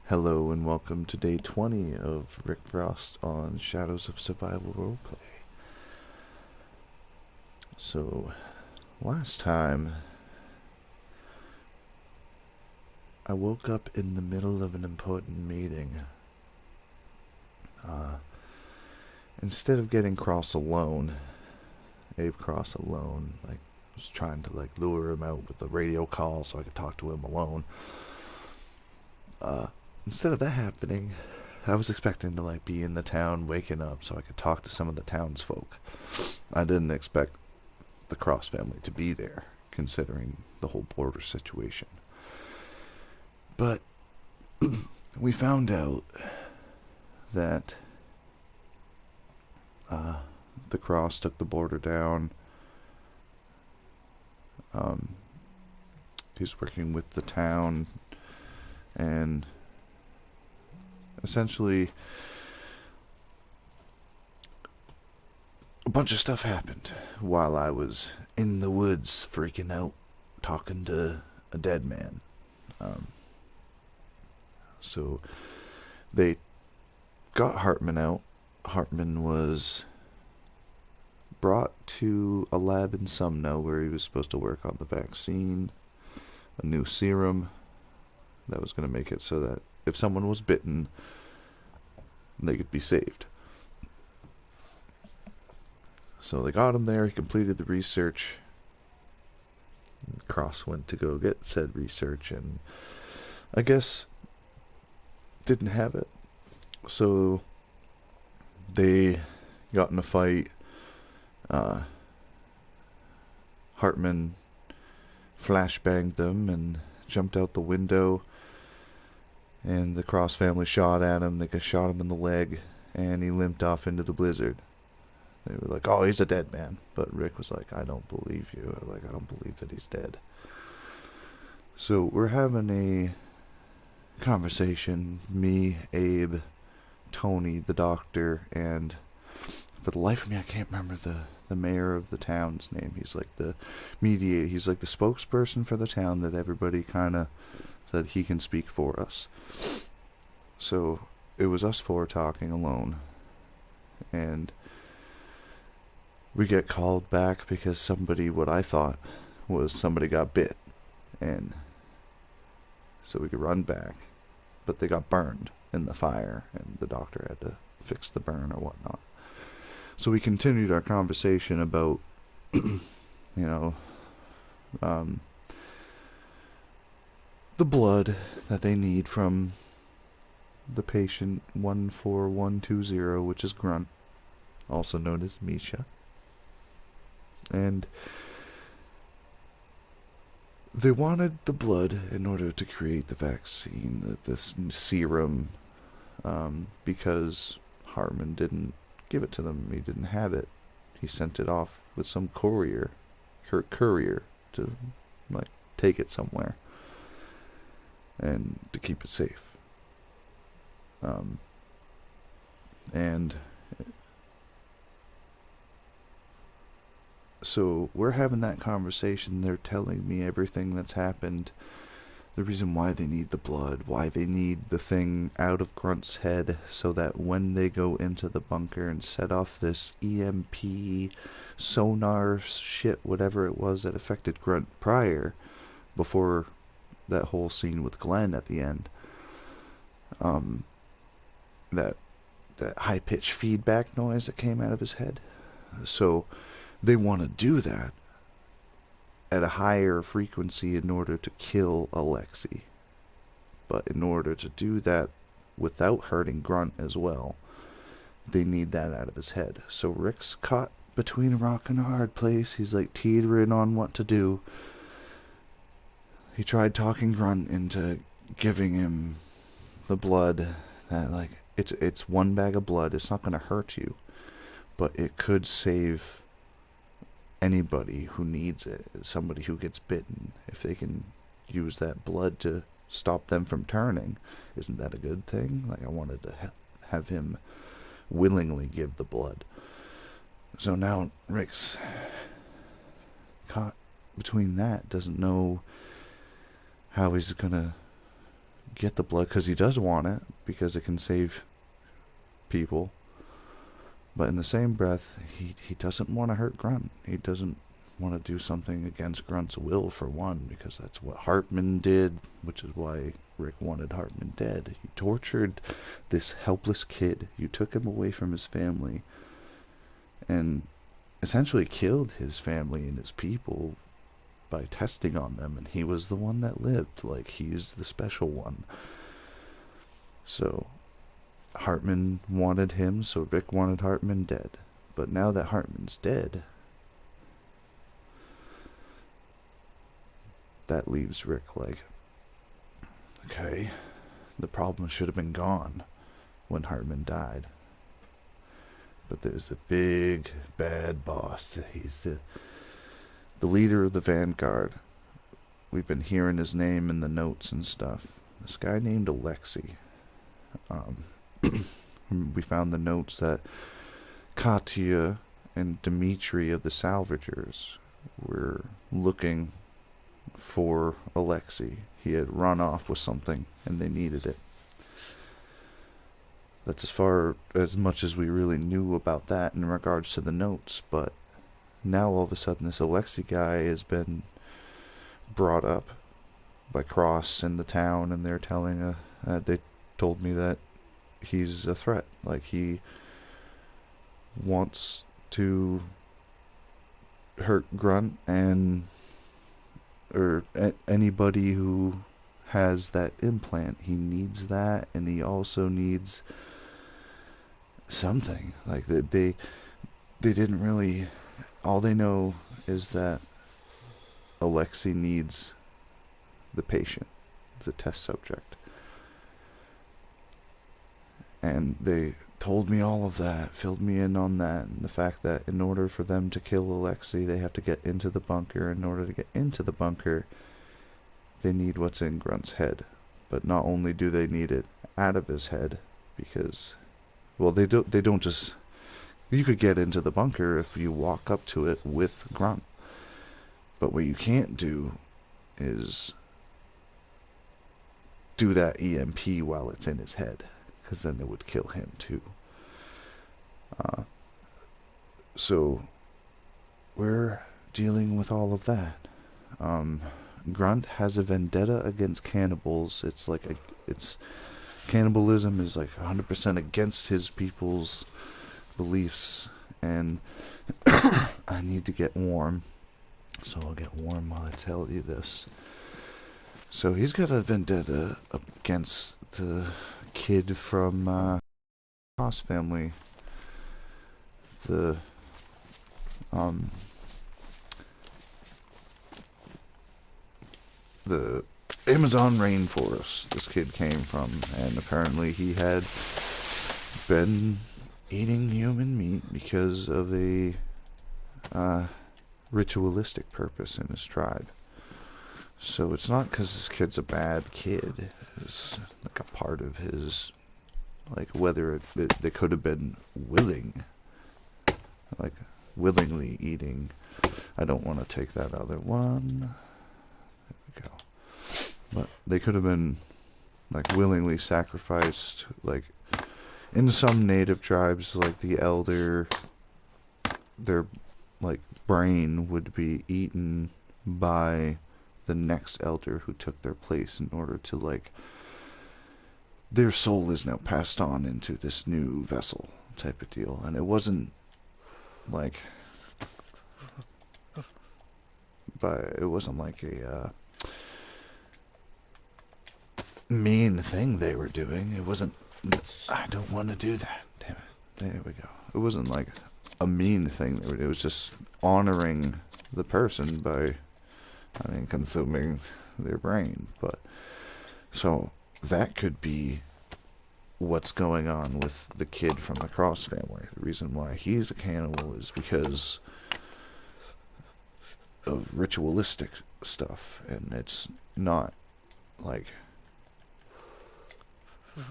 Hello and welcome to day 20 of Rick Frost on Shadows of Survival Roleplay. So, last time, I woke up in the middle of an important meeting. Instead of getting Abe Cross alone, I was trying to lure him out with a radio call so I could talk to him alone. Instead of that happening, I was expecting to be in the town waking up so I could talk to some of the townsfolk. I didn't expect the Cross family to be there, considering the whole border situation. But we found out that the Cross took the border down. He's working with the town, and essentially a bunch of stuff happened while I was in the woods freaking out talking to a dead man. So they got Hartman out. Hartman was brought to a lab in Sumno where he was supposed to work on the vaccine, a new serum that was going to make it so that if someone was bitten, they could be saved. So they got him there, he completed the research. Cross went to go get said research and I guess didn't have it. So they got in a fight. Hartman flashbanged them and jumped out the window, and the Cross family shot at him. They shot him in the leg, and he limped off into the blizzard. They were like, "Oh, he's a dead man." But Rick was like, "I don't believe you. I don't believe that he's dead." So we're having a conversation, me, Abe, Tony, the doctor, and for the life of me, I can't remember the mayor of the town's name. He's like the mediator. He's like the spokesperson for the town that everybody kind of said he can speak for us. So it was us four talking alone, and we get called back because what I thought was somebody got bit, and so we could run back, but they got burned in the fire, and the doctor had to fix the burn or whatnot. So we continued our conversation about, the blood that they need from the patient 14120, which is Grunt, also known as Misha. And they wanted the blood in order to create the vaccine, this serum, because Hartman didn't give it to them. He didn't have it. He sent it off with some courier to take it somewhere and to keep it safe. And so we're having that conversation. They're telling me everything that's happened, the reason why they need the blood, why they need the thing out of Grunt's head so that when they go into the bunker and set off this EMP sonar shit, whatever it was that affected Grunt prior, before that whole scene with Glenn at the end, that high-pitched feedback noise that came out of his head. So they want to do that at a higher frequency in order to kill Alexei. But in order to do that without hurting Grunt as well, they need that out of his head. So Rick's caught between a rock and a hard place. He's teetering on what to do. He tried talking Grunt into giving him the blood. That it's one bag of blood. It's not going to hurt you, but it could save anybody who needs it. Somebody who gets bitten, if they can use that blood to stop them from turning, isn't that a good thing? I wanted to have him willingly give the blood. So now Rick's caught between that, doesn't know how he's gonna get the blood because he does want it, because it can save people. But in the same breath, he doesn't want to hurt Grunt. He doesn't want to do something against Grunt's will, for one, because that's what Hartman did, which is why Rick wanted Hartman dead. You tortured this helpless kid. You took him away from his family and essentially killed his family and his people by testing on them, and he was the one that lived. Like, he's the special one. So Hartman wanted him, so Rick wanted Hartman dead. But now that Hartman's dead, that leaves Rick like, okay, the problem should have been gone when Hartman died. But there's a big, bad boss. He's the leader of the Vanguard. We've been hearing his name in the notes and stuff. This guy named Alexei. We found the notes that Katya and Dmitri of the Salvagers were looking for Alexei. He had run off with something and they needed it. That's as much as we really knew about that in regards to the notes. But now all of a sudden this Alexei guy has been brought up by Cross in the town, and they're telling they told me that he's a threat. Like, he wants to hurt Grunt or anybody who has that implant. He needs that, and he also needs something. Like, they didn't really, all they know is that Alexei needs the patient, the test subject. And they told me all of that, filled me in on that, and the fact that in order for them to kill Alexei, they have to get into the bunker. In order to get into the bunker, they need what's in Grunt's head. But not only do they need it out of his head, because, well, they don't just, you could get into the bunker if you walk up to it with Grunt. But what you can't do is do that EMP while it's in his head, because then it would kill him too. So we're dealing with all of that. Grunt has a vendetta against cannibals. It's cannibalism is like 100% against his people's beliefs, and I need to get warm. So I'll get warm while I tell you this. So he's got a vendetta against the kid from Cross family. The Amazon rainforest this kid came from, and apparently he had been eating human meat because of a ritualistic purpose in his tribe. So it's not because this kid's a bad kid. It's like a part of his, like, whether they could have been willingly eating. I don't want to take that other one. There we go. But they could have been, like, willingly sacrificed. Like, in some native tribes, like the elder, their, like, brain would be eaten by the next elder who took their place, in order to, like, their soul is now passed on into this new vessel type of deal. And it wasn't like a mean thing they were doing. It wasn't, I don't want to do that, damn it, there we go. It wasn't like a mean thing they were doing. It was just honoring the person by, consuming their brain. But so that could be what's going on with the kid from the Cross family. The reason why he's a cannibal is because of ritualistic stuff, and it's not like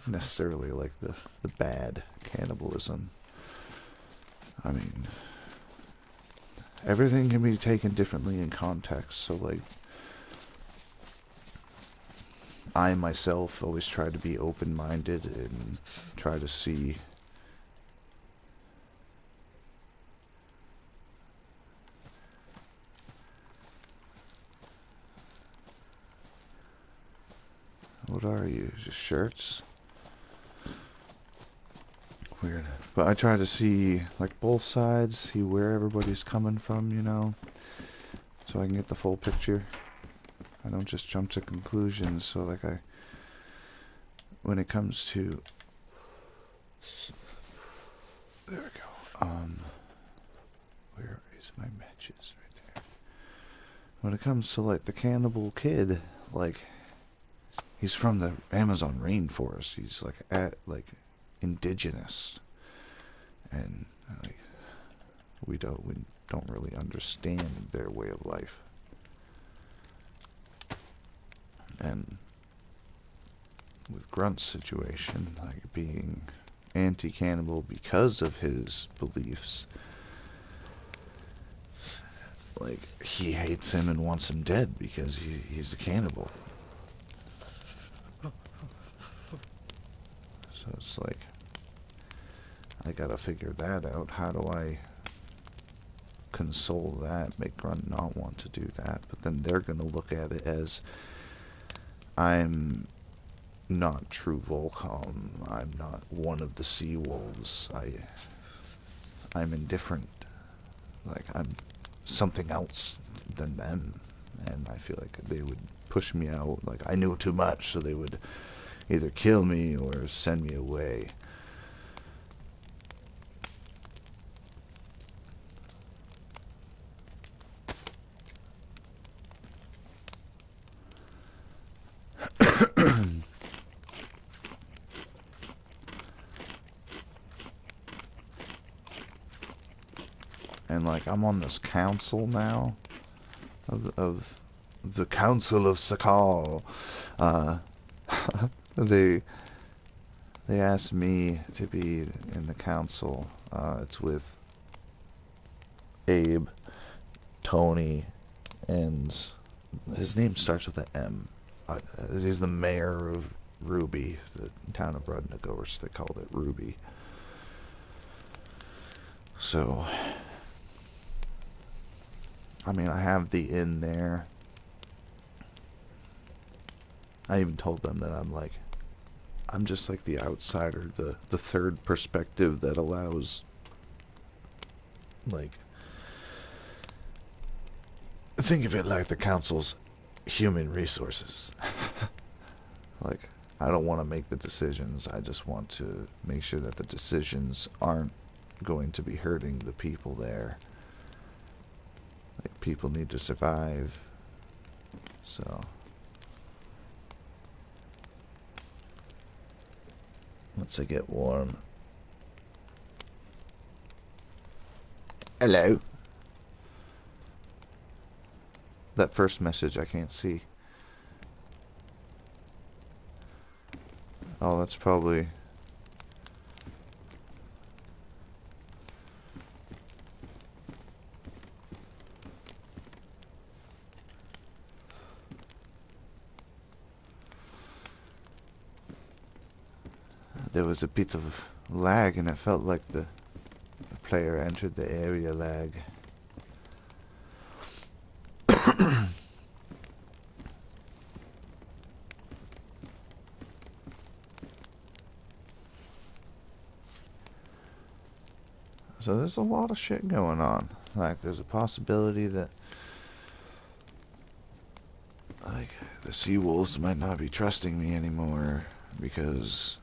necessarily like the bad cannibalism. I mean, everything can be taken differently in context. So, like, I myself always try to be open-minded and try to see what are you? Just shirts? Weird. But I try to see like both sides, see where everybody's coming from, you know, so I can get the full picture. I don't just jump to conclusions. So like when it comes to, there we go. Where is my matches? Right there. When it comes to like the cannibal kid, like he's from the Amazon rainforest. He's like indigenous, and like we don't really understand their way of life. And with Grunt's situation, like being anti-cannibal because of his beliefs, like he hates him and wants him dead because he's a cannibal. So it's like, I gotta figure that out. How do I console that, make Grunt not want to do that? But then they're gonna look at it as, I'm not true Volcom. I'm not one of the sea wolves. I'm indifferent. Like, I'm something else than them. And I feel like they would push me out. Like, I knew too much, so they would either kill me or send me away. And like, I'm on this council now of the Council of Sakhal. They asked me to be in the council. It's with Abe, Tony, and his name starts with an M. He's the mayor of Ruby, the town of Brudnagorsk. They called it Ruby. So, I mean, I have the in there. I even told them that I'm just like the outsider, the third perspective that allows, like, think of it like the council's human resources. Like, I don't want to make the decisions. I just want to make sure that the decisions aren't going to be hurting the people there. Like, people need to survive. So, once I get warm. Hello. That first message I can't see. Oh, that's probably... There was a bit of lag, and it felt like the player entered the area lag. So there's a lot of shit going on. Like, there's a possibility that, like, the sea wolves might not be trusting me anymore because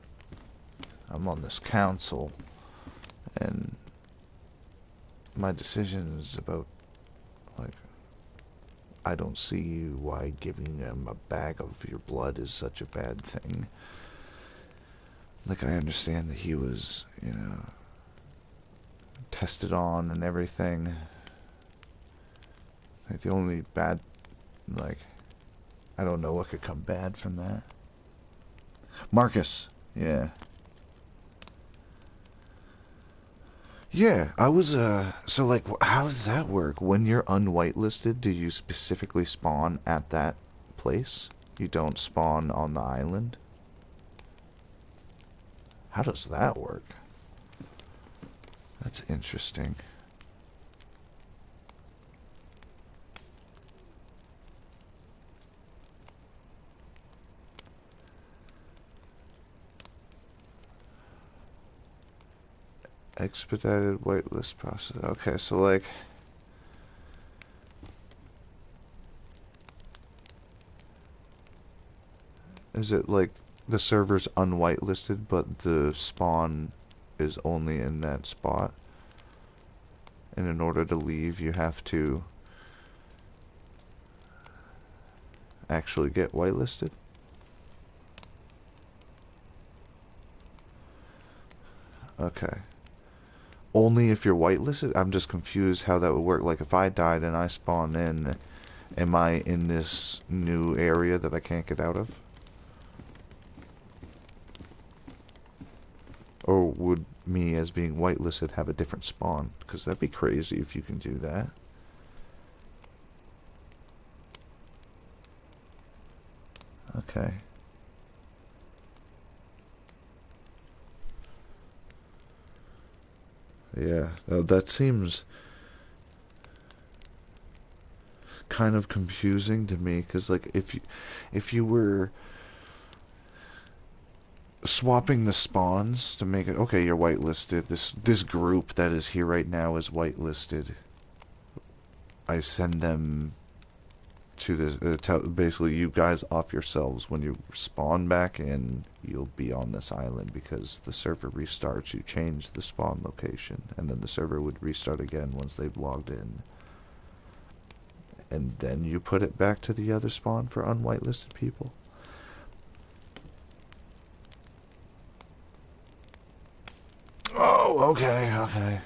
I'm on this council, and my decisions about, like, I don't see why giving them a bag of your blood is such a bad thing. Like, I understand that he was, you know, tested on and everything. Like, the only bad, like, I don't know what could come bad from that. Marcus, yeah. Yeah, I was, so, like, how does that work? When you're unwhitelisted, do you specifically spawn at that place? you don't spawn on the island. How does that work? That's interesting. Expedited whitelist process. Okay, so like... Is it like the server's unwhitelisted, but the spawn is only in that spot? And in order to leave, you have to actually get whitelisted? Okay. Only if you're whitelisted? I'm just confused how that would work. Like, if I died and I spawn in, am I in this new area that I can't get out of? Or would me as being whitelisted have a different spawn? Because that'd be crazy if you can do that. Okay. Yeah, that seems kind of confusing to me, because like if you were swapping the spawns to make it okay, you're whitelisted. This group that is here right now is whitelisted. I send them to the basically you guys off yourselves. When you spawn back in, you'll be on this island because the server restarts. You change the spawn location, and then the server would restart again once they've logged in. And then you put it back to the other spawn for unwhitelisted people. Oh, okay, okay.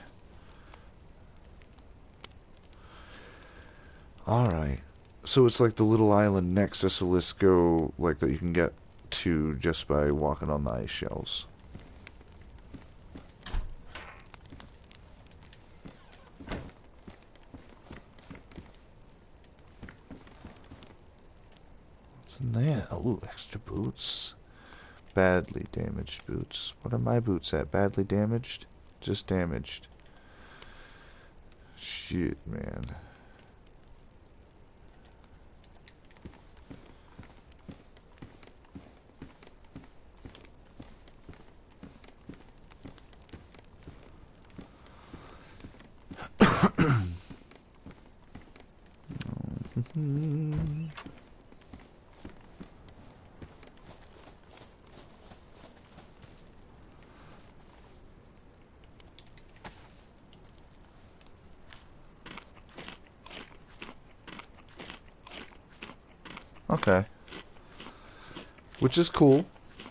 Alright. So it's like the little island next to Salisco, like that you can get to just by walking on the ice shells. What's in there? Oh, extra boots. Badly damaged boots. What are my boots at? Badly damaged? Just damaged. Shit, man. Okay. Which is cool.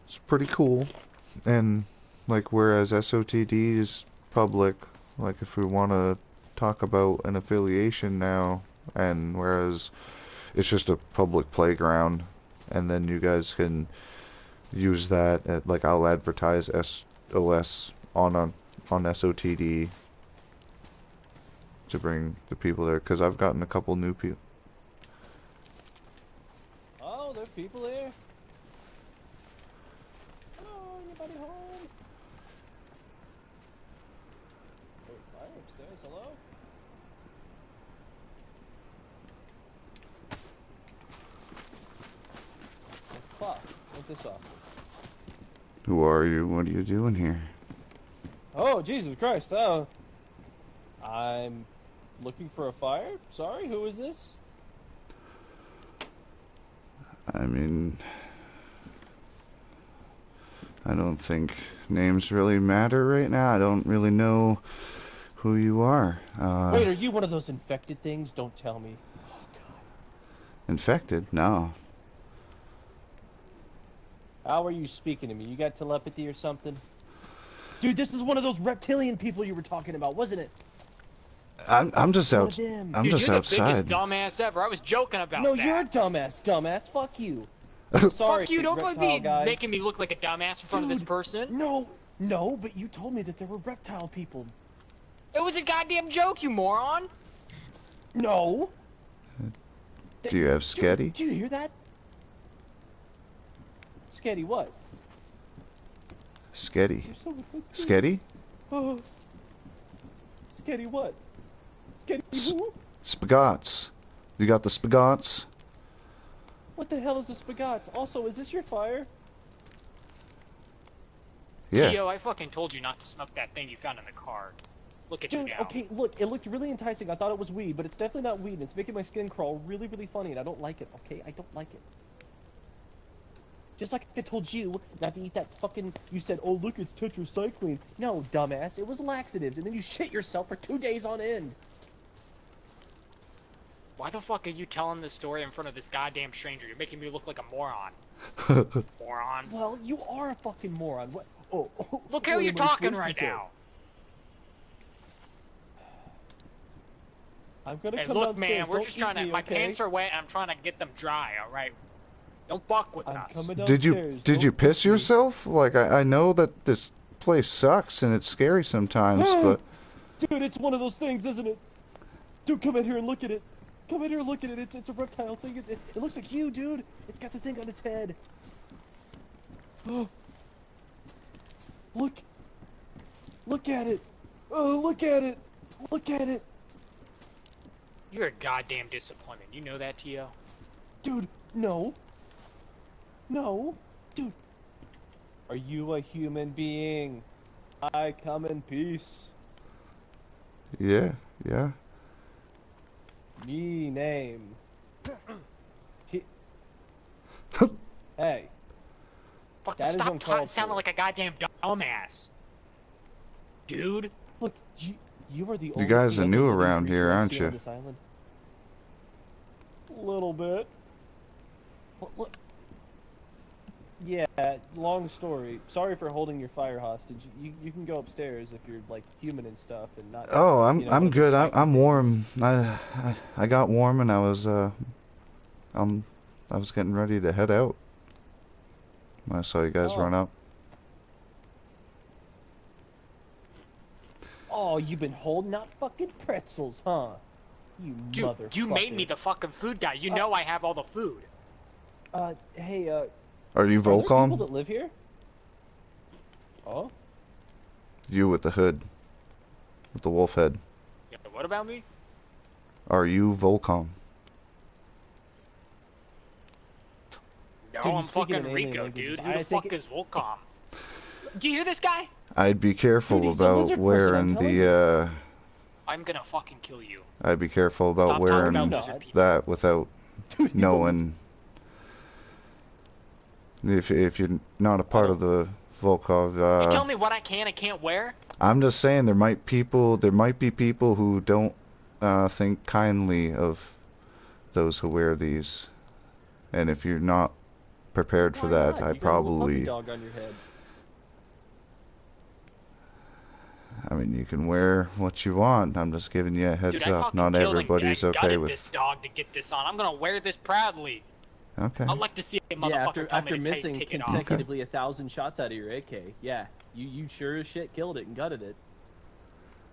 It's pretty cool. And, like, whereas SOTD is public, like, if we want to talk about an affiliation now, and whereas it's just a public playground, and then you guys can use that at, like, I'll advertise S.O.S. on SOTD to bring the people there, because I've gotten a couple new people. Oh, there are people here. Hello, anybody home? Wait, fire upstairs, hello? Oh, fuck, what's this off? Who are you? What are you doing here? Oh, Jesus Christ, oh. I'm looking for a fire? Sorry, who is this? I mean, I don't think names really matter right now. I don't really know who you are. Wait, are you one of those infected things? Don't tell me. Oh, God. Infected? No. How are you speaking to me? You got telepathy or something? Dude, this is one of those reptilian people you were talking about, wasn't it? I'm just out. I'm Dude, just you're outside. the biggest dumbass ever. I was joking about no, that. No, you're a dumbass. Fuck you. Sorry, Fuck you. Don't be guy. making me look like a dumbass in front of this person. No, but you told me that there were reptile people. It was a goddamn joke, you moron. No. Do you have Sketty? Do you hear that? Sketty what? Sketty. You're so Sketty? Oh. Sketty what? Sketty who? Spagotts. You got the spagotts? What the hell is the spagotts? Also, is this your fire? Yeah. Tio, I fucking told you not to smoke that thing you found in the car. Look at you Dude, now. okay, look, it looked really enticing. I thought it was weed, but it's definitely not weed, and it's making my skin crawl really, really funny, and I don't like it, okay? I don't like it. Just like I told you not to eat that fucking... You said, oh, look, it's tetracycline. No, dumbass, it was laxatives, and then you shit yourself for 2 days on end. Why the fuck are you telling this story in front of this goddamn stranger? You're making me look like a moron. Moron. Well, you are a fucking moron. What? Oh, Look how what you're am I talking supposed to right say? now. I'm gonna And come look, downstairs. man, we're Don't just eat trying to. me, My okay? pants are wet, and I'm trying to get them dry. All right. Don't fuck with I'm us. coming Did downstairs. you Don't piss eat me. yourself? Like I know that this place sucks and it's scary sometimes, but Dude, it's one of those things, isn't it? Dude, come in here and look at it. Come in here and look at it. It's a reptile thing. It looks like you, dude. It's got the thing on its head. Oh. Look at it. Oh, look at it. Look at it. You're a goddamn disappointment. You know that, Tio? Dude, no. No. Dude. Are you a human being? I come in peace. yeah. Me name. Hey. Fucking That is stop uncalled sounding for. like a goddamn dumbass. Dude. Look, you are the You only guys are other new living around creature here, I've aren't seen you? on this island. Little bit. Look. Yeah, long story. Sorry for holding your fire hostage. You can go upstairs if you're like human and stuff and not. Oh, you know, one I'm of these good. fighting I'm warm. things. I got warm and I was getting ready to head out. I saw you guys Oh. run up. Oh, you've been holding out fucking pretzels, huh? You Dude, motherfucker. you made me the fucking food guy. You know I have all the food. Hey, Are you are there people Volcom? that live here? Oh? You with the hood, with the wolf head. Yeah, what about me? Are you Volcom? No, Dude, I'm he's speaking fucking in alien Rico, languages. dude. Who I the think fuck is Volcom? Do you hear this guy? I'd be careful Dude, he's a about lizard person, I'm wearing telling the I'm gonna fucking kill you. I'd be careful about Stop talking wearing about No. lizard people. that without Dude, he's a knowing. If you're not a part of the Volkov, You tell me what I can and can't wear? I'm just saying there might be people who don't think kindly of those who wear these, and if you're not prepared for Why that, not? I You got a little puppy probably. dog on your head. I mean, you can wear what you want. I'm just giving you a heads Dude, I up. fucking Not killed everybody's and okay gutted with. this dog to get this on. I'm gonna wear this proudly. Okay. I'd like to see a motherfucker Yeah, tell after me to missing take it off. consecutively 1,000 shots out of your AK. Yeah, you sure as shit killed it and gutted it.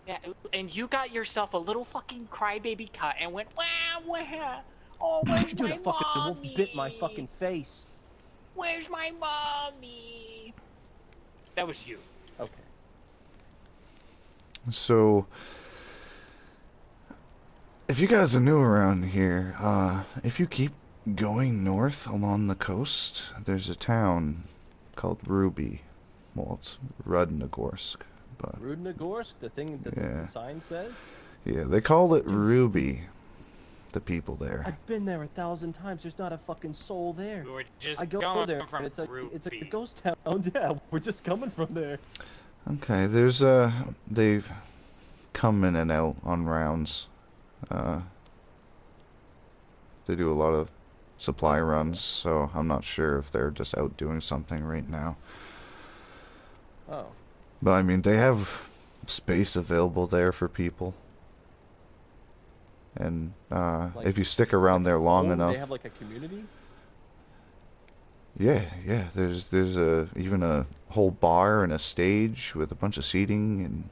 Yeah, and you got yourself a little fucking crybaby cut and went, wow, wow. Oh, where's Dude, my a fucking wolf mommy? bit my fucking face. Where's my mommy? That was you. Okay. So, if you guys are new around here, if you keep going north along the coast, there's a town called Ruby. Well, it's Rudnogorsk, but Rudnogorsk, the thing that Yeah. the sign says? yeah, they call it Ruby. The people there. I've been there 1,000 times. There's not a fucking soul there. We were just I go going there, from and it's a Ruby. ghost town. Yeah, we're just coming from there. Okay, there's they've come in and out on rounds. They do a lot of supply runs, so I'm not sure if they're just out doing something right now. Oh. But I mean, they have space available there for people. And Like- if you stick around there long Oh, enough, They have like a community? yeah, there's even a whole bar and a stage with a bunch of seating and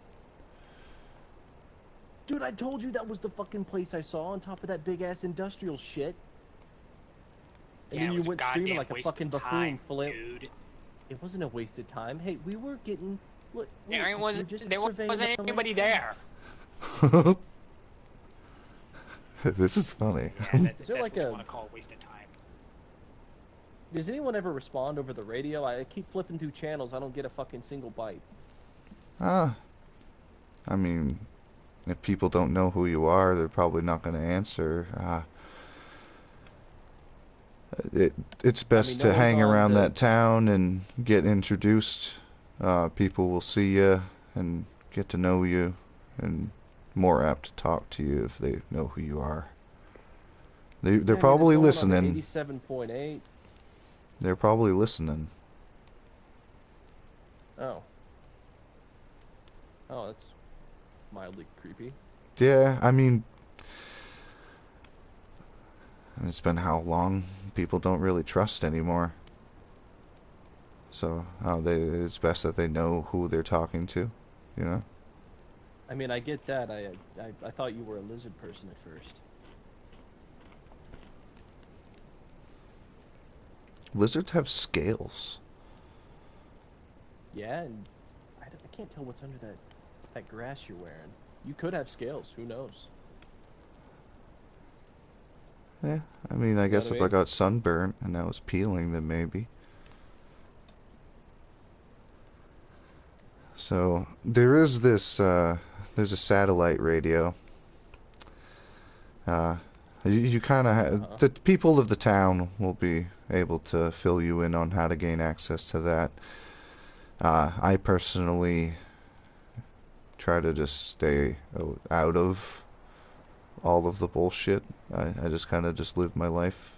Dude, I told you that was the fucking place I saw on top of that big ass industrial shit. And Yeah, then it you was a went screaming goddamn like a waste of fucking buffoon, time, Flip. dude. It wasn't a waste of time. Hey, we were getting... Look, There we were wasn't just there surveying wasn't the anybody land. there. This is funny. Yeah, that's Is there that's like what you a... want to call a waste of time. Does anyone ever respond over the radio? I keep flipping through channels. I don't get a fucking single bite. I mean, if people don't know who you are, they're probably not going to answer. It's best no to one's hang on around the... that town and get introduced. People will see you and get to know you, and more apt to talk to you if they know who you are. They're probably listening. 87.8. They're probably listening. Oh. Oh, that's mildly creepy. Yeah, I mean, it's been how long? People don't really trust anymore. So it's best that they know who they're talking to, you know? I mean, I get that. I thought you were a lizard person at first. Lizards have scales. Yeah, and I can't tell what's under that grass you're wearing. You could have scales. Who knows? Yeah, I mean, I guess what I if I mean? got sunburnt and I was peeling, then maybe. So there is this. There's a satellite radio. You kind of the people of the town will be able to fill you in on how to gain access to that. I personally try to just stay out of all of the bullshit. I just kind of just live my life.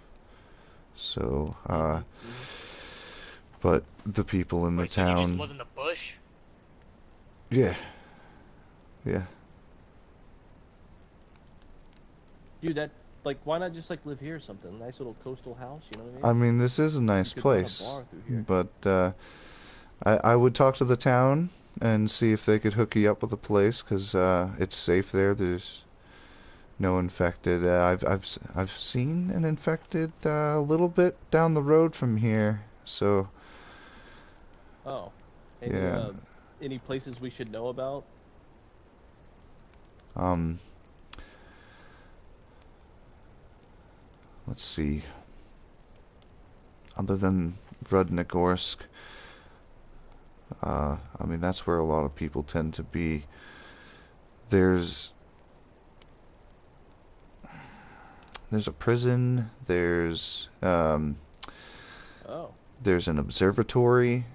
So, but the people in the Wait, so you town, just live in the bush? yeah, yeah. Dude, like, why not just, like, live here or something? A nice little coastal house, you know what I mean? I mean, this is a nice You could run a place, bar through here. but I would talk to the town and see if they could hook you up with a place, because it's safe there. There's no infected. I've seen an infected a little bit down the road from here. So Oh. yeah. Any places we should know about? Let's see. Other than Rudnogorsk, I mean, that's where a lot of people tend to be. There's a prison. There's an observatory.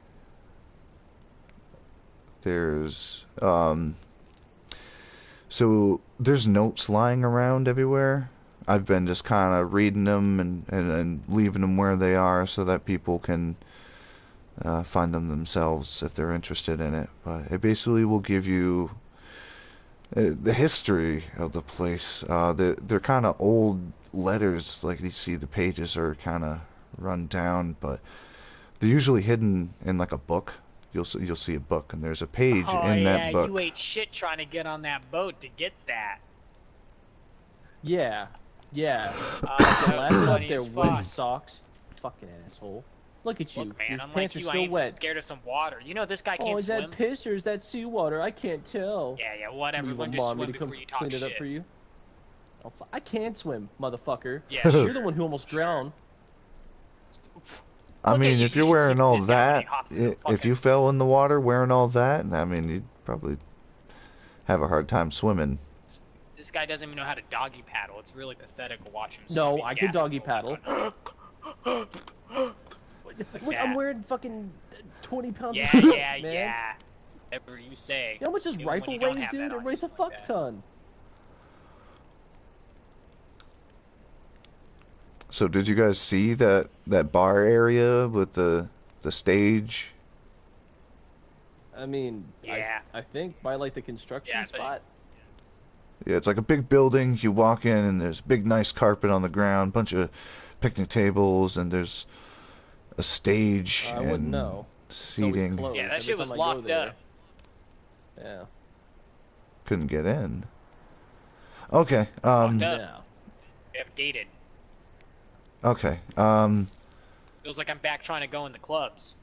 There's so there's notes lying around everywhere. I've been just kind of reading them and leaving them where they are so that people can find them themselves if they're interested in it. But it basically will give you the history of the place. They're kind of old letters, like you see the pages are kind of run down, but they're usually hidden in like a book. You'll see a book, and there's a page in that book. You ate shit trying to get on that boat to get that. Yeah. Yeah. That Laugh was up funny there, as wet fuck. socks. Fucking asshole. Look at you. Look, man, Your unlike pants are you, I still ain't wet. scared of some water. You know this guy Oh, can't is swim. that piss or is that seawater? I can't tell. Yeah, whatever. You Learn want to mommy swim to come before you talk clean shit. it up for you? Oh, I can't swim, motherfucker. Yeah, You're sure. the one who almost drowned. I Look at mean, you, if you you're should see wearing all this guy when he that, hops in the if you fucking- fell in the water wearing all that, I mean, you'd probably have a hard time swimming. This guy doesn't even know how to doggy paddle. It's really pathetic to watch him swim. No, He's I can gasping doggy over paddle. Like Look, that. I'm wearing fucking 20 pounds Yeah, of shit, yeah, man. yeah. Whatever you say. You know how much this Even when rifle you don't weighs, have dude? that It on weighs you, a like fuck that. ton. So did you guys see that bar area with the stage? I mean, Yeah. I think by like the construction Yeah, I think- spot. Yeah, it's like a big building. You walk in and there's a big nice carpet on the ground, bunch of picnic tables, and there's a stage I wouldn't and know. It's always seating. closed Yeah, that every shit was time I go locked there. up. Yeah. Couldn't get in. Okay, Locked up. Yeah. They have gated. Okay. Feels like I'm back trying to go in the clubs.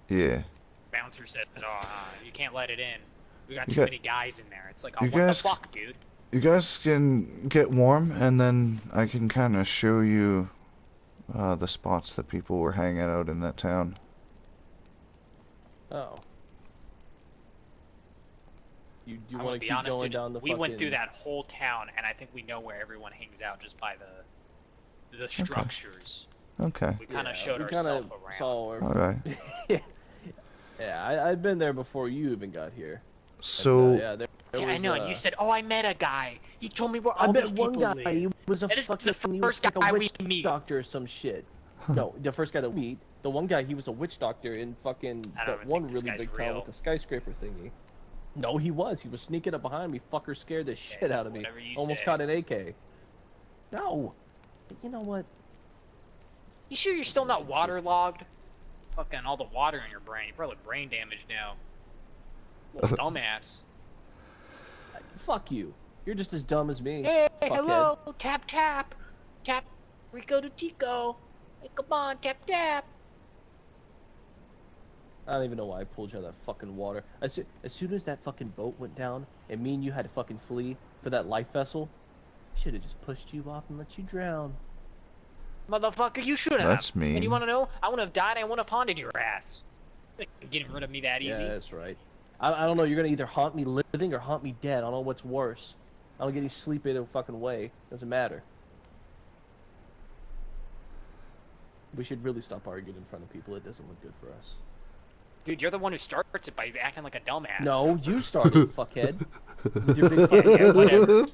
Yeah. Bouncer says, "Oh, you can't let it in. We got You too got- many guys in there." It's like, oh, you what the guys- fuck, dude? You guys can get warm, and then I can kind of show you the spots that people were hanging out in that town. Oh. You do I'm want gonna to be keep honest, going dude. down the We fucking... went through that whole town, and I think we know where everyone hangs out just by the structures. Okay. We kind of Yeah, showed we ourselves kinda around. saw where... All right. Yeah, I'd been there before you even got here. So. And, yeah, there Yeah, was, I know. And you said, "Oh, I met a guy. He told me where all I these met one people guy. live." He was a That is the fucking... He was first like guy a we witch meet. doctor or some shit. No, the first guy that we meet. The one guy, he was a witch doctor in fucking... I don't That even one think this really guy's big real. town with the skyscraper thingy. No, he was. He was sneaking up behind me. Fucker scared the shit out of me. Whatever you Almost say. caught an AK. No. You know what? You sure you're still not waterlogged? Fucking all the water in your brain. You probably brain damage now. Little dumbass. Fuck you. You're just as dumb as me. Hey, fuckhead. hello. Tap, tap. Tap. Rico to Tico. Hey, come on. Tap, tap. I don't even know why I pulled you out of that fucking water. As soon as that fucking boat went down, and me and you had to fucking flee for that life vessel, I should have just pushed you off and let you drown. Motherfucker, you should have. That's mean. And you want to know? I wouldn't have died. I wouldn't have ponded your ass. Getting rid of me that easy. Yeah, that's right. I don't know. You're gonna either haunt me living or haunt me dead. I don't know what's worse. I don't get any sleep either fucking way. Doesn't matter. We should really stop arguing in front of people. It doesn't look good for us. Dude, you're the one who starts it by acting like a dumbass. No, you started, fuckhead. With your big fucking Yeah, whatever.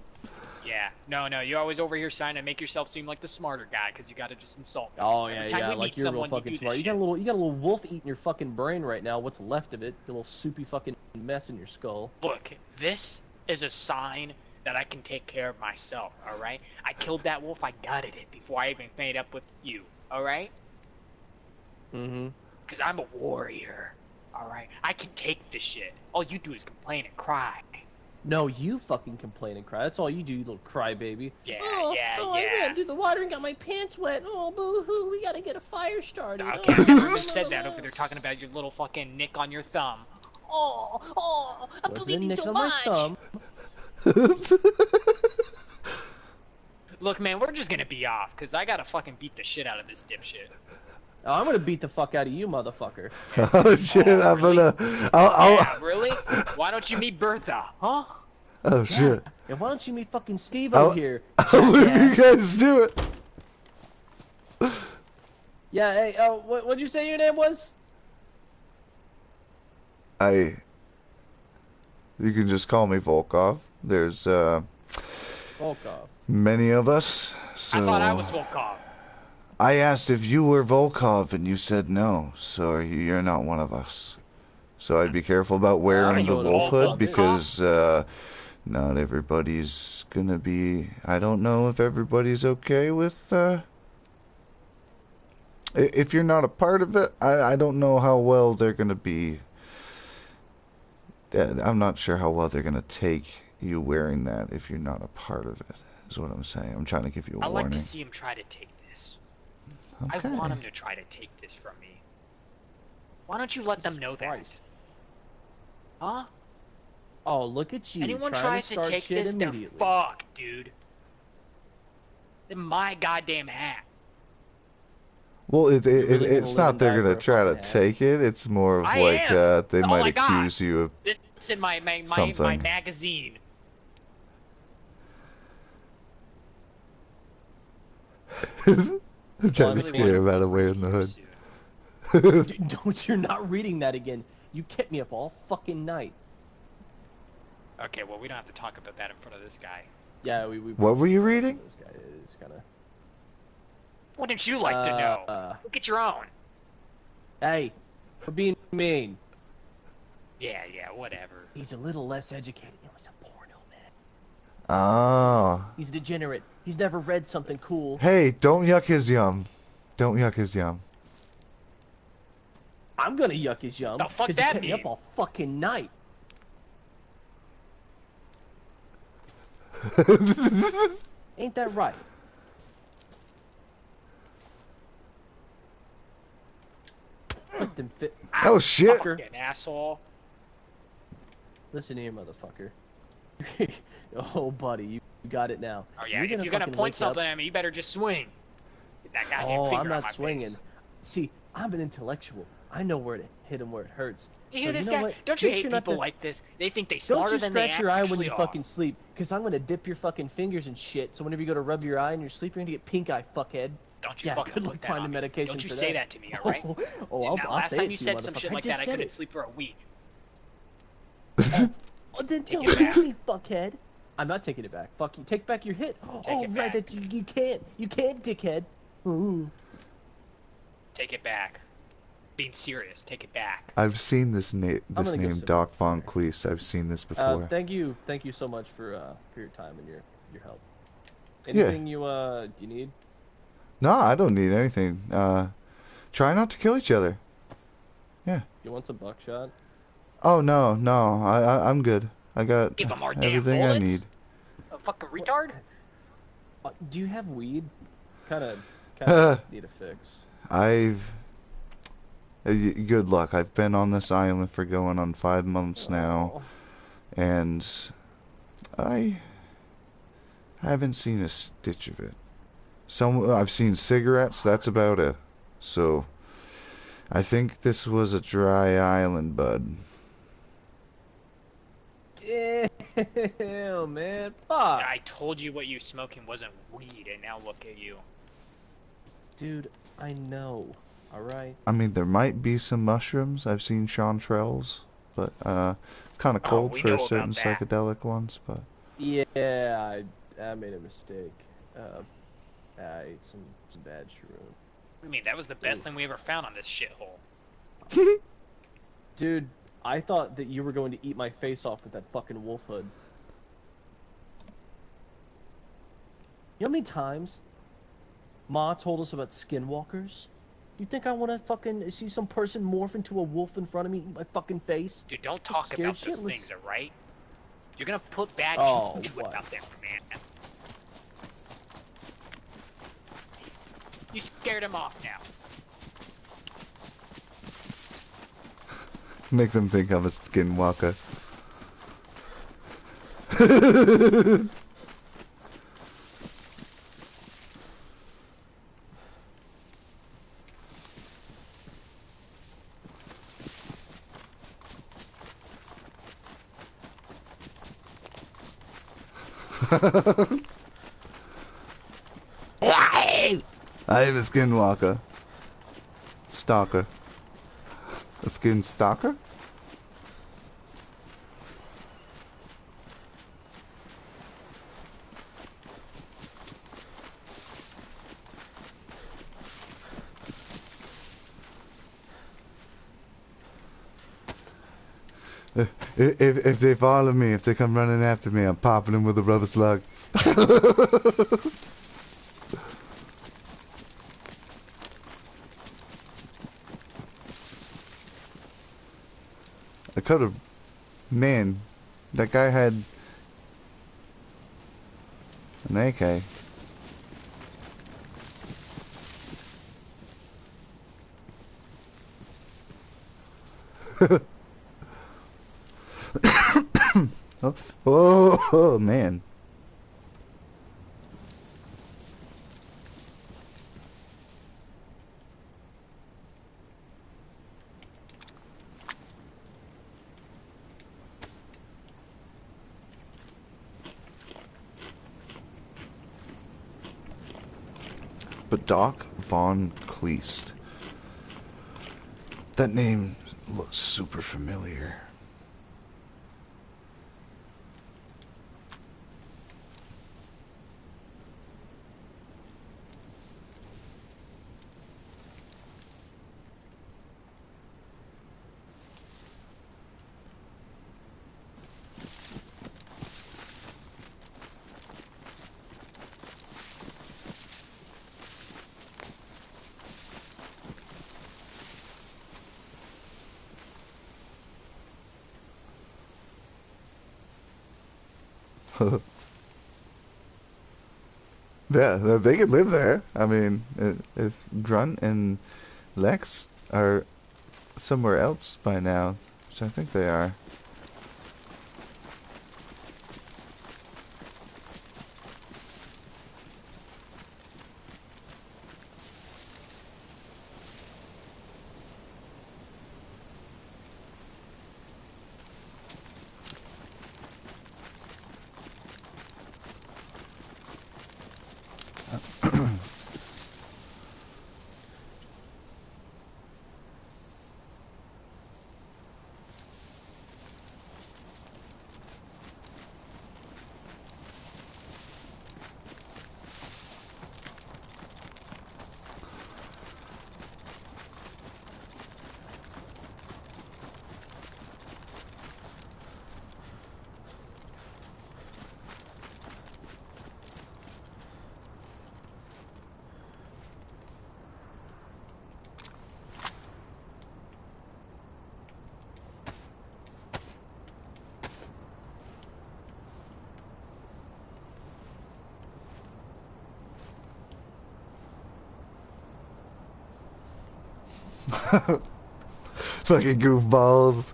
Yeah, no, you always over here trying to make yourself seem like the smarter guy because you gotta just insult me. Oh Every yeah, time yeah, we like meet you're real someone, you fucking do smart. this You got a shit. little wolf eating your fucking brain right now. What's left of it? A little soupy fucking mess in your skull. Look, this is a sign that I can take care of myself, alright? I killed that wolf, I gutted it before I even made up with you, alright? Mm-hmm. Because I'm a warrior, alright? I can take this shit. All you do is complain and cry. No, you fucking complain and cry. That's all you do, you little crybaby. Yeah, I yeah. ran through the water and got my pants wet. Oh, boo-hoo, we gotta get a fire started. Okay, I never even said that over there talking about your little fucking nick on your thumb. Oh, I'm Wasn't a bleeding nick so on much. my thumb. Look, man, we're just gonna be off, because I gotta fucking beat the shit out of this dipshit. Oh, I'm gonna beat the fuck out of you, motherfucker. Oh shit! I'm really? gonna. I'll. Yeah, really? Why don't you meet Bertha, huh? Oh shit! Yeah, why don't you meet fucking Steve I'll- over here? I'll let you guys do it. Yeah, hey, what'd you say your name was? You can just call me Volkov. There's Volkov. many of us. So I thought I was Volkov. I asked if you were Volkov, and you said no. So you're not one of us. So I'd be careful about wearing the know what a wolf hood Volkov is. because not everybody's gonna be. I don't know if everybody's okay with. If you're not a part of it, I don't know how well they're gonna be. I'm not sure how well they're gonna take you wearing that if you're not a part of it. Is what I'm saying. I'm trying to give you a I warning. like to see him try to take this. Okay. I want him to try to take this from me. Why don't you let them know that? Christ. Huh? Oh, look at you. Anyone trying tries to to start take shit this, they're immediately. fucked, dude. They're my goddamn hat. Well, really gonna it's live not and they're die gonna for a try to fucking hat? take it. It's more of I like am. they Oh might my God. accuse you of This is in my Something. magazine. I'm trying to really scare him want out of wearing the hood. Dude, don't, you're not reading that again. You kept me up all fucking night. Okay, well, we don't have to talk about that in front of this guy. Yeah, we What were you reading? This guy is kind of... Wouldn't you like to know? Look at your own. Hey, we're being mean. Yeah, whatever. He's a little less educated. He was a porno man. Oh. He's a degenerate. He's never read something cool. Hey, don't yuck his yum. Don't yuck his yum. I'm gonna yuck his yum. The fuck 'cause that he kept me mean? up all fucking night. Ain't that right? them fit. Oh shit! Fucking asshole. Listen here, motherfucker. Oh, buddy, you got it now. Oh yeah, if you're gonna point something at me, you better just swing. Get that goddamn Oh, finger I'm on not my swinging. face. See, I'm an intellectual. I know where to hit him where it hurts. You hear So this you know guy? what? Don't you Make hate sure not people to- like this? They think they Don't smarter you than they scratch your eye when actually you are. fucking sleep, because I'm gonna dip your fucking fingers and shit. So whenever you go to rub your eye and you're sleeping, you're gonna get pink eye, fuckhead. Don't you Yeah, fucking good put luck that finding on me. medication Don't you for say that. that to me, alright? Oh, Now, I'll last say time it you to said you, some motherfucker. shit I like just that, I said couldn't it. sleep for a week. Oh, then Take don't it back. hit me, fuckhead. I'm not taking it back. Fuck you. Take back your hit. Take Oh, it right, back. that you can't. You can't, dickhead. Ooh. Take it back. Being serious, take it back. I've seen this I'm this gonna go name, sip Doc of Von water. Cleese. I've seen this before. Thank you so much for your time and your help. Anything you need? No, I don't need anything. Try not to kill each other. Yeah. You want some buckshot? Oh no, I'm good. I got Give 'em more damn everything I bullets? need. A fucking retard? Do you have weed? Kind of need a fix. Good luck. I've been on this island for going on 5 months now, and I haven't seen a stitch of it. I've seen cigarettes. That's about it. So, I think this was a dry island, bud. Damn, man. Fuck. I told you what you smoking wasn't weed, and now look at you. Dude, I know. Alright? I mean, there might be some mushrooms. I've seen chanterelles, but it's kind of cold we for know about certain that. psychedelic ones. But Yeah, I made a mistake. I ate some bad shroom. I mean, that was the best thing we ever found on this shithole. Dude, I thought that you were going to eat my face off with that fucking wolf hood. You know how many times Ma told us about skinwalkers? You think I want to fucking see some person morph into a wolf in front of me, eat my fucking face? Dude, don't talk scared about those shitless. things, alright? You're gonna put bad Oh, juju what? out there, man. You scared him off now. make them think I'm a skinwalker. I am a skinwalker. Stalker. A skin stalker? If they follow me, if they come running after me, I'm popping them with a rubber slug. I could have... Man, that guy had an AK. Oh, man. But Doc Von Cleese. That name looks super familiar. Yeah, they could live there. I mean, if Grunt and Lex are somewhere else by now, which I think they are. Fucking goofballs.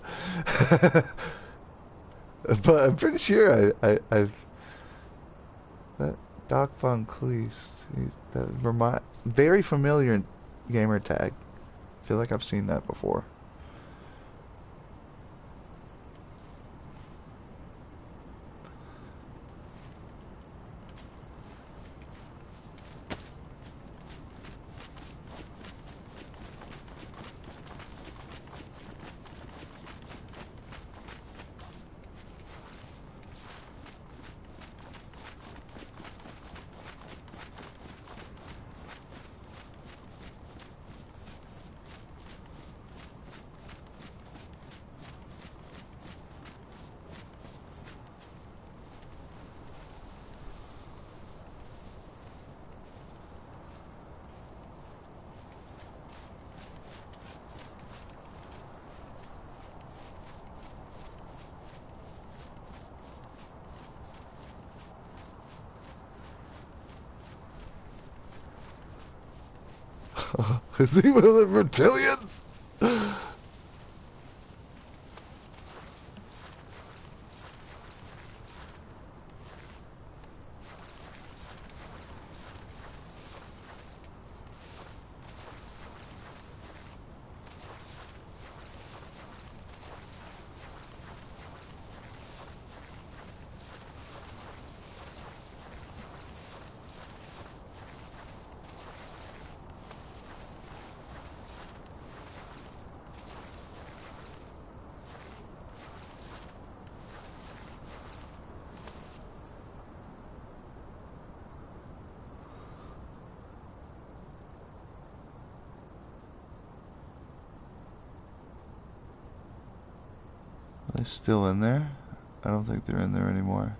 But I'm pretty sure I've that Doc Von Cleese. That Vermont, very familiar gamer tag. I feel like I've seen that before. Is he one of the reptilians? They're still in there? I don't think they're in there anymore.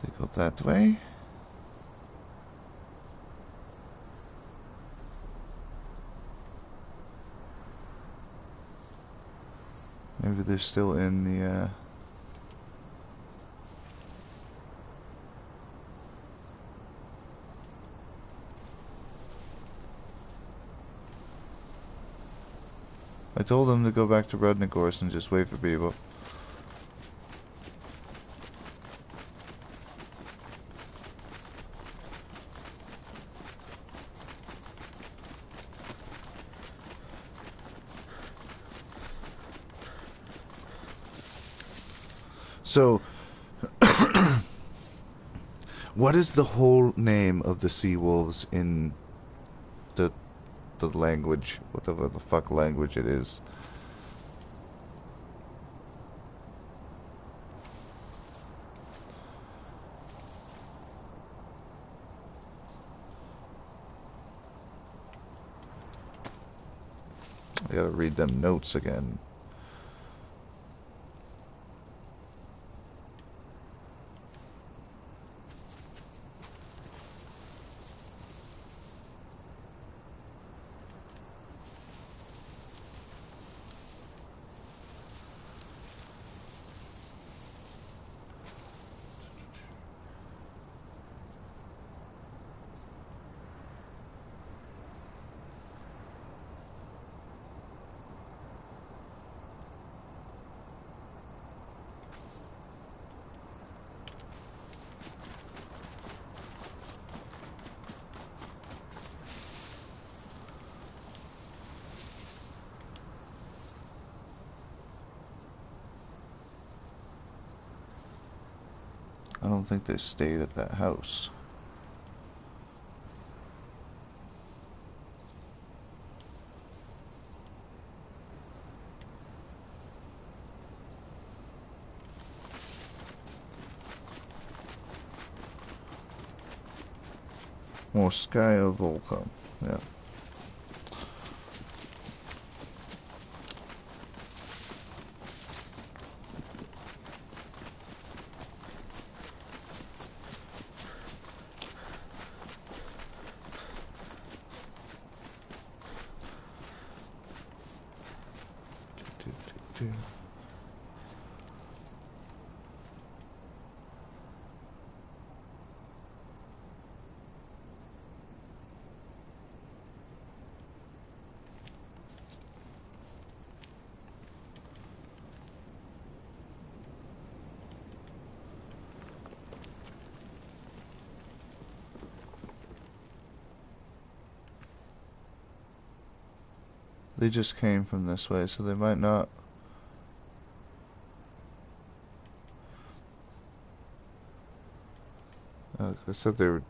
They go that way. Maybe they're still in the I told them to go back to Rudnagorsk and just wait for people. So, what is the whole name of the sea wolves in the language, whatever the fuck language it is? I gotta read them notes again. I don't think they stayed at that house. Morskaya Volcom, yeah. They just came from this way, so they might not. They said they were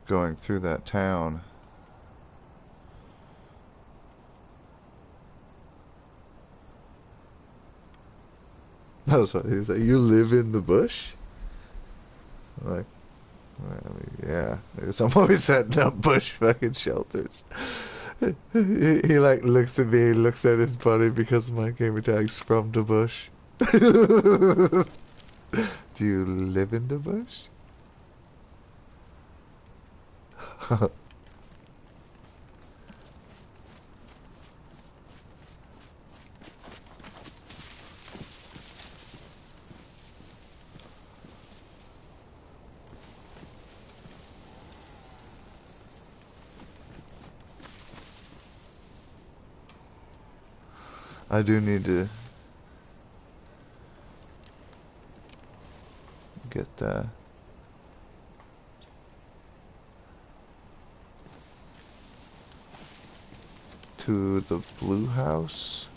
going through that town. That was what he was like. You live in the bush? Like, I mean, yeah. Some always setting up bush fucking shelters. He like looks at me, looks at his buddy because my gamer tag's from the bush. Do you live in the bush? I do need to get to the blue house.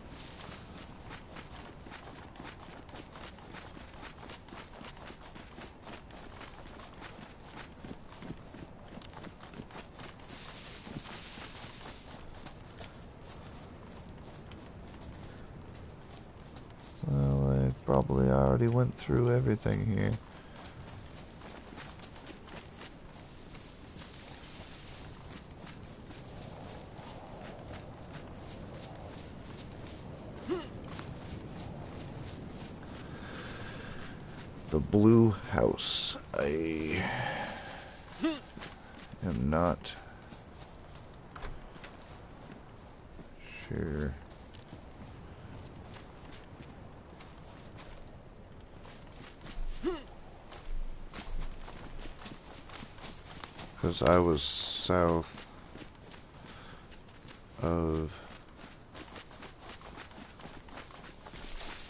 Well, I probably already went through everything here. The blue house. I am not sure. Because I was south of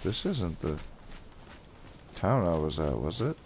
This isn't the town I was at, was it?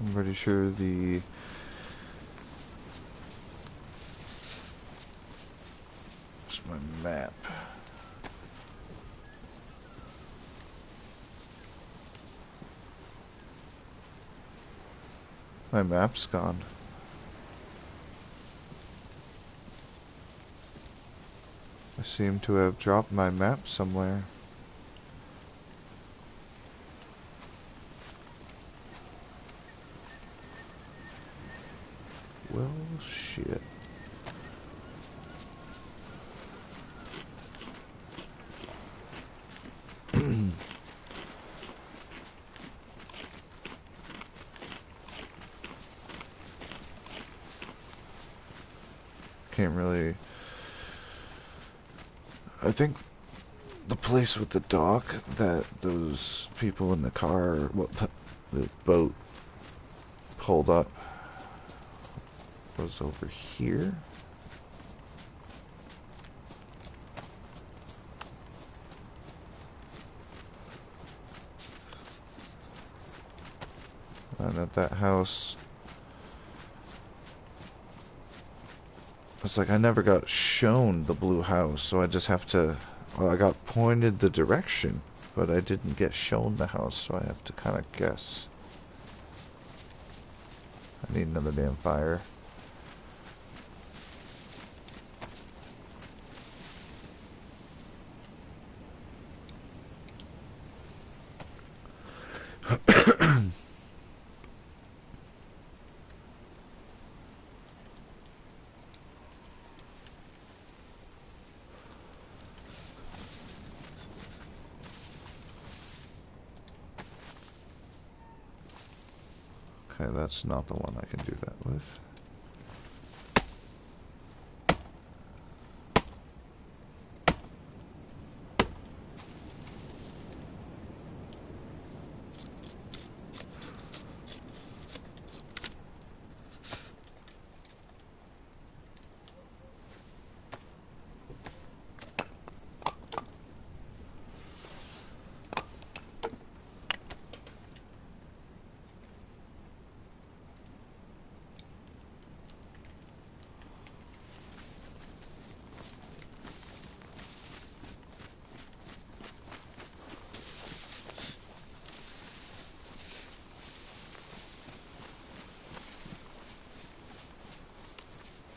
I'm pretty sure the what's my map? My map's gone. I seem to have dropped my map somewhere. Well, shit. Can't really... I think the place with the dock that those people in the car, well, the boat pulled up was over here. And at that house, it's like I never got shown the blue house, so I just have to, well, I got pointed the direction, but I didn't get shown the house, so I have to kind of guess. I need another damn fire. Okay, that's not the one I can do that with.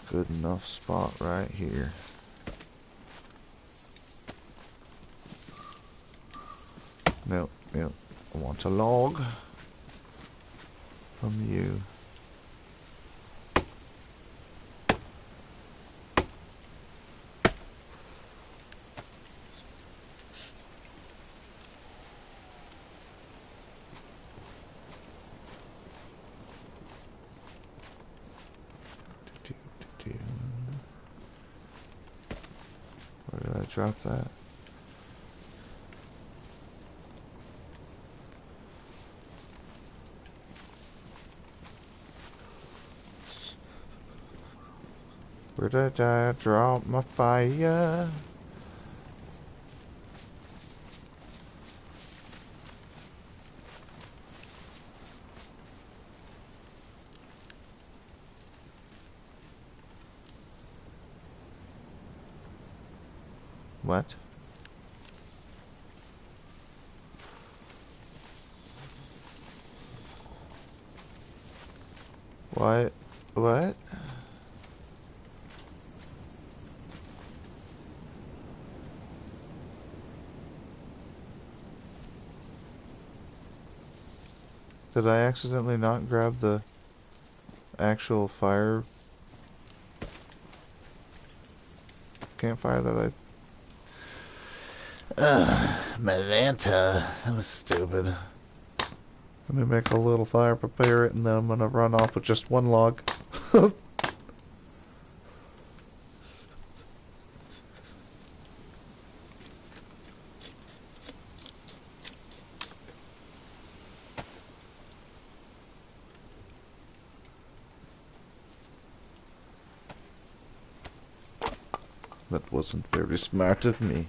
Good enough spot right here. Nope, nope. I want a log from you. Where did I drop that? Where did I drop my fire? What? What? What? Did I accidentally not grab the actual fire campfire that I... Malanta. That was stupid. Let me make a little fire, prepare it, and then I'm gonna run off with just one log. That wasn't very smart of me.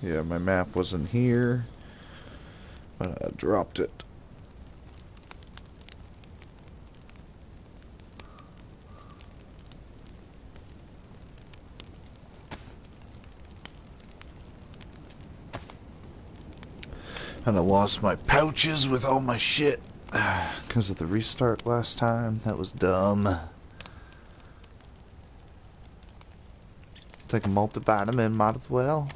Yeah, my map wasn't here, but I dropped it. And I lost my pouches with all my shit because of the restart last time. That was dumb. Take a multivitamin, might as well.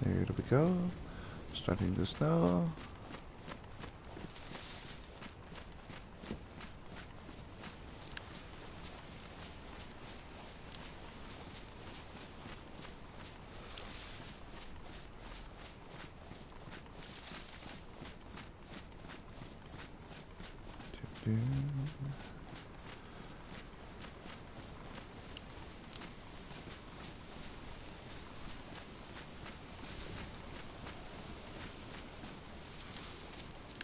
There we go. Starting to snow.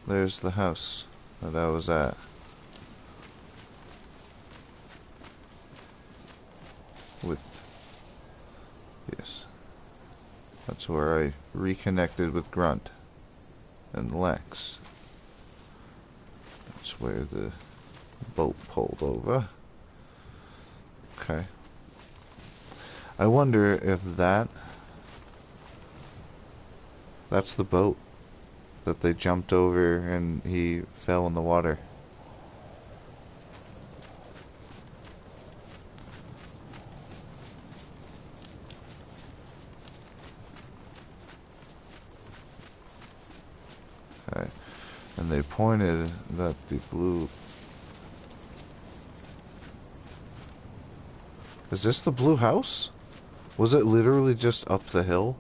There's the house that I was at. Yes. That's where I reconnected with Grunt and Lex. That's where the boat pulled over. Okay. I wonder if that's the boat that they jumped over and he fell in the water. Okay. And they pointed that the blue... Is this the blue house? Was it literally just up the hill?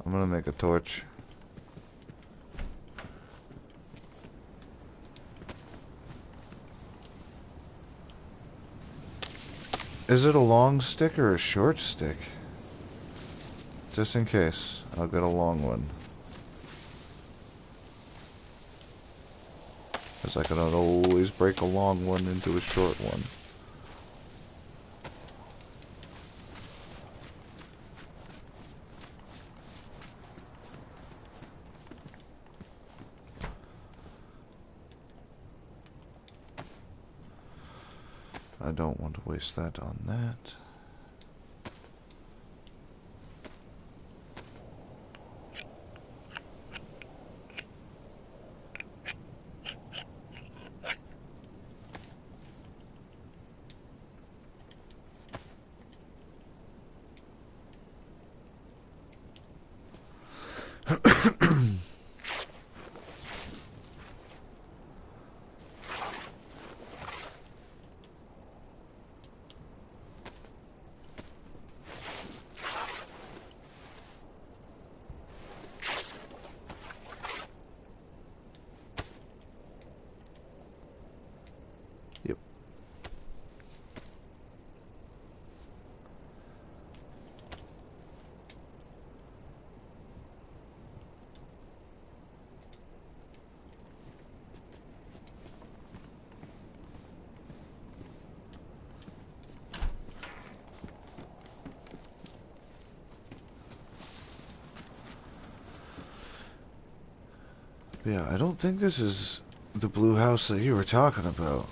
I'm gonna make a torch. Is it a long stick or a short stick? Just in case, I'll get a long one. Because I can always break a long one into a short one. I don't want to waste that on that. Yep. Yeah, I don't think this is the blue house that you were talking about.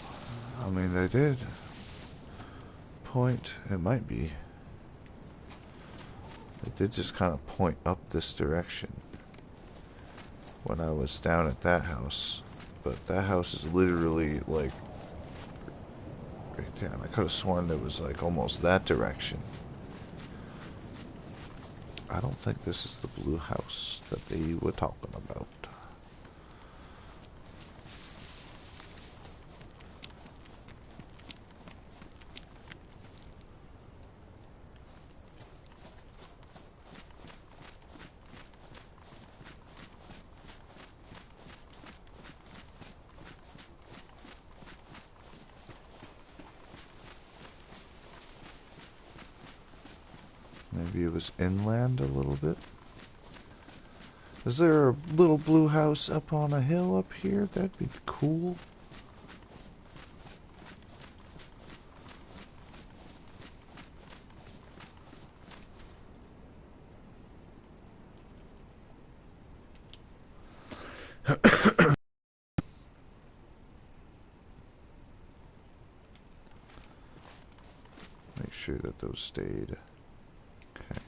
I mean, they did point. It might be. They did just kind of point up this direction when I was down at that house. But that house is literally like right down. I could have sworn it was like almost that direction. I don't think this is the blue house that they were talking about. Maybe it was inland a little bit. Is there a little blue house up on a hill up here? That'd be cool. Make sure that those stayed. Okay.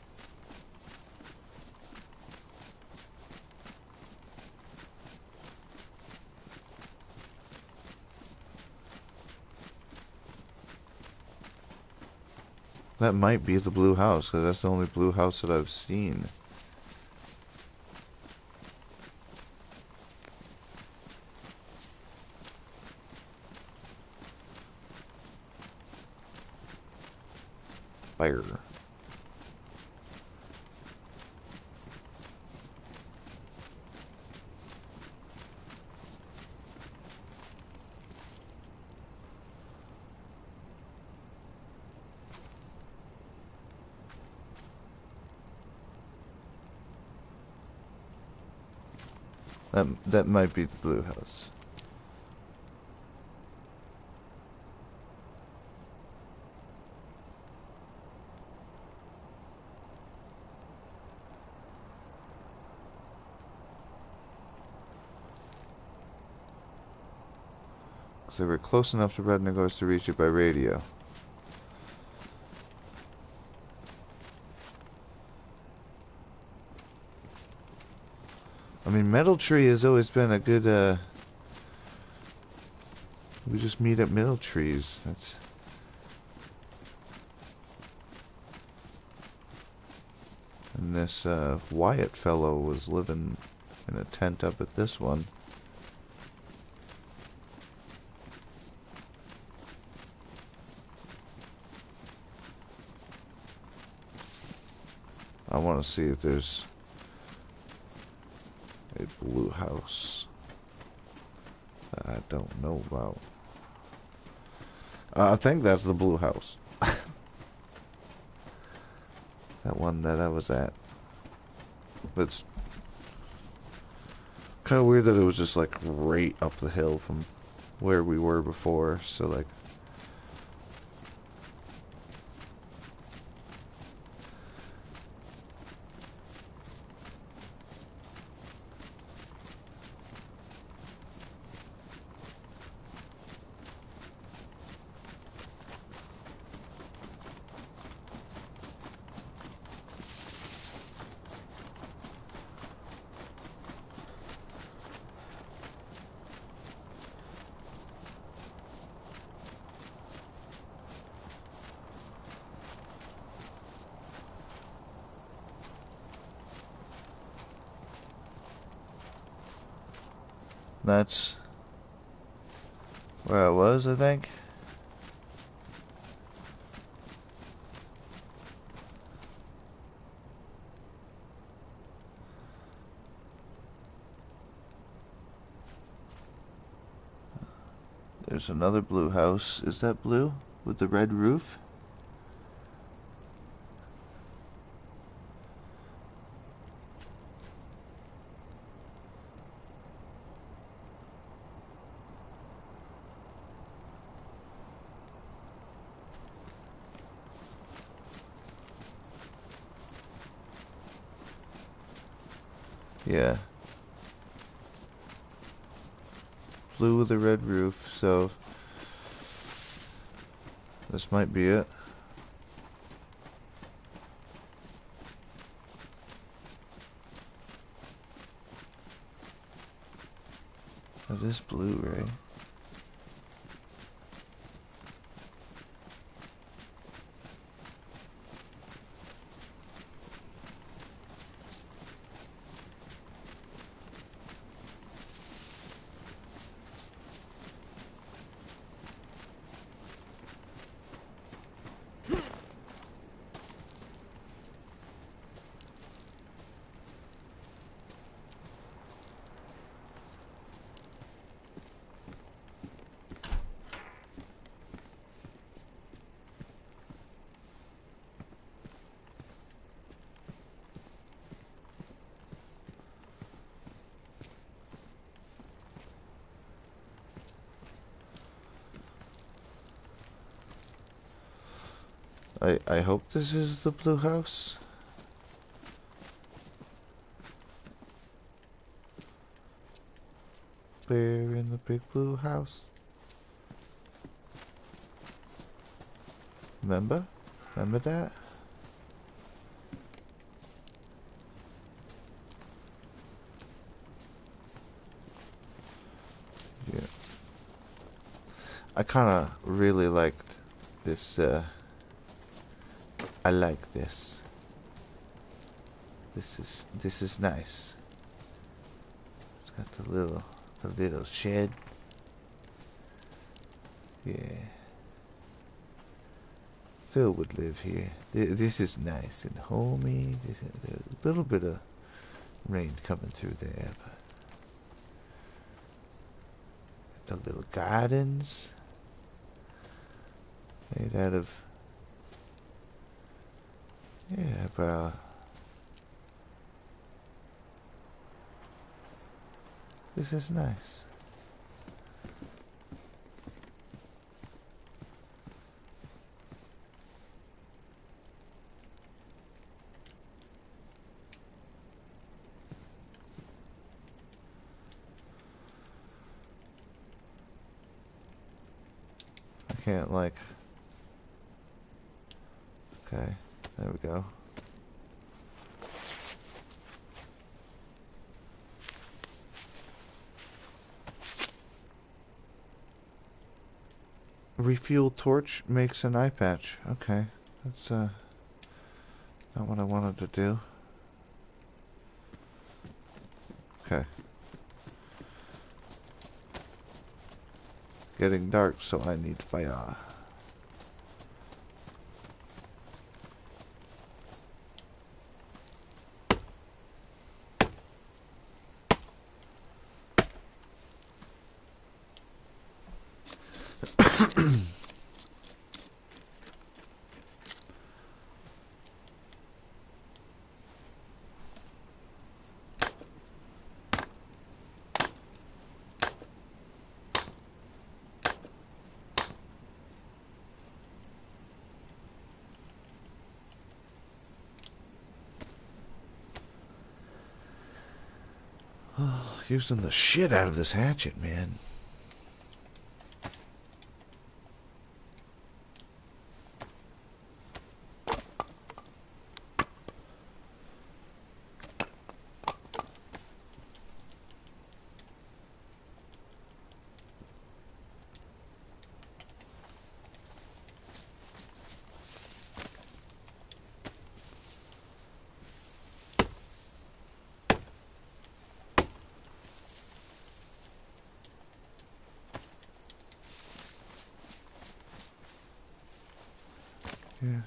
That might be the blue house, because that's the only blue house that I've seen. Fire. That might be the blue house. So we're close enough to Red Negos to reach it by radio. I mean, Metal Tree has always been a good We just meet at Middle Trees. That's... And this Wyatt fellow was living in a tent up at this one. I want to see if there's a blue house that I don't know about. I think that's the blue house. That one that I was at. But it's kind of weird that it was just like right up the hill from where we were before. So like... That's where I was, I think. There's another blue house. Is that blue? With the red roof? Yeah. Blue with a red roof, so this might be it. That is blue, right? I hope this is the blue house. We're in the big blue house. Remember? Remember that? Yeah. I kinda really liked this, I like this. This is nice. It's got the little shed. Yeah. Phil would live here. This is nice and homey. There's a little bit of rain coming through there, but the little gardens made out of, yeah, but this is nice. I can't like, okay, there we go. Refuel torch makes an eye patch. Okay. That's not what I wanted to do. Okay. Getting dark, so I need fire. Using the shit out of this hatchet, man. Yeah.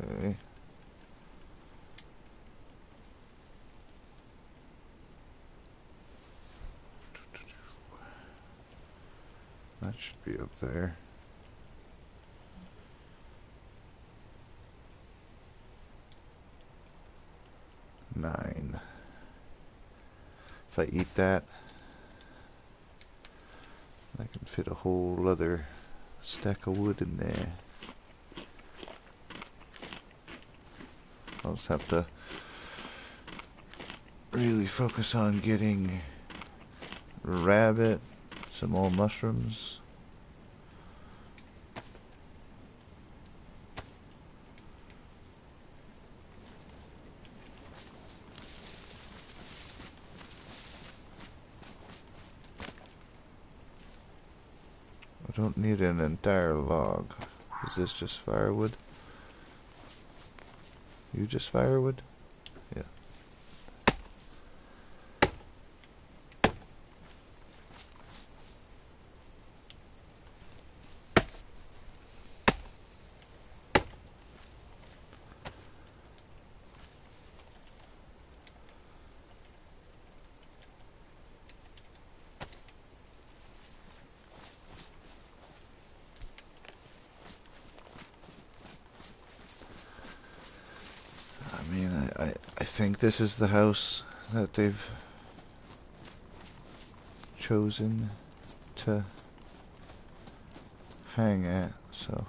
Okay. That should be up there. 9. If I eat that, I can fit a whole other stack of wood in there. I'll just have to really focus on getting rabbit, some more mushrooms. I don't need an entire log. Is this just firewood? You just firewood? Yeah. I think this is the house that they've chosen to hang at, so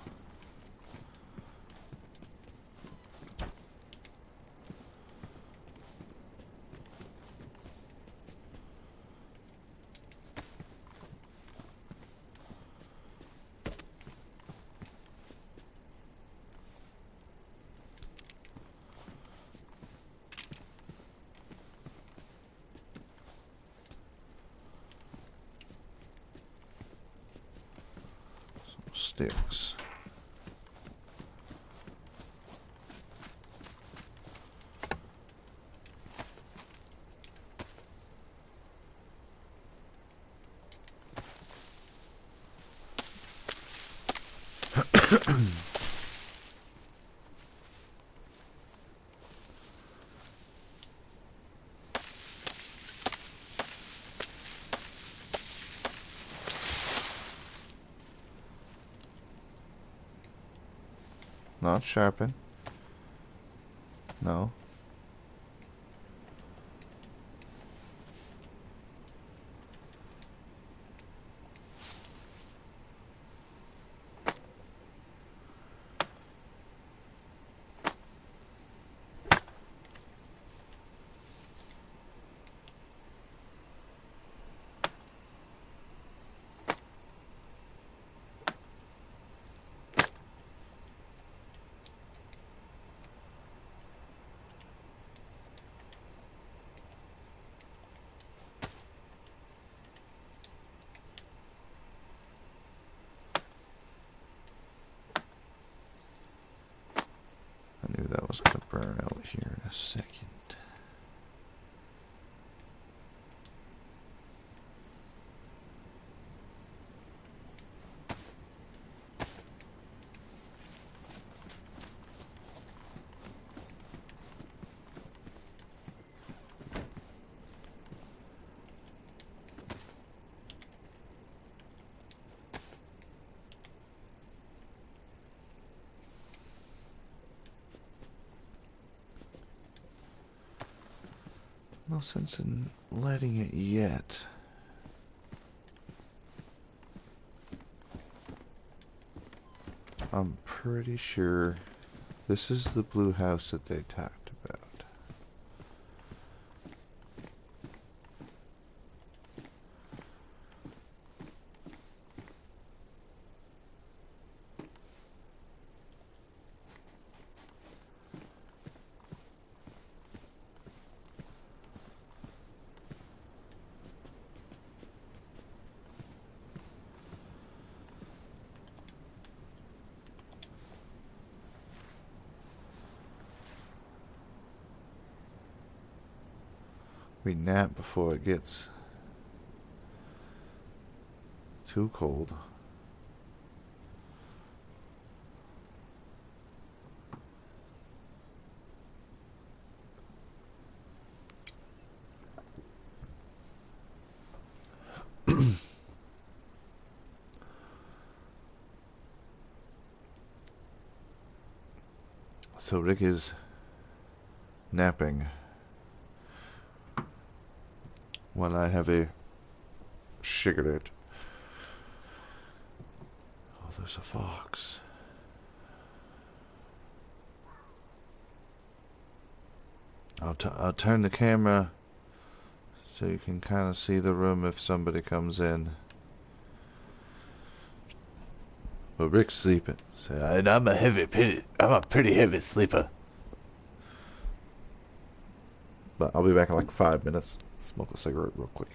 sticks. Not sharpen. No. was gonna burn out here in a second. No sense in lighting it yet. I'm pretty sure this is the blue house that they talked about. We nap before it gets too cold. So Rick is napping while I have a cigarette. Oh, there's a fox. I'll turn the camera so you can kind of see the room if somebody comes in. But Rick's sleeping. So, and I'm a pretty heavy sleeper. But I'll be back in like 5 minutes. Smoke a cigarette real quick.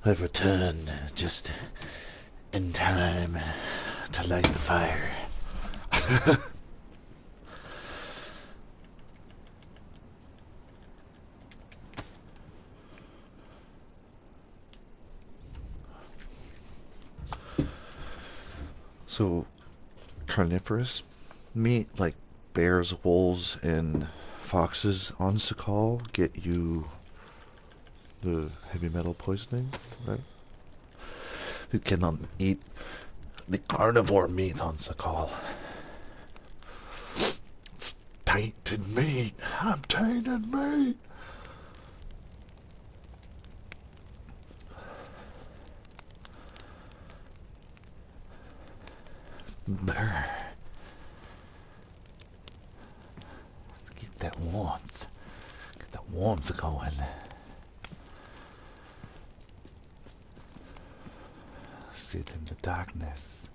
I've returned just in time to light the fire. So, carnivorous meat like bears, wolves, and foxes on Sakhal get you the heavy metal poisoning, right? You cannot eat the carnivore meat on Sakhal. It's tainted meat. I'm tainted meat. Brr. Let's keep that warmth. Get that warmth going. Sit in the darkness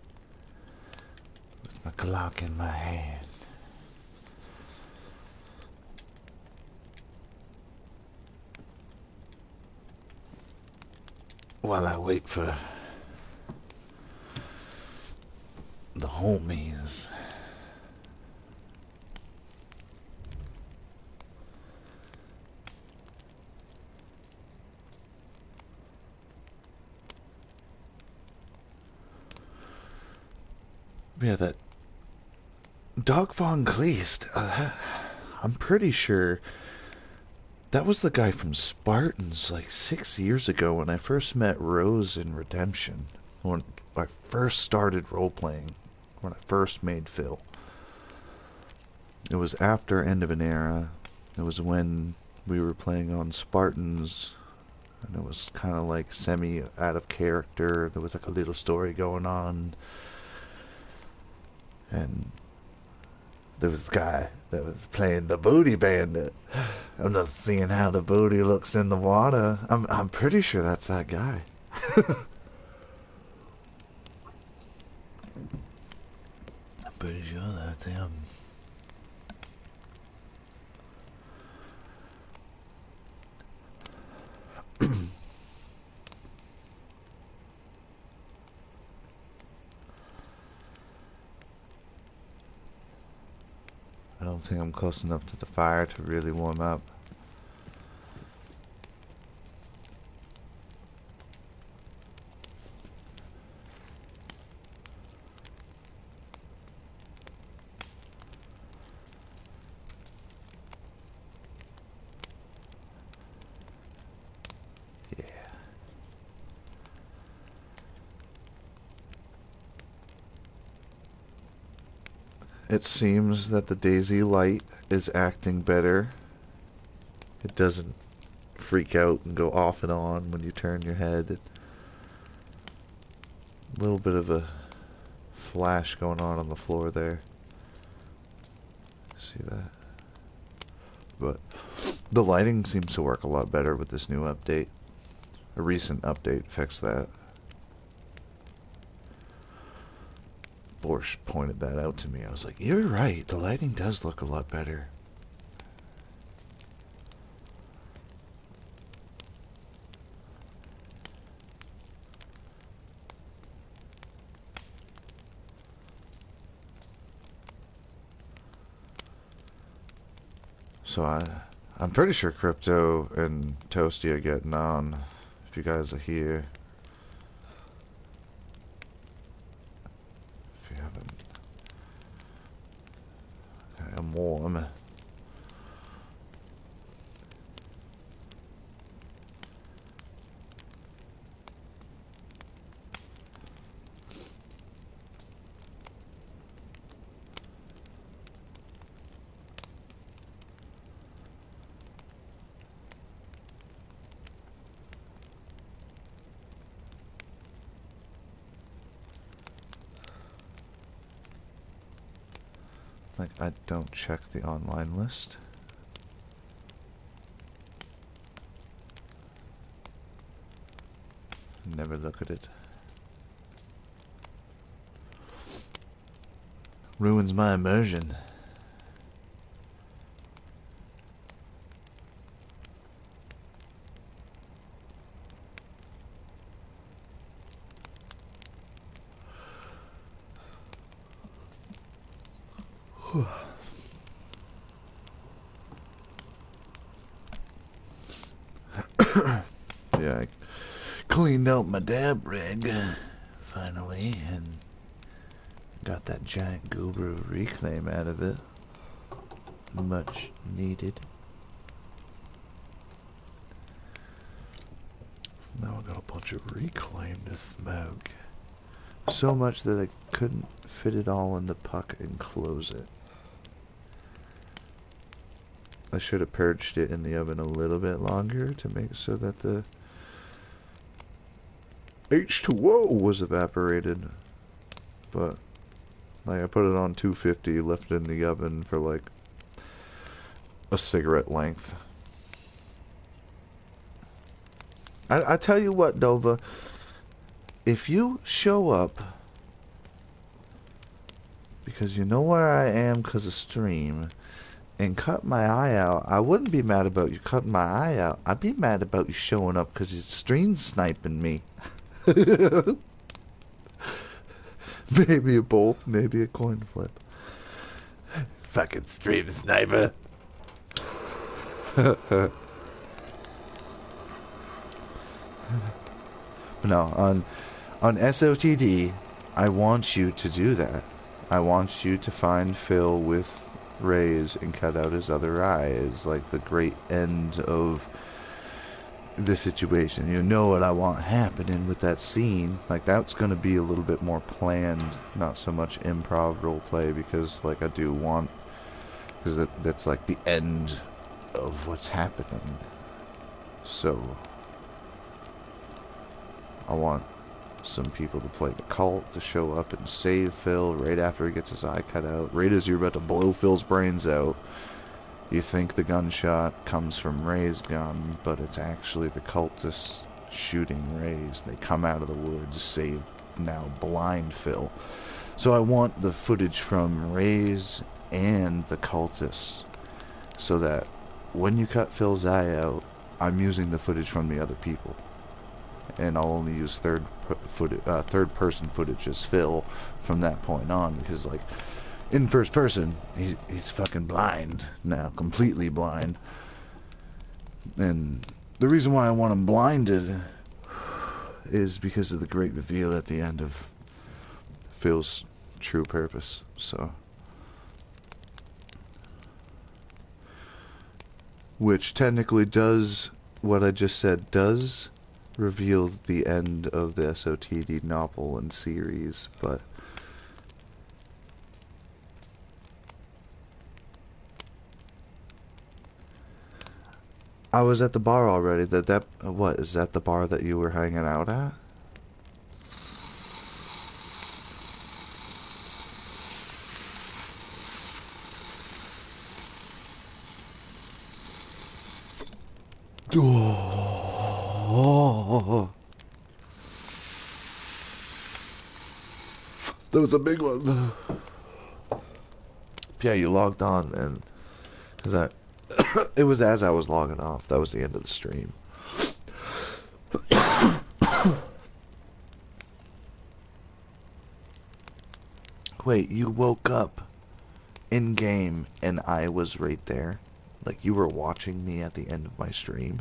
with my clock in my hand. While I wait for the homies. Yeah, that Doug Von Kleist, I'm pretty sure that was the guy from Spartans like 6 years ago when I first met Rose in Redemption. When I first started role-playing, when I first made Phil. It was after End of an Era. It was when we were playing on Spartans, and it was kind of like semi out of character. There was like a little story going on. And there was a guy that was playing the booty bandit. I'm not seeing how the booty looks in the water. I'm pretty sure that's that guy. I'm pretty sure that's him. I don't think I'm close enough to the fire to really warm up. Yeah. It seems that the DayZ light is acting better. It doesn't freak out and go off and on when you turn your head. A little bit of a flash going on the floor there. See that? But the lighting seems to work a lot better with this new update. A recent update fixed that. Borsch pointed that out to me. I was like, you're right, the lighting does look a lot better. So I'm pretty sure Crypto and Toasty are getting on, if you guys are here. If you haven't. Okay, I'm warm. Like, I don't check the online list. Never look at it. Ruins my immersion. Yeah, I cleaned out my dab rig finally and got that giant goober of reclaim out of it. Much needed. Now I got a bunch of reclaim to smoke. So much that I couldn't fit it all in the puck and close it. I should have purged it in the oven a little bit longer to make so that the H2O was evaporated. But like I put it on 250, left it in the oven for like a cigarette length. I tell you what, Dova, if you show up because you know where I am because of stream and cut my eye out, I wouldn't be mad about you cutting my eye out. I'd be mad about you showing up because your stream's sniping me. Maybe a both, maybe a coin flip. Fucking stream sniper. No, on SOTD, I want you to do that. I want you to find Phil with rays and cut out his other eye as like the great end of the situation. You know what I want happening with that scene. Like that's going to be a little bit more planned, not so much improv role play, because like I do want, because that's like the end of what's happening. So I want some people to play the cult to show up and save Phil right after he gets his eye cut out. Right as you're about to blow Phil's brains out, you think the gunshot comes from Ray's gun, but it's actually the cultists shooting Ray's. They come out of the woods, save now blind Phil. So I want the footage from Ray's and the cultists, so that when you cut Phil's eye out, I'm using the footage from the other people. And I'll only use third person footage as Phil from that point on, because like in first person he's fucking blind now, completely blind. And the reason why I want him blinded is because of the great reveal at the end of Phil's true purpose. So, which technically does what I just said, does reveal the end of the SOTD novel and series, but I was at the bar already. What is that, the bar that you were hanging out at? Oh, that was a big one. Yeah, you logged on, and because it was as I was logging off. That was the end of the stream. Wait, you woke up in game and I was right there? Like you were watching me at the end of my stream?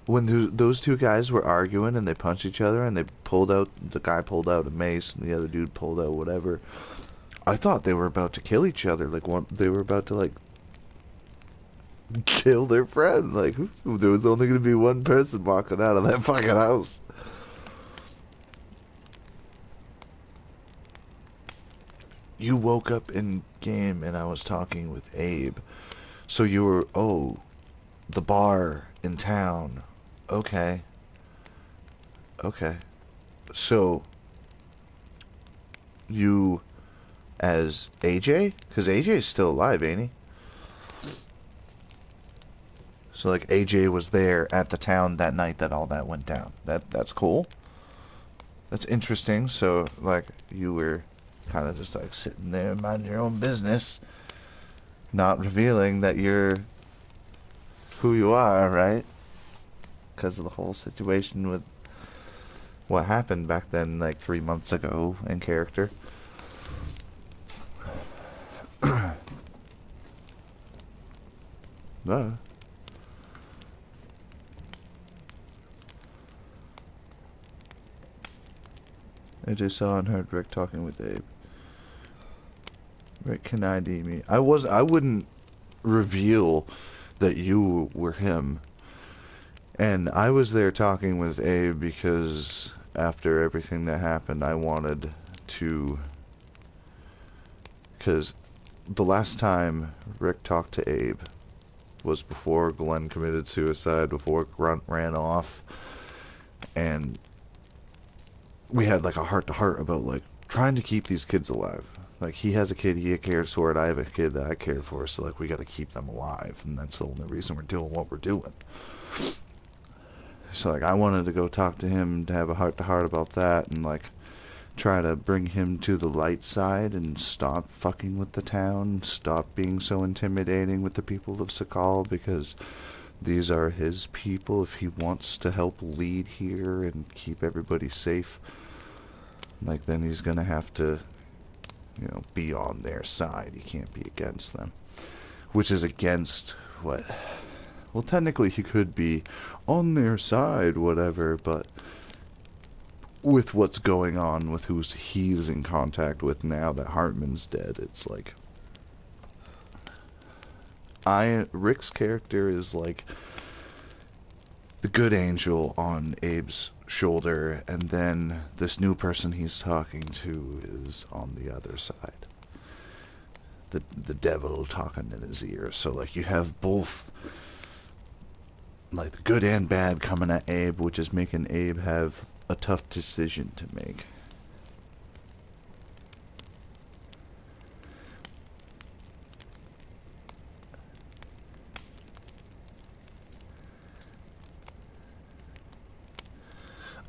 When those two guys were arguing and they punched each other and the guy pulled out a mace and the other dude pulled out whatever, I thought they were about to kill each other. Like they were about to like kill their friend. Like there was only going to be one person walking out of that fucking house. You woke up in game and I was talking with Abe. So you were, the bar in town. Okay. So, you as AJ? Because AJ's still alive, ain't he? So, like, AJ was there at the town that night that all that went down. That's cool. That's interesting. So, like, you were kind of just, like, sitting there minding your own business, not revealing that you're who you are, right? because of the whole situation with what happened back then, like 3 months ago in character. I just saw and heard Rick talking with Abe. Rick can ID me. I wouldn't reveal that you were him. And I was there talking with Abe because after everything that happened, I wanted to... Because the last time Rick talked to Abe was before Glenn committed suicide, before Grunt ran off. And we had like a heart-to-heart about like trying to keep these kids alive. Like, he has a kid he cares for, and I have a kid that I care for, so like we got to keep them alive, and that's the only reason we're doing what we're doing. So like I wanted to go talk to him to have a heart-to-heart about that, and like try to bring him to the light side and stop fucking with the town, stop being so intimidating with the people of Sakhal, because these are his people. If he wants to help lead here and keep everybody safe, like, then he's gonna have to, you know, be on their side. He can't be against them. Which is against what... Well, technically he could be on their side, whatever, but with what's going on with who he's in contact with now that Hartman's dead, it's like... Rick's character is like the good angel on Abe's shoulder, and then this new person he's talking to is on the other side. The devil talking in his ear. So like you have both, like, the good and bad coming at Abe, which is making Abe have a tough decision to make.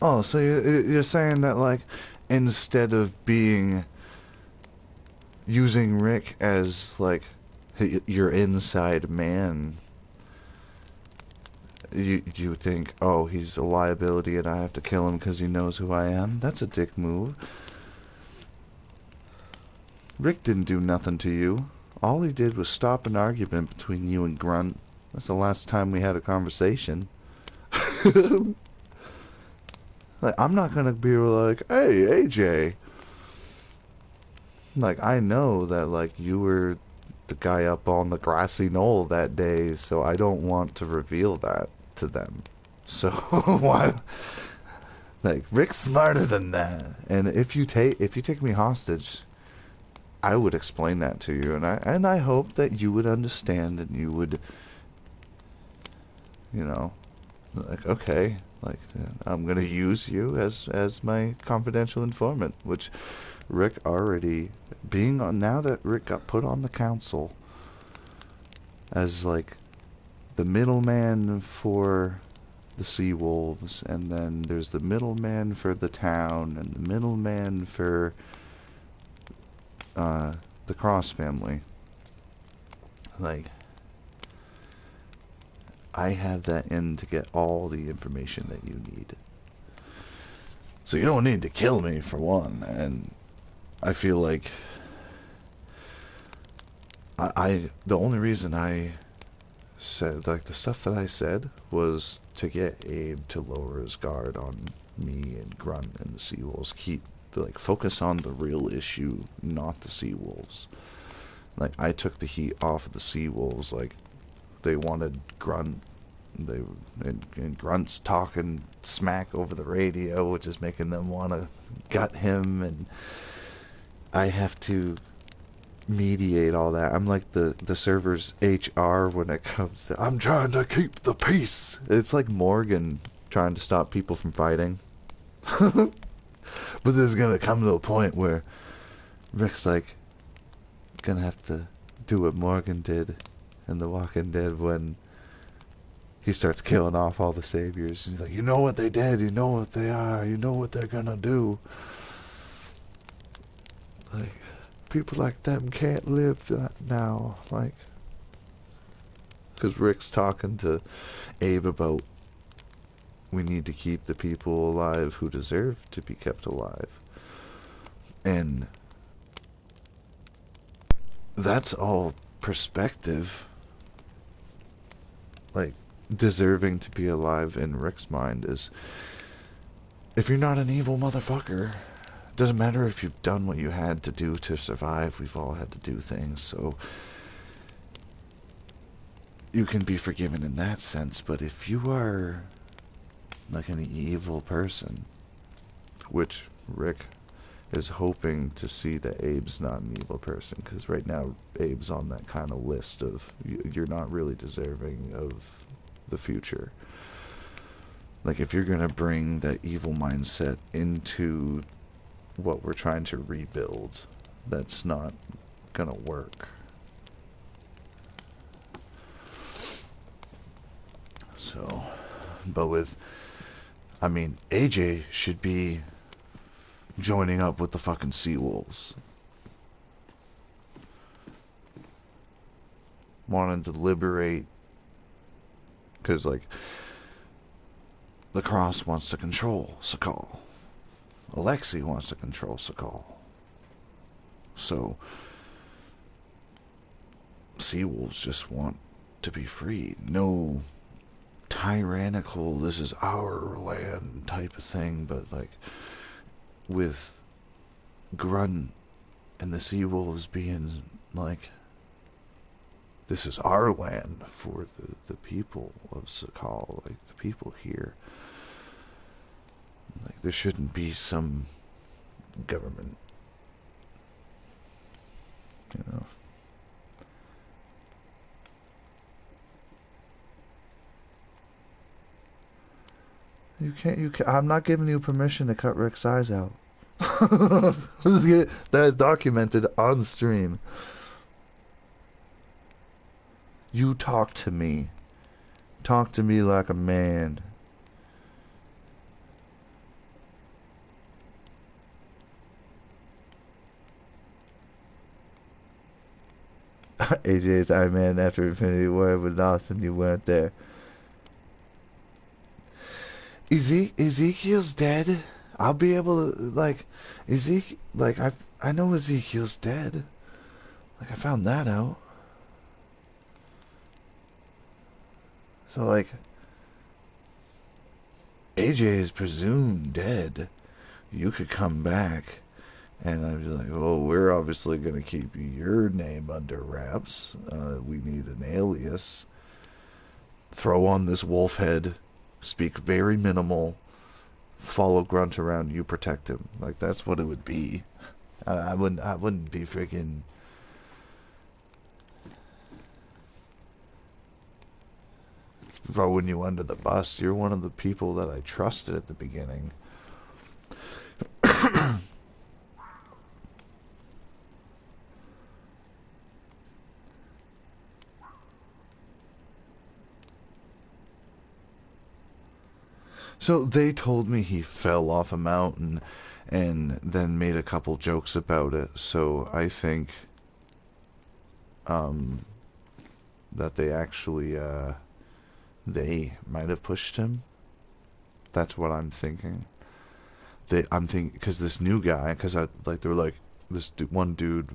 Oh, so you're saying that, like, instead of using Rick as, like, your inside man, you think, oh, he's a liability and I have to kill him because he knows who I am? That's a dick move. Rick didn't do nothing to you. All he did was stop an argument between you and Grunt. That's the last time we had a conversation. Like, I'm not gonna be like, hey, AJ. Like, I know that, like, you were the guy up on the grassy knoll that day, so I don't want to reveal that to them. So, why? Like, Rick's smarter than that. And if you take me hostage, I would explain that to you, and I hope that you would understand and you would, you know, like, okay, like, I'm gonna use you as my confidential informant, which Rick already being on, now that Rick got put on the council as like the middleman for the Seawolves, and then there's the middleman for the town and the middleman for the Cross family. Like, I have that in to get all the information that you need. So you don't need to kill me, for one, and I feel like the only reason I said, like, the stuff that I said was to get Abe to lower his guard on me and Grunt and the Seawolves. Focus on the real issue, not the Seawolves. Like, I took the heat off of the Seawolves. Like, they wanted Grunt, and Grunt's talking smack over the radio, which is making them want to gut him, and I have to mediate all that. I'm like the server's HR when it comes to, I'm trying to keep the peace. It's like Morgan trying to stop people from fighting. But there's gonna come to a point where Rick's like gonna have to do what Morgan did in The Walking Dead when he starts killing off all the saviors. He's like, you know what they did, you know what they are, you know what they're gonna do. Like, people like them can't live now, like, because Rick's talking to Abe about we need to keep the people alive who deserve to be kept alive. And that's all perspective. Like, deserving to be alive in Rick's mind is, if you're not an evil motherfucker, it doesn't matter if you've done what you had to do to survive. We've all had to do things, so you can be forgiven in that sense. But if you are like an evil person, which Rick is hoping to see that Abe's not an evil person, because right now Abe's on that kind of list of you're not really deserving of the future. Like, if you're gonna bring that evil mindset into what we're trying to rebuild, that's not gonna work. So, but with, I mean, AJ should be joining up with the fucking Seawolves. Wanting to liberate, because, like, the Cross wants to control Sakhal. Alexei wants to control Sakhal. So, Seawolves just want to be free. No tyrannical, this is our land type of thing, but, like, with Grunt and the Seawolves being like, this is our land for the people of Sakhal, like the people here. Like, there shouldn't be some government, you know. You can't, I'm not giving you permission to cut Rick's eyes out. That is documented on stream. You talk to me. Talk to me like a man. AJ's Iron Man after Infinity War with Austin, you weren't there. Ezekiel's dead. I'll be able to, like, I know Ezekiel's dead. Like, I found that out. So, like, AJ is presumed dead. You could come back, and I'd be like, oh, we're obviously going to keep your name under wraps. We need an alias. Throw on this wolf head. Speak very minimal. Follow Grunt around. You protect him. Like, that's what it would be. I wouldn't be freaking throwing you under the bus. You're one of the people that I trusted at the beginning. So they told me he fell off a mountain and then made a couple jokes about it. So I think that they actually they might have pushed him. That's what I'm thinking. I'm thinking, because this new guy, because I like, they were like, this one dude,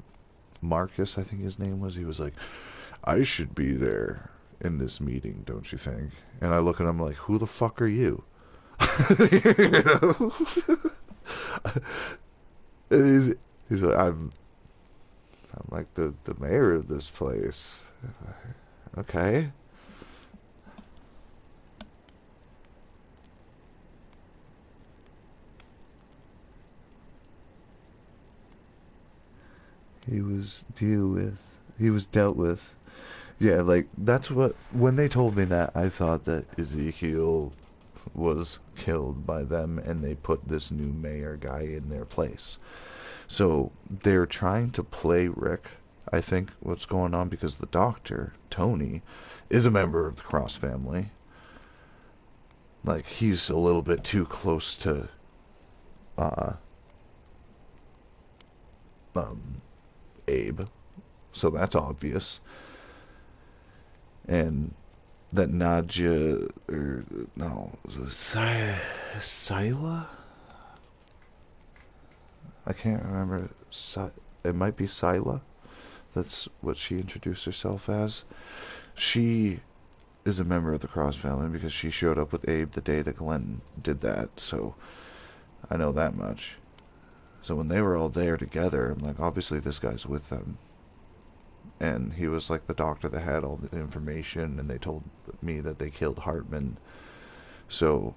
Marcus, I think his name was. He was like, I should be there in this meeting, don't you think? And I look at him like, who the fuck are you? You know? And he's like, I'm like the mayor of this place. Okay. He was dealt with. Yeah, like, that's what, when they told me that, I thought that Ezekiel was killed by them and they put this new mayor guy in their place. So they're trying to play Rick, I think, what's going on, because the doctor, Tony, is a member of the Cross family. Like, he's a little bit too close to Abe. So that's obvious. And that Nadja, or no, Sila? I can't remember. It might be Sila. That's what she introduced herself as. She is a member of the Cross family because she showed up with Abe the day that Glenn did that, so I know that much. So when they were all there together, I'm like, obviously this guy's with them. And he was like the doctor that had all the information, and they told me that they killed Hartman. So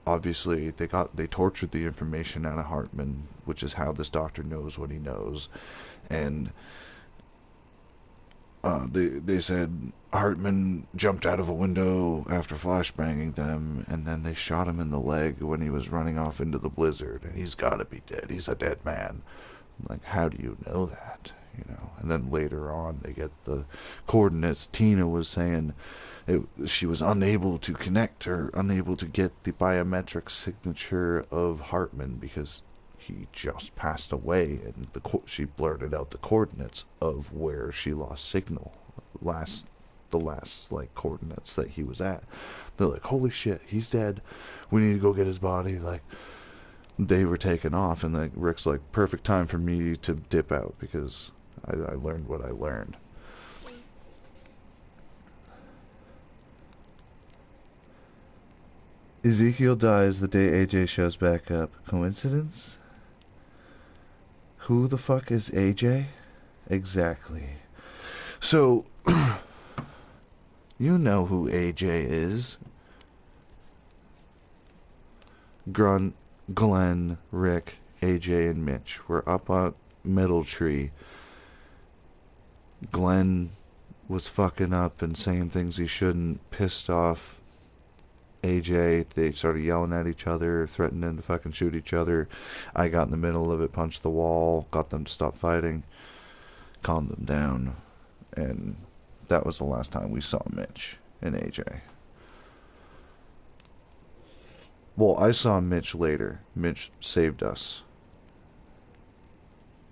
obviously they tortured the information out of Hartman, which is how this doctor knows what he knows. And they said Hartman jumped out of a window after flashbanging them, and then they shot him in the leg when he was running off into the blizzard, and he's got to be dead. He's a dead man. I'm like, how do you know that? You know. And then later on, they get the coordinates. Tina was saying she was unable to connect or unable to get the biometric signature of Hartman because he just passed away, and she blurted out the coordinates of where she lost signal, the last like coordinates that he was at. They're like, holy shit, he's dead. We need to go get his body. Like, they were taken off, and like Rick's like, perfect time for me to dip out because I learned what I learned. Ezekiel dies the day AJ shows back up. Coincidence? Who the fuck is AJ? Exactly. So, you know who AJ is. Glenn, Rick, AJ, and Mitch. We're up on Middle Tree. Glenn was fucking up and saying things he shouldn't, pissed off AJ. They started yelling at each other, threatening to fucking shoot each other. I got in the middle of it, punched the wall, got them to stop fighting, calmed them down, and that was the last time we saw Mitch and AJ. Well, I saw Mitch later. Mitch saved us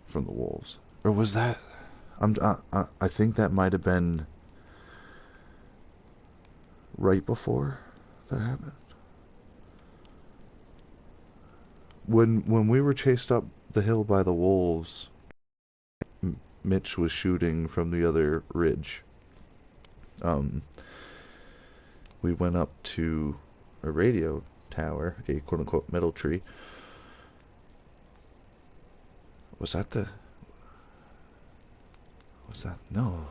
from the wolves. Or was that... I think that might have been right before that happened. When we were chased up the hill by the wolves, Mitch was shooting from the other ridge. We went up to a radio tower, a quote-unquote middle tree. Was that no,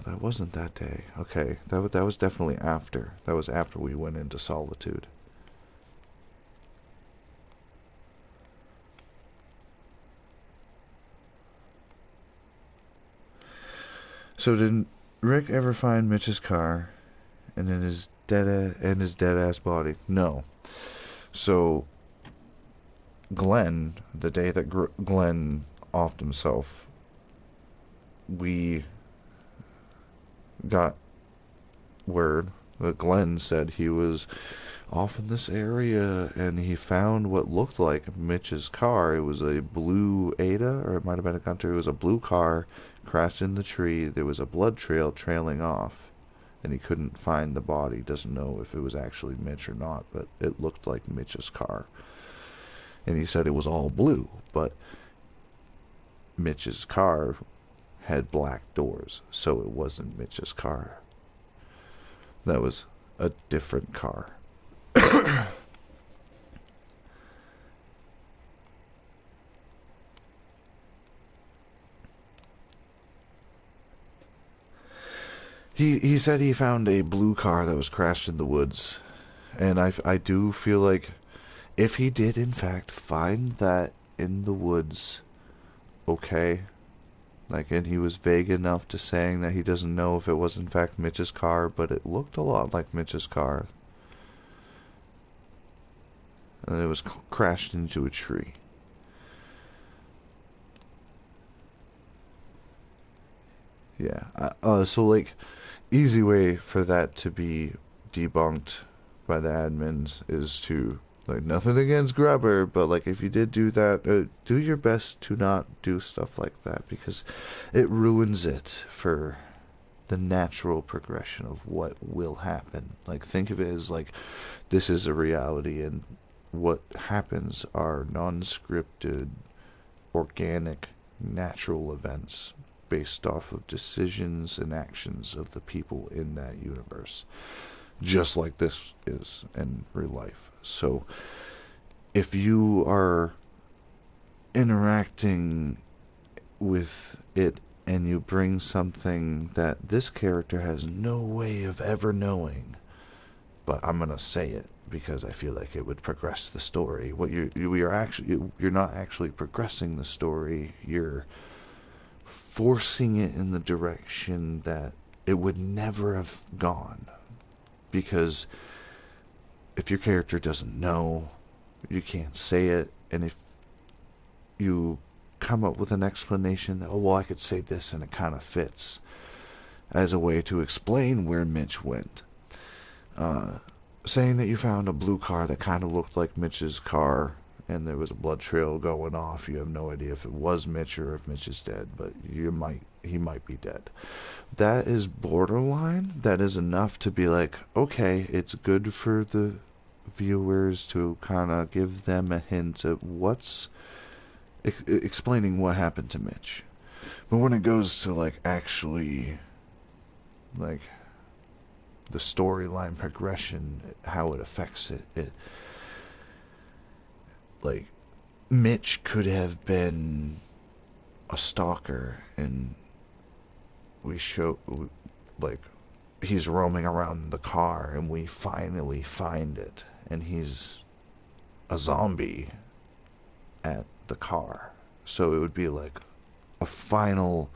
that wasn't that day. Okay, that was definitely after. That was after we went into Solitude. So did Rick ever find Mitch's car and in his dead ass body? No. So Glenn, the day that Glenn offed himself, we got word that Glenn said he was off in this area and he found what looked like Mitch's car. It was a blue Ada, or it might have been a Gunter. It was a blue car, crashed in the tree. There was a blood trail trailing off, and he couldn't find the body. Doesn't know if it was actually Mitch or not, but it looked like Mitch's car. And he said it was all blue, but Mitch's car had black doors, so it wasn't Mitch's car. That was a different car. He said he found a blue car that was crashed in the woods, and I do feel like if he did in fact find that in the woods, okay, like, and he was vague enough to saying that he doesn't know if it was in fact Mitch's car, but it looked a lot like Mitch's car, and it was crashed into a tree. Yeah, so like, easy way for that to be debunked by the admins is to, like, nothing against Grubber, but like, if you did do that, do your best to not do stuff like that, because it ruins it for the natural progression of what will happen. Like, think of it as like this is a reality, and what happens are non-scripted, organic, natural events based off of decisions and actions of the people in that universe, just like this is in real life. So if you are interacting with it and you bring something that this character has no way of ever knowing, but I'm gonna say it because I feel like it would progress the story. What you're not actually progressing the story. You're forcing it in the direction that it would never have gone. Because if your character doesn't know, you can't say it, and if you come up with an explanation, oh well, I could say this and it kind of fits, as a way to explain where Mitch went. Saying that you found a blue car that kind of looked like Mitch's car, and there was a blood trail going off. You have no idea if it was Mitch or if Mitch is dead, but he might be dead. That is borderline. That is enough to be like, okay, it's good for the viewers to kind of give them a hint of what's explaining what happened to Mitch. But when it goes to like actually like the storyline progression, how it affects it, like Mitch could have been a stalker, and we show like he's roaming around the car and we finally find it, and he's a zombie at the car. So it would be like a final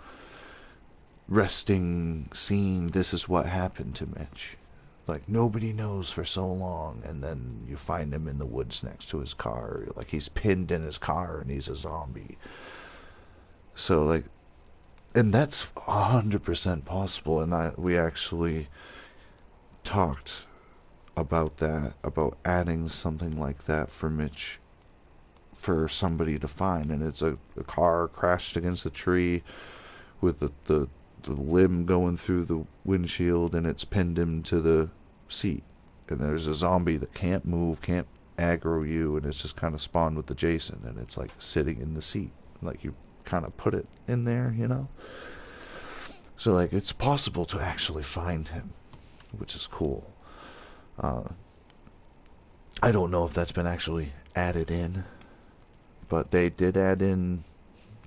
resting scene. This is what happened to Mitch. Like, nobody knows for so long, and then you find him in the woods next to his car. Like, he's pinned in his car and he's a zombie. So, like, and that's 100% possible, and we actually talked about that, about adding something like that for Mitch, for somebody to find. And it's a car crashed against a tree with the limb going through the windshield, and it's pinned him to the seat. And there's a zombie that can't move, can't aggro you, and it's just kind of spawned with the Jason, and it's like sitting in the seat. Like, you kind of put it in there, you know? So, like, it's possible to actually find him, which is cool. I don't know if that's been actually added in, but they did add in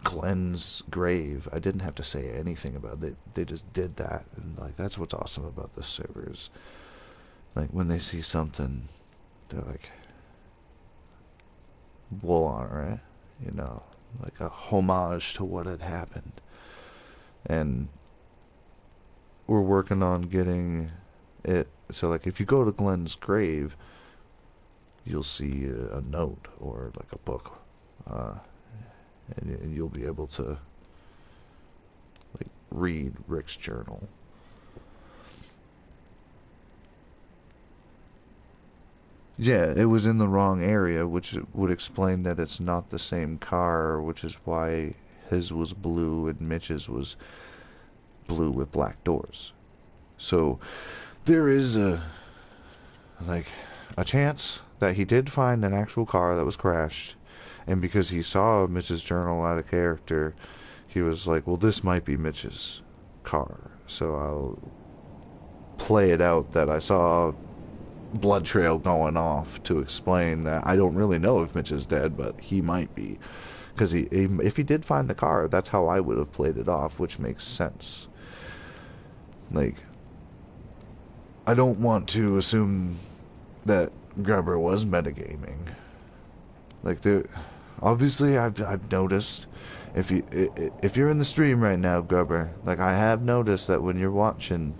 Glenn's grave. I didn't have to say anything about it. They just did that, and like, that's what's awesome about this server is, like, when they see something, they're like, wool on it, you know, like a homage to what had happened. And we're working on getting it so, like, if you go to Glenn's grave, you'll see a note or like a book, and you'll be able to like read Rick's journal. Yeah, it was in the wrong area, which would explain that it's not the same car, which is why his was blue and Mitch's was blue with black doors. So there is a chance that he did find an actual car that was crashed, and because he saw Mitch's journal out of character, he was like, well, this might be Mitch's car, so I'll play it out that I saw blood trail going off to explain that I don't really know if Mitch is dead, but he might be, because if he did find the car, that's how I would have played it off, which makes sense. Like, I don't want to assume that Grubber was metagaming. Like, obviously I've noticed, if you're in the stream right now, Grubber, like, I have noticed that when you're watching,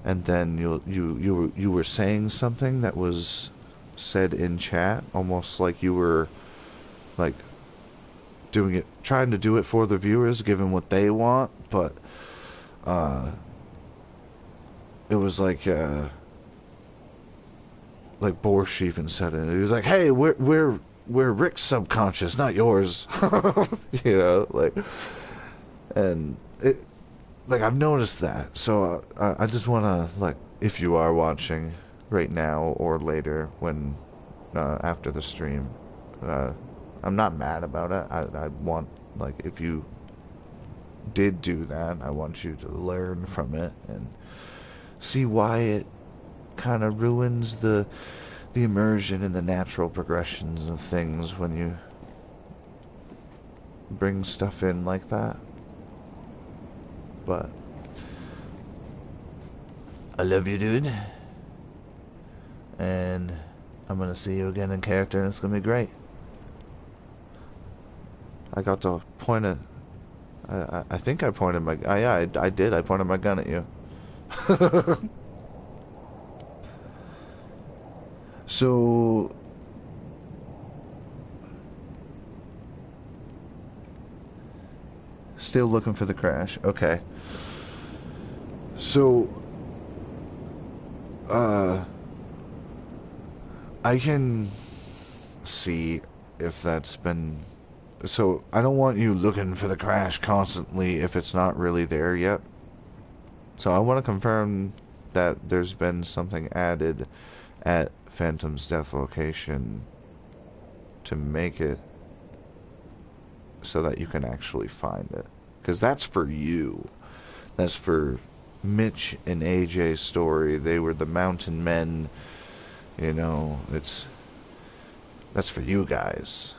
and then you were saying something that was said in chat, almost like you were like doing it, trying to do it for the viewers, given what they want, but it was like Borscht even said it. He was like, "Hey, we're Rick's subconscious, not yours," you know, like, and like I've noticed that. So I just want to, like, if you are watching right now or later when after the stream, uh, I'm not mad about it. I want, like, if you did do that, I want you to learn from it and see why it kind of ruins the immersion and the natural progressions of things when you bring stuff in like that. But I love you, dude. And I'm gonna see you again in character, and it's gonna be great. I got to point it. I think I pointed my. Yeah, I did. I pointed my gun at you. So. Still looking for the crash. Okay. So. I can see if that's been. So, I don't want you looking for the crash constantly if it's not really there yet. So, I want to confirm that there's been something added at Phantom's Death location to make it so that you can actually find it. Because that's for you. That's for Mitch and AJ's story. They were the mountain men. You know, that's for you guys.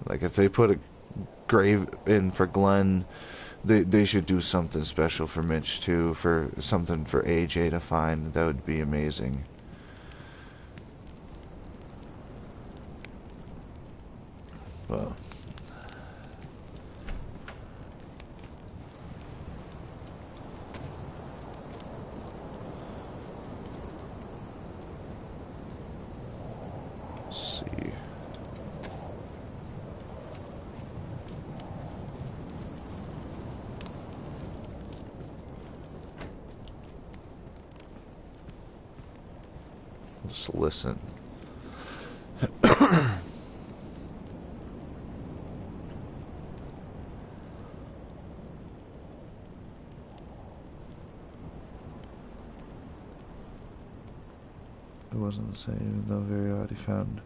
Like, if they put a grave in for Glenn, they should do something special for Mitch too, for something for AJ to find. That would be amazing. Well, let's see. Just listen. It wasn't the same, even though very odd he found.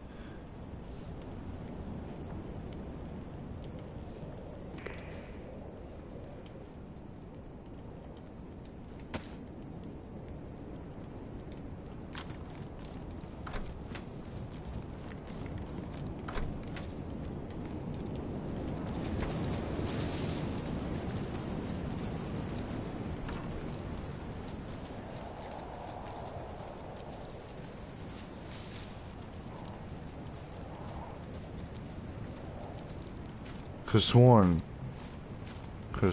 Could've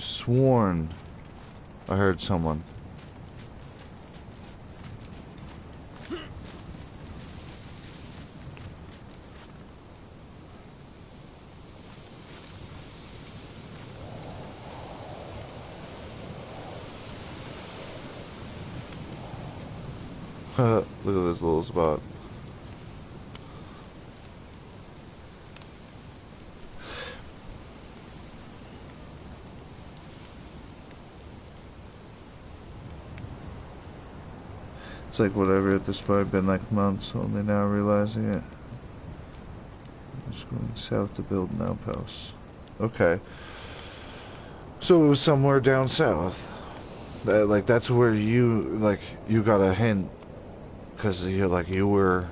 sworn I heard someone. Look at this little spot. It's like whatever at this point, been like months, only now realizing it. Just going south to build an outpost. Okay. So it was somewhere down south. Like, that's where you got a hint. Because you were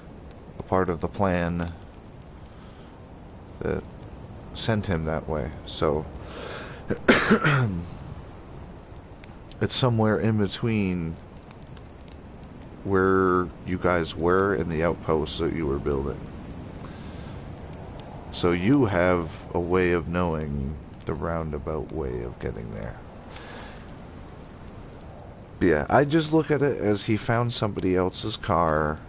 a part of the plan that sent him that way. So it's somewhere in between where you guys were and the outpost that you were building. So you have a way of knowing the roundabout way of getting there. Yeah, I just look at it as he found somebody else's car.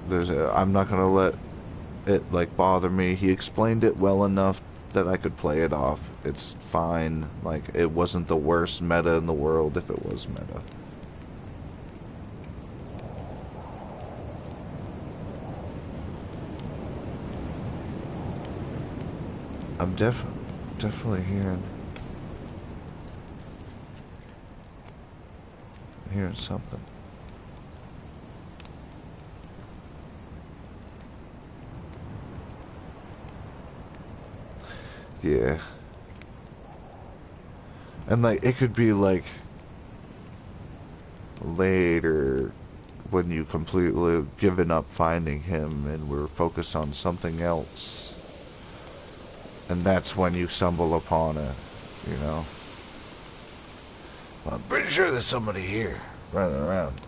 I'm not gonna let it like bother me. He explained it well enough that I could play it off. It's fine. Like, it wasn't the worst meta in the world if it was meta. I'm definitely hearing. hearing something. Yeah. And like, it could be like later when you completely given up finding him and we're focused on something else. And that's when you stumble upon it, you know? Well, I'm pretty sure there's somebody here running around.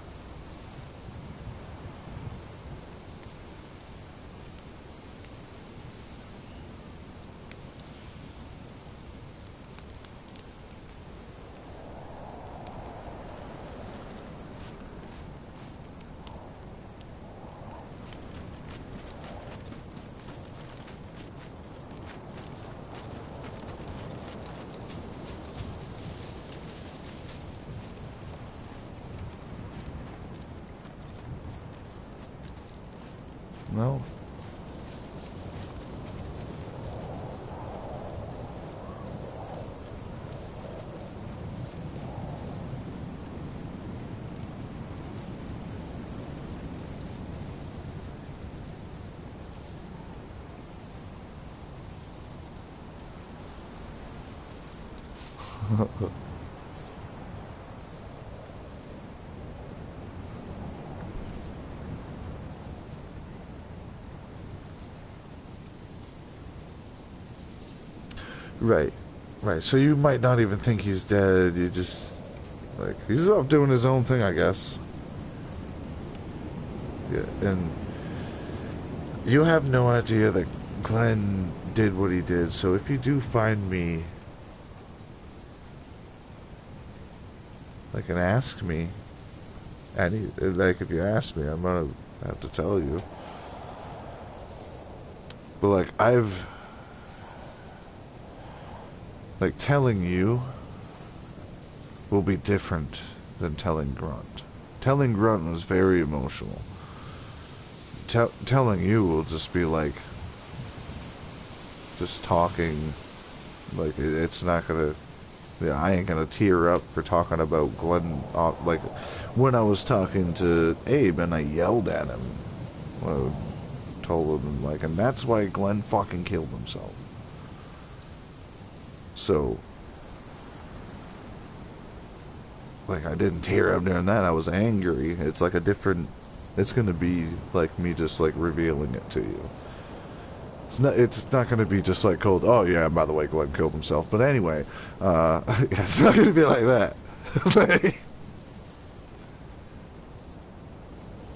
No. Right. Right. So you might not even think he's dead. You just, like, he's off doing his own thing, I guess. Yeah. And you have no idea that Glenn did what he did. So if you do find me, like, and ask me, like, if you ask me, I'm gonna have to tell you. But, like, like, telling you will be different than telling Grunt. Telling Grunt was very emotional. Telling you will just be like, just talking, like, it's not gonna, yeah, I ain't gonna tear up for talking about Glenn, like, when I was talking to Abe and I yelled at him, well, told him, like, and that's why Glenn fucking killed himself. So, like, I didn't tear up during that. I was angry. It's like a different, it's gonna be like me just like revealing it to you. It's not gonna be just like cold, oh yeah, by the way, Glenn killed himself. But anyway, it's not gonna be like that. Like,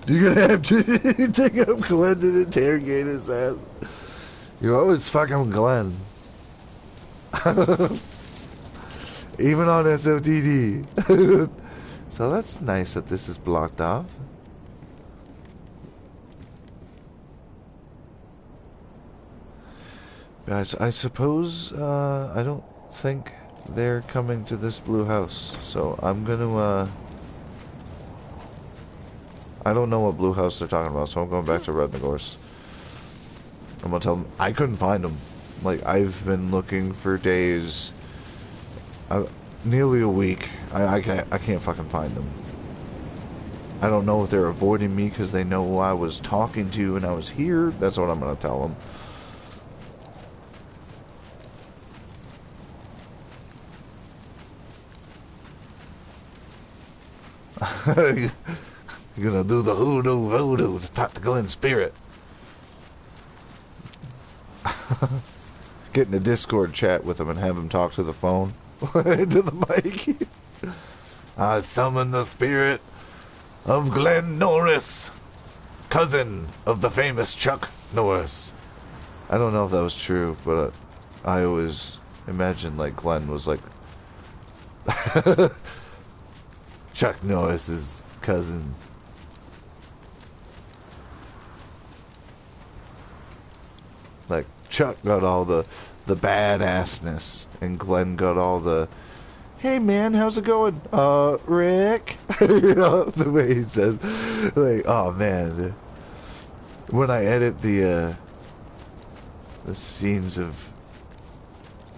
you're gonna have to take up Glenn and interrogate his ass. You always fucking Glenn. Even on SOTD. So that's nice that this is blocked off. Guys, I suppose, I don't think they're coming to this blue house. So I'm gonna, I don't know what blue house they're talking about, so I'm going back to Red Nagor's. I'm gonna tell them I couldn't find them. Like, I've been looking for days, nearly a week. I can't fucking find them. I don't know if they're avoiding me because they know who I was talking to and I was here. That's what I'm gonna tell them. You're gonna do the hoodoo voodoo to talk to Glenn Spirit. Get in a Discord chat with him and have him talk to the phone. Into the mic. I summon the spirit of Glenn Norris, cousin of the famous Chuck Norris. I don't know if that was true, but I always imagined like Glenn was like Chuck Norris's cousin. Like, Chuck got all the badassness, and Glenn got all the, hey man, how's it going? Rick? You know, the way he says, like, oh man. When I edit the scenes of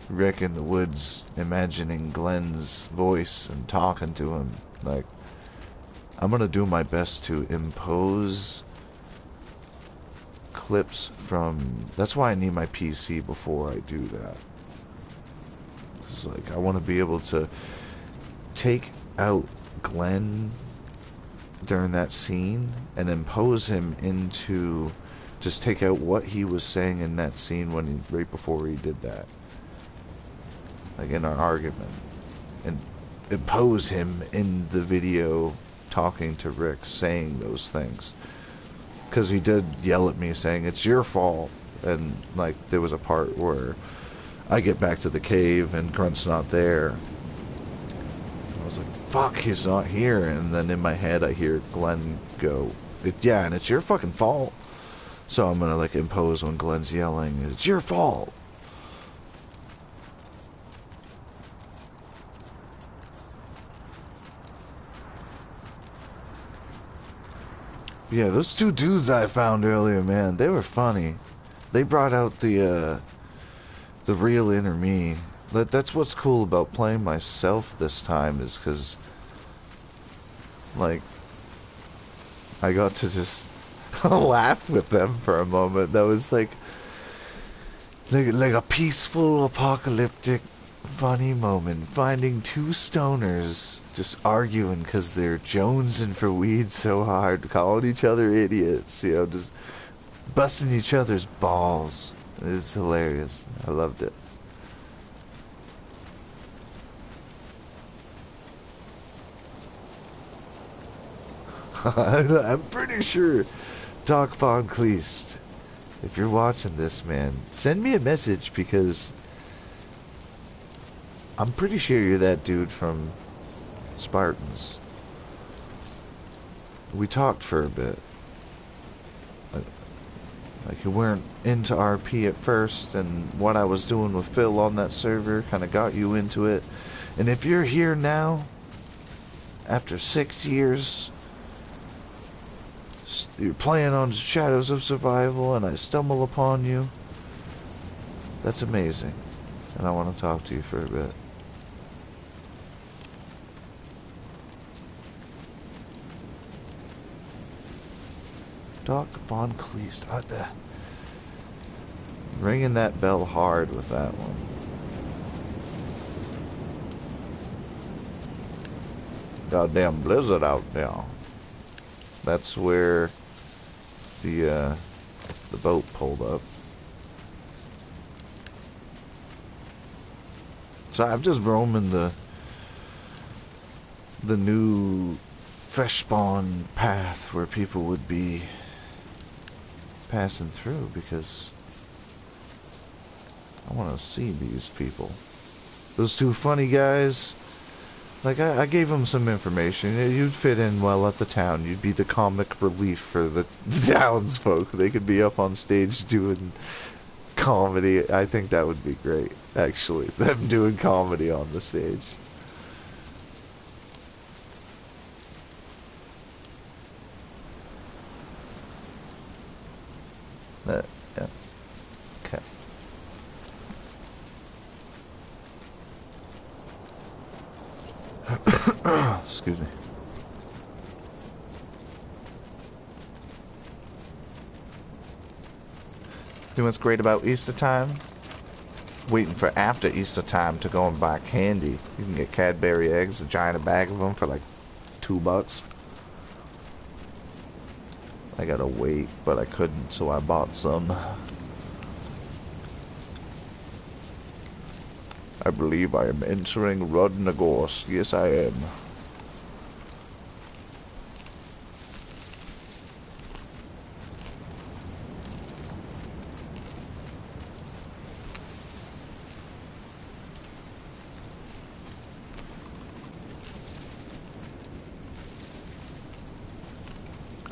Rick in the woods, imagining Glenn's voice and talking to him, like, I'm gonna do my best to impose clips from... That's why I need my PC before I do that. It's like, I want to be able to take out Glenn during that scene and impose him into... Just take out what he was saying in that scene when right before he did that. Like in our argument. And impose him in the video talking to Rick, saying those things. Because he did yell at me saying, it's your fault. And like there was a part where I get back to the cave and Grunt's not there. I was like, fuck, he's not here. And then in my head I hear Glenn go, yeah, and it's your fucking fault. So I'm gonna like impose when Glenn's yelling, it's your fault. Yeah, those two dudes I found earlier, man, they were funny. They brought out the real inner me. That's what's cool about playing myself this time, is because, like, I got to just laugh with them for a moment. That was like a peaceful, apocalyptic, funny moment. Finding two stoners just arguing because they're jonesing for weed so hard, calling each other idiots, you know, just busting each other's balls. It was hilarious. I loved it. I'm pretty sure Doc Von Cleist, if you're watching this, man, send me a message, because I'm pretty sure you're that dude from Spartans. We talked for a bit. Like you weren't into RP at first, and what I was doing with Phil on that server kind of got you into it. And if you're here now, after 6 years, you're playing on Shadows of Survival, and I stumble upon you, that's amazing. And I want to talk to you for a bit. Doc Von Cleist. Ringing that bell hard with that one. Goddamn blizzard out now. That's where the boat pulled up. So I'm just roaming the new fresh spawn path where people would be passing through, because I want to see these people. Those two funny guys, like I gave them some information. You'd fit in well at the town. You'd be the comic relief for the townsfolk. They could be up on stage doing comedy. I think that would be great, actually. Them doing comedy on the stage. Yeah. Okay. Excuse me. You know what's great about Easter time? Waiting for after Easter time to go and buy candy. You can get Cadbury eggs, a giant bag of them for like $2. I gotta wait, but I couldn't, so I bought some. I believe I am entering Rudnagorsk. Yes, I am.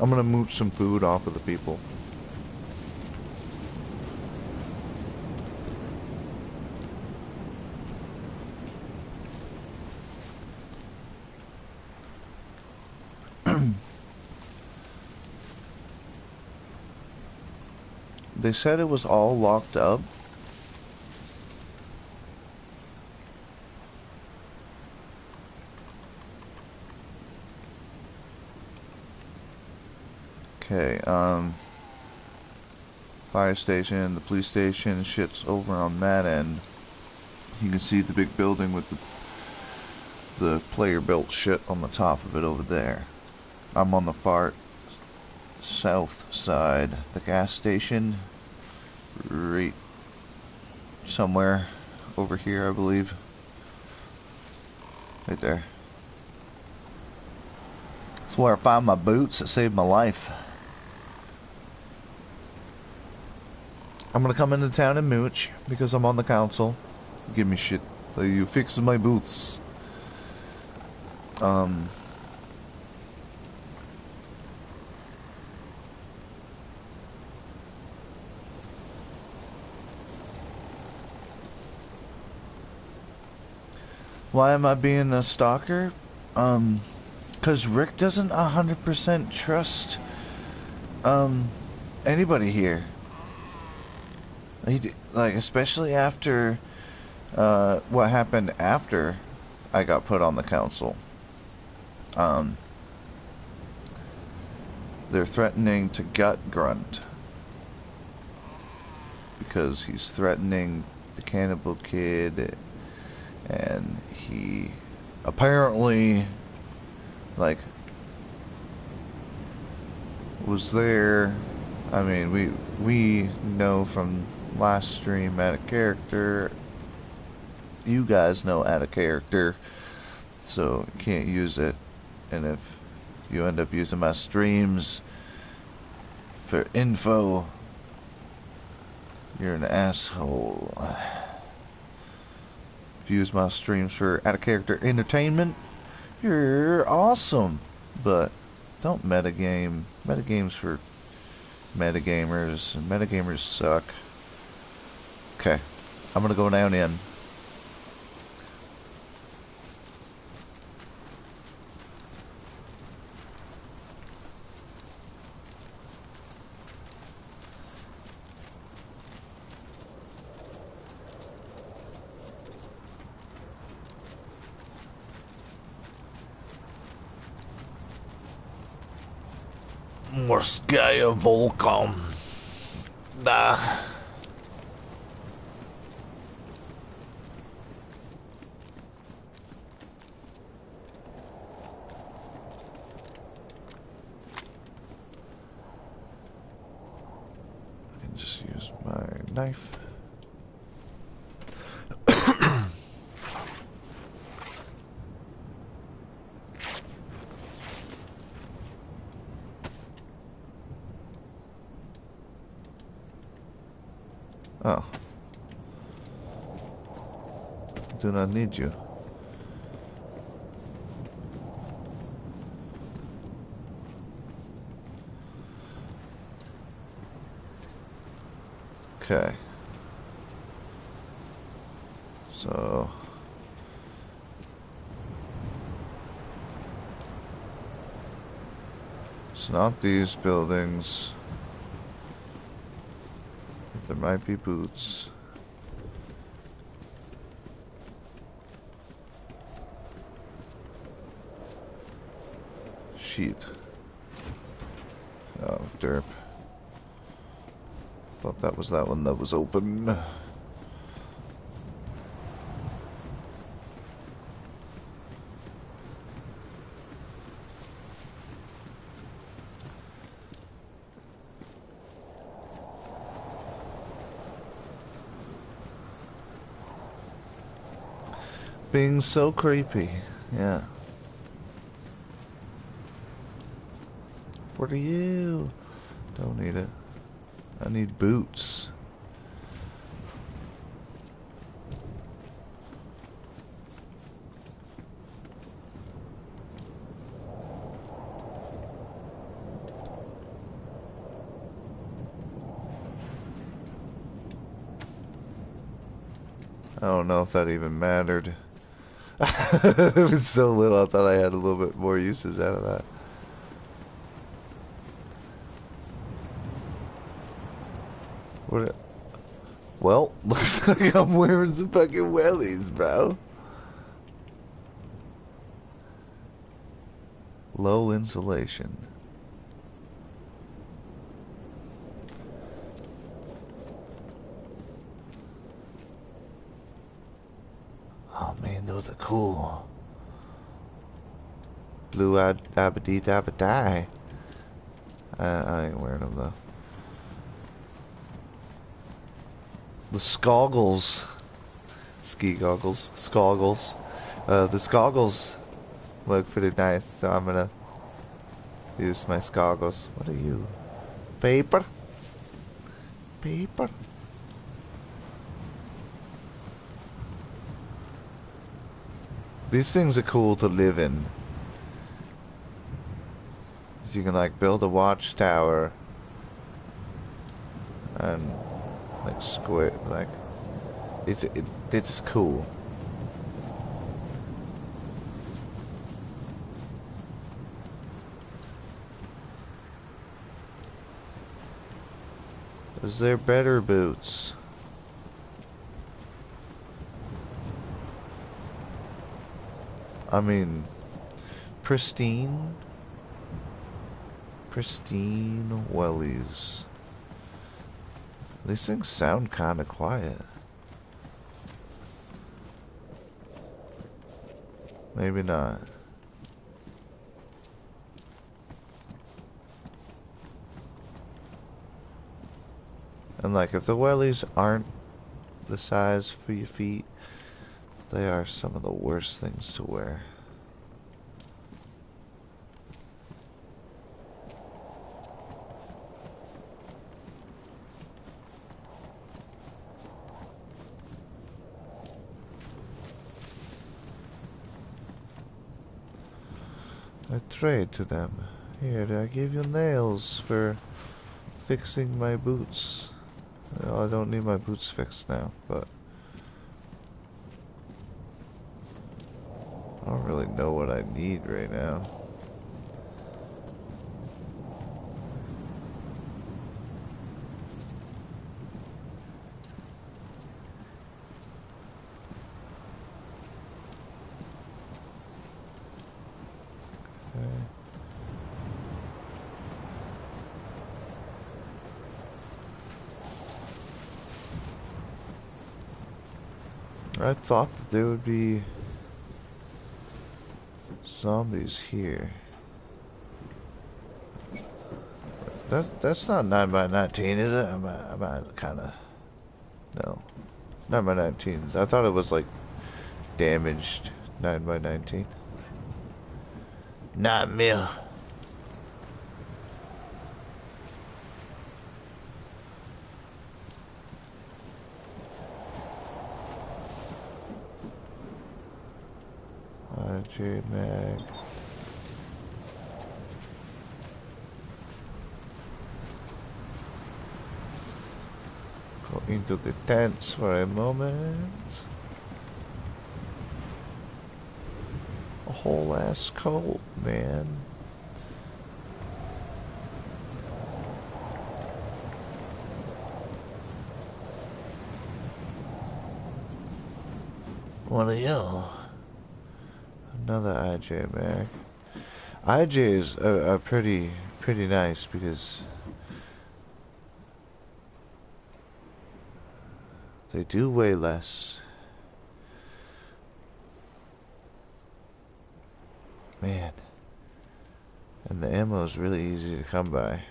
I'm gonna mooch some food off of the people. They said it was all locked up. Okay, fire station, the police station, shit's over on that end. You can see the big building with the player built shit on the top of it over there. I'm on the far south side. The gas station, right somewhere over here, I believe. Right there. That's where I found my boots that saved my life. I'm gonna come into town and mooch because I'm on the council. Give me shit. You fix my boots. Why am I being a stalker? 'Cause Rick doesn't 100% trust, anybody here. Like, especially after, what happened after I got put on the council. They're threatening to gut Grunt. Because he's threatening the cannibal kid, and he apparently, like, was there. I mean, we know from last stream out of character. You guys know out of character, so you can't use it. And if you end up using my streams for info, you're an asshole. If you use my streams for out of character entertainment, you're awesome. But don't metagame. Metagame's for metagamers, and metagamers suck. Okay, I'm gonna go down in. Morskaya Volcom. Da. I can just use my knife. Oh. Do not need you. Okay. So it's not these buildings. There might be boots. Sheet. Oh, derp. Thought that was that one that was open. Being so creepy, yeah. What are you? Don't need it. I need boots. I don't know if that even mattered. It was so little, I thought I had a little bit more uses out of that. What? Well, looks like I'm wearing some fucking wellies, bro. Low insulation. with a cool blue abadee dabadie. I ain't wearing them though. The skoggles. Ski goggles. Skoggles. The skoggles look pretty nice, so I'm gonna use my skoggles. What are you? Paper? Paper? These things are cool to live in. You can like build a watchtower and like square, like it's cool. Is there better boots? I mean, pristine wellies. These things sound kind of quiet. Maybe not. And like, if the wellies aren't the size for your feet, they are some of the worst things to wear. I trade to them. Here, I give you nails for fixing my boots. Well, I don't need my boots fixed now, but I don't really know what I need right now. I thought that there would be zombies here. That's not 9x19, is it? I'm kind of no, 9x19s. I thought it was like damaged 9x19. Not me. J-Mag. Go into the tents for a moment. A whole ass cold, man. What are you? Another IJ mag. IJs are pretty nice because they do weigh less. Man. And the ammo is really easy to come by.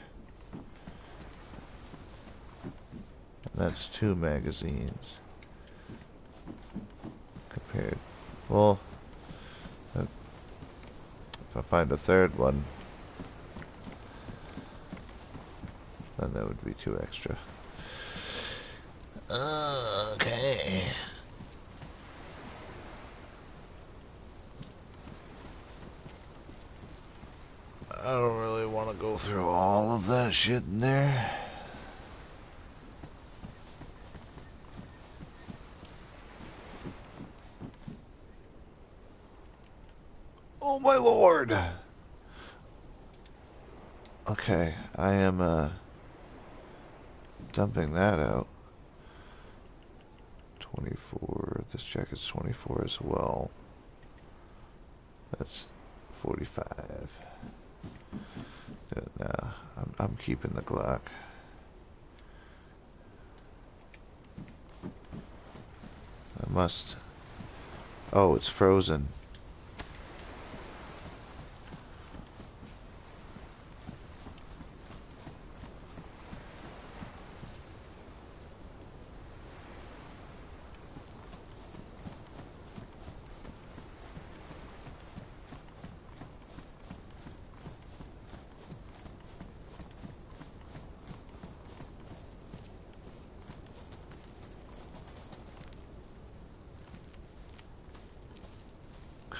And that's 2 magazines. Compared. Well, if I find a third one, then that would be 2 extra. Okay. I don't really want to go through all of that shit in there. Oh my lord! Okay, I am dumping that out. 24, this jacket's 24 as well. That's 45. Nah, I'm keeping the Glock. I must Oh, it's frozen.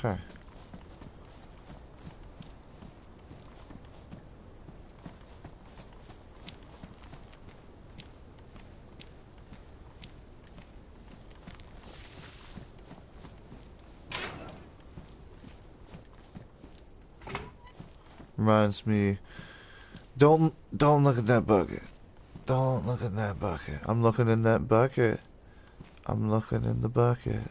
Okay. Reminds me, don't look at that bucket. Don't look at that bucket. I'm looking in that bucket. I'm looking in the bucket.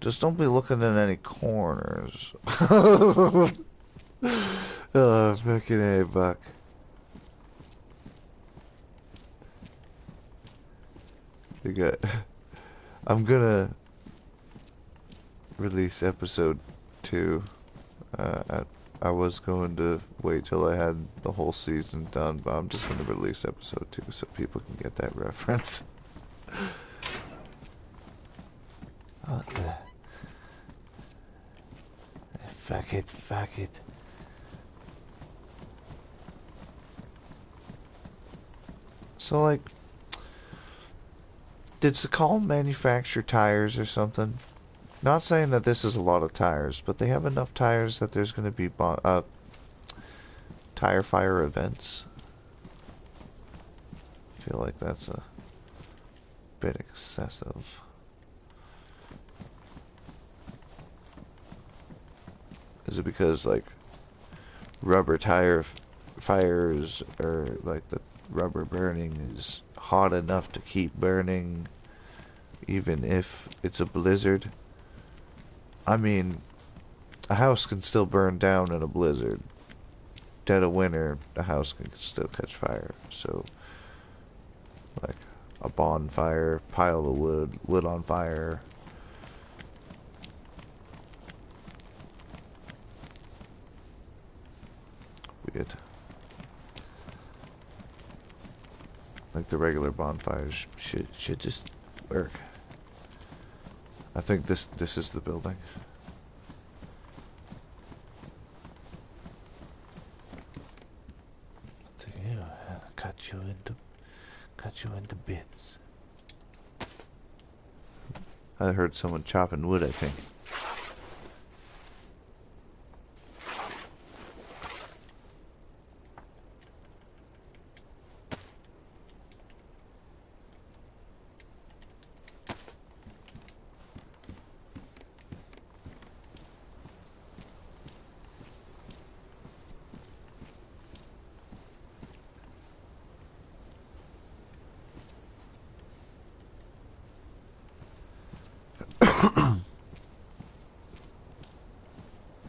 Just don't be looking in any corners. Oh, fucking A, Buck. You got. I'm gonna release episode 2. I was going to wait till I had the whole season done, but I'm just gonna release episode 2 so people can get that reference. What the? Fuck it, fuck it. So, like, did Sakhal manufacture tires or something? Not saying that this is a lot of tires, but they have enough tires that there's going to be tire fire events. I feel like that's a bit excessive. Is it because, like, rubber tire fires, or like the rubber burning is hot enough to keep burning even if it's a blizzard? I mean, a house can still burn down in a blizzard. Dead of winter, the house can still catch fire. So, like, a bonfire, pile of wood, lit on fire. Weird. Like, the regular bonfires should just work. I think this is the building. Yeah, cut you into bits. I heard someone chopping wood, I think.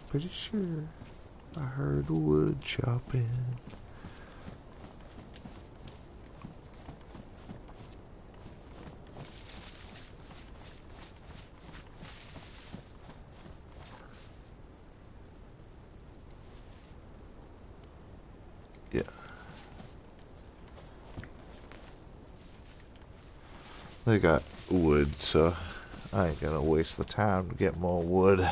Pretty sure I heard wood chopping. Yeah. They got wood, so I ain't gonna waste the time to get more wood.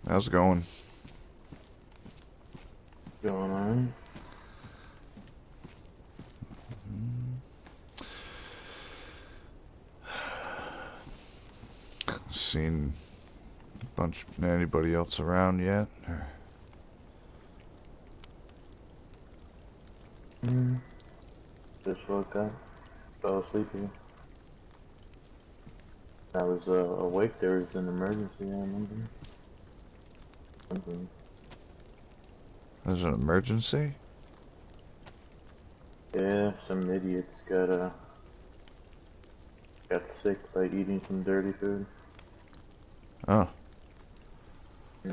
How's it going? Going on? Seen anybody else around yet? Just woke up. Fell asleep here. I was awake. There was an emergency, I remember. something. There's an emergency? Yeah, some idiots got sick by eating some dirty food. Oh. Yeah.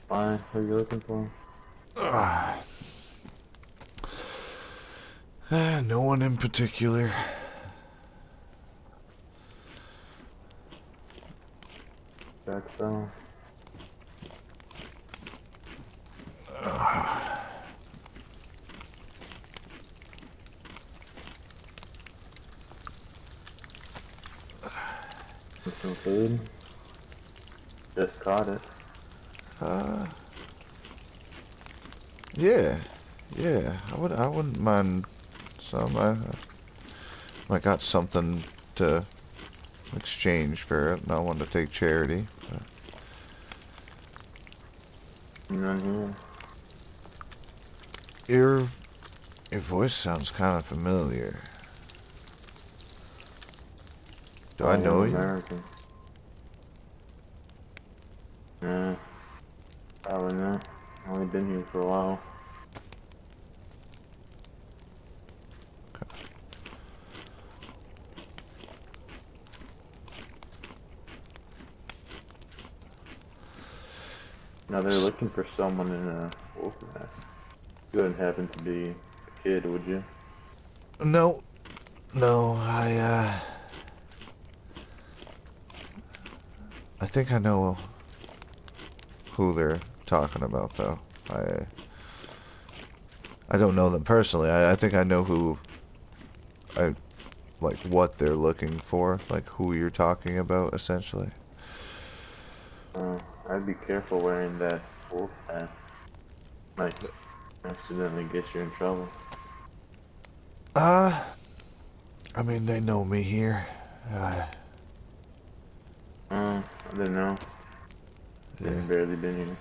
Fine, what are you looking for? No one in particular. Back so. Some food. Just caught it. Yeah. Yeah. I wouldn't mind some. I got something to exchange for it, and I wanted to take charity. But None your voice sounds kind of familiar. Do here. I I know am you? American. Yeah, probably not. Only been here for a while. Now they're looking for someone in a wolf nest. You wouldn't happen to be a kid, would you? No. No, I think I know who they're talking about, though. I don't know them personally. I think I know like what they're looking for, like who you're talking about, essentially. I'd be careful wearing that wolf hat. Might accidentally get you in trouble. I mean, they know me here. I don't know. Yeah. Barely been here.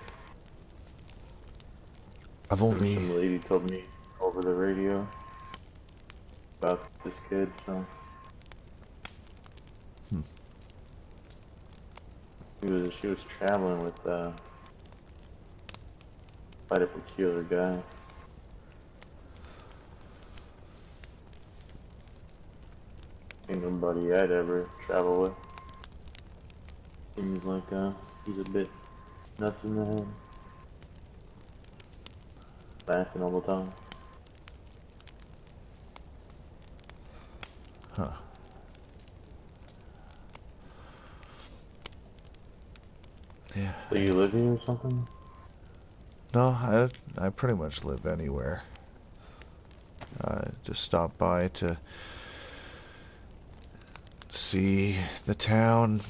I've only... Some lady told me over the radio about this kid, so... She was traveling with quite a peculiar guy. Ain't nobody I'd ever travel with. Seems like he's a bit nuts in the head. Laughing all the time. Huh. Yeah. So you live here or something? No, I pretty much live anywhere. Just stop by to see the town,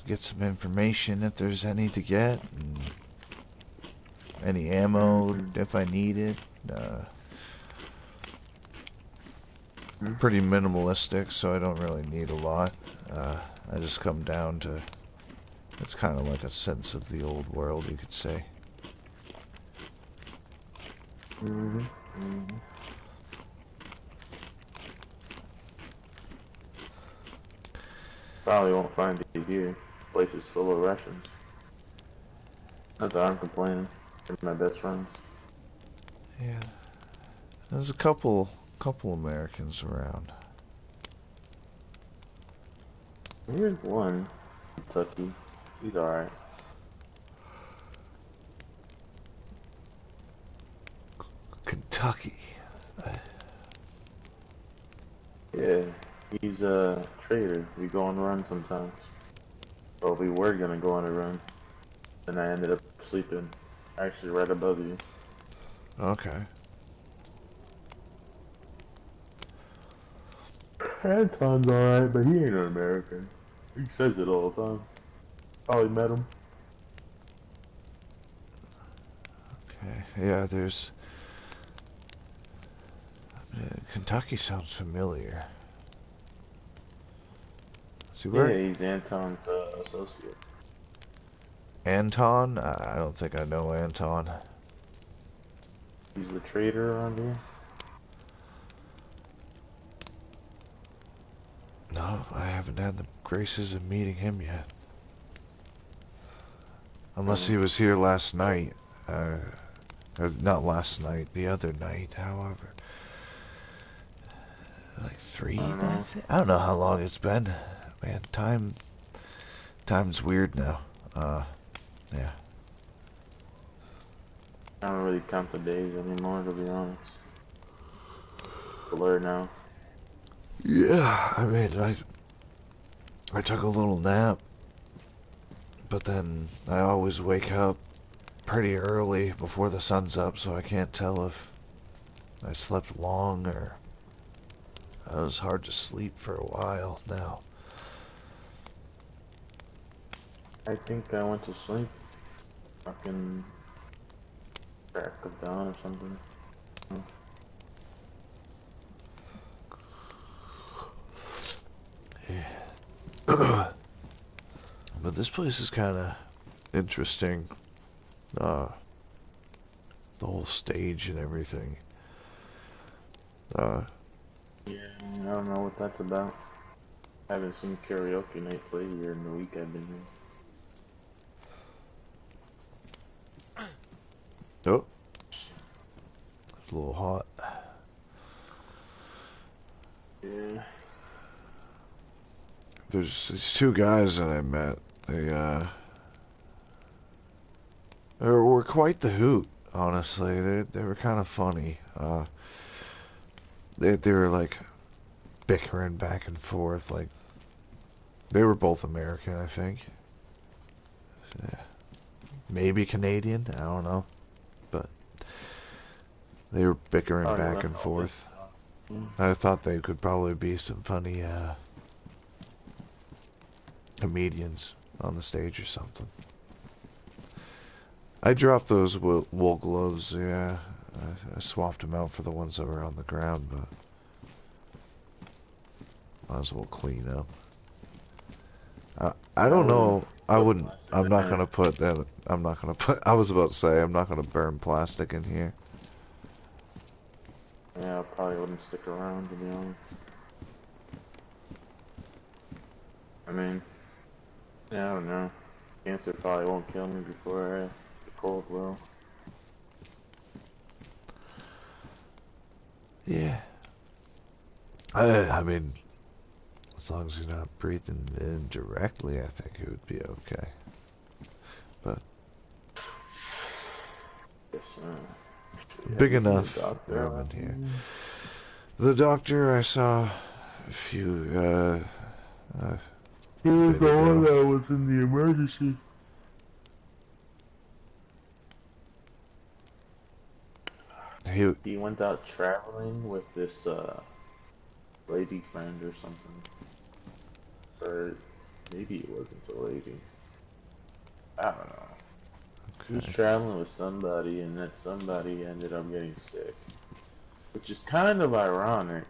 get some information if there's any to get, and any ammo if I need it. Pretty minimalistic, so I don't really need a lot. I just come down to... It's kind of like a sense of the old world, you could say. Probably won't find you here. Place is full of Russians. Not that I'm complaining. They're my best friends. Yeah. There's a couple Americans around. Here's one. Kentucky. He's alright. Kentucky. Yeah, he's a trader. We go on a run sometimes. Well, we were gonna go on a run. And I ended up sleeping. Actually right above you. Okay. Anton's alright, but he ain't an American. He says it all the time. Probably met him. Okay. Yeah, there's... Kentucky sounds familiar. See, where... Yeah, he's Anton's associate. Anton? I don't think I know Anton. He's the trader around here. No, I haven't had the graces of meeting him yet. Unless he was here last night. Not last night, the other night, however. Like 3 I don't know. nights? I don't know how long it's been. Man, time's weird now. Yeah. I don't really count the days anymore, to be honest. Blur now. Yeah, I mean, I took a little nap, but then I always wake up pretty early before the sun's up, so I can't tell if I slept long or it was hard to sleep for a while now. I think I went to sleep. Fucking crack of dawn or something. Yeah. But this place is kind of interesting. The whole stage and everything. Yeah, I don't know what that's about. I haven't seen karaoke night play here in the week I've been here. Oh, it's a little hot. Yeah. There's these two guys that I met. They were quite the hoot, honestly. They were kind of funny. They were like bickering back and forth. Like they were both American, I think. Yeah. Maybe Canadian. I don't know, but they were bickering back and forth. I thought they could probably be some funny comedians on the stage or something. I dropped those wool gloves, yeah. I swapped them out for the ones that were on the ground, but might as well clean up. I don't know. I'm not gonna put that. I was about to say I'm not gonna burn plastic in here. Yeah, I probably wouldn't stick around, to be honest. I mean, yeah, I don't know. Cancer probably won't kill me before the cold will. Yeah. I mean, as long as you're not breathing in directly, I think it would be okay. But big enough room in here. The doctor, I saw a few, he was the one that was in the emergency. He went out traveling with this lady friend or something. Or maybe it wasn't a lady. I don't know. Okay. He was traveling with somebody and that somebody ended up getting sick. Which is kind of ironic,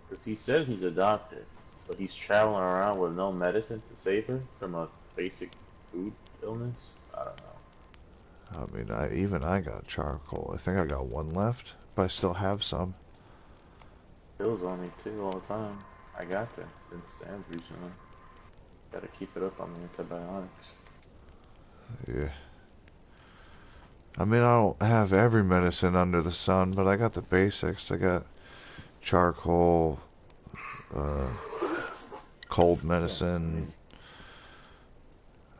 because he says he's a doctor, but he's traveling around with no medicine to save her from a basic food illness. I don't know. I mean, I got charcoal. I think I got one left, but I still have some. Pills on me too all the time. I got to. Been stabbed recently. Gotta keep it up on the antibiotics. Yeah. I mean, I don't have every medicine under the sun, but I got the basics. I got charcoal, cold medicine.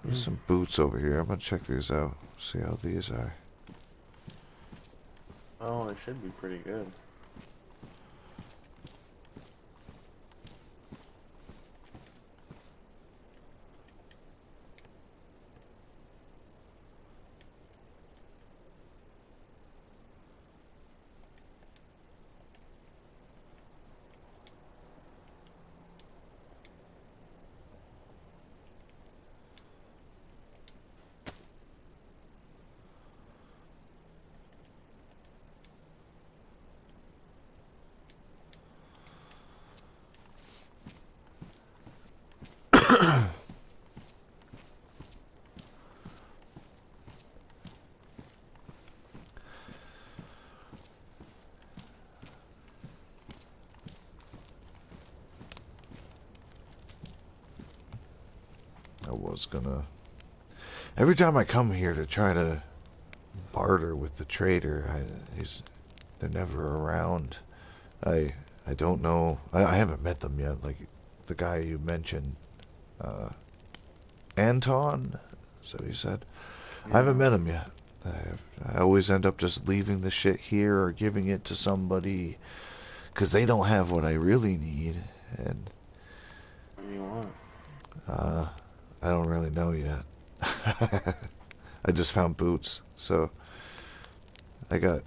There's some boots over here. I'm gonna check these out. See how these are. Oh, it should be pretty good. I was gonna... Every time I come here to try to barter with the trader, they're never around. I don't know. I haven't met them yet. Like the guy you mentioned, Anton. So he said. I haven't met him yet. I always end up just leaving the shit here or giving it to somebody because they don't have what I really need. And what do you want? I don't really know yet. I just found boots, so I got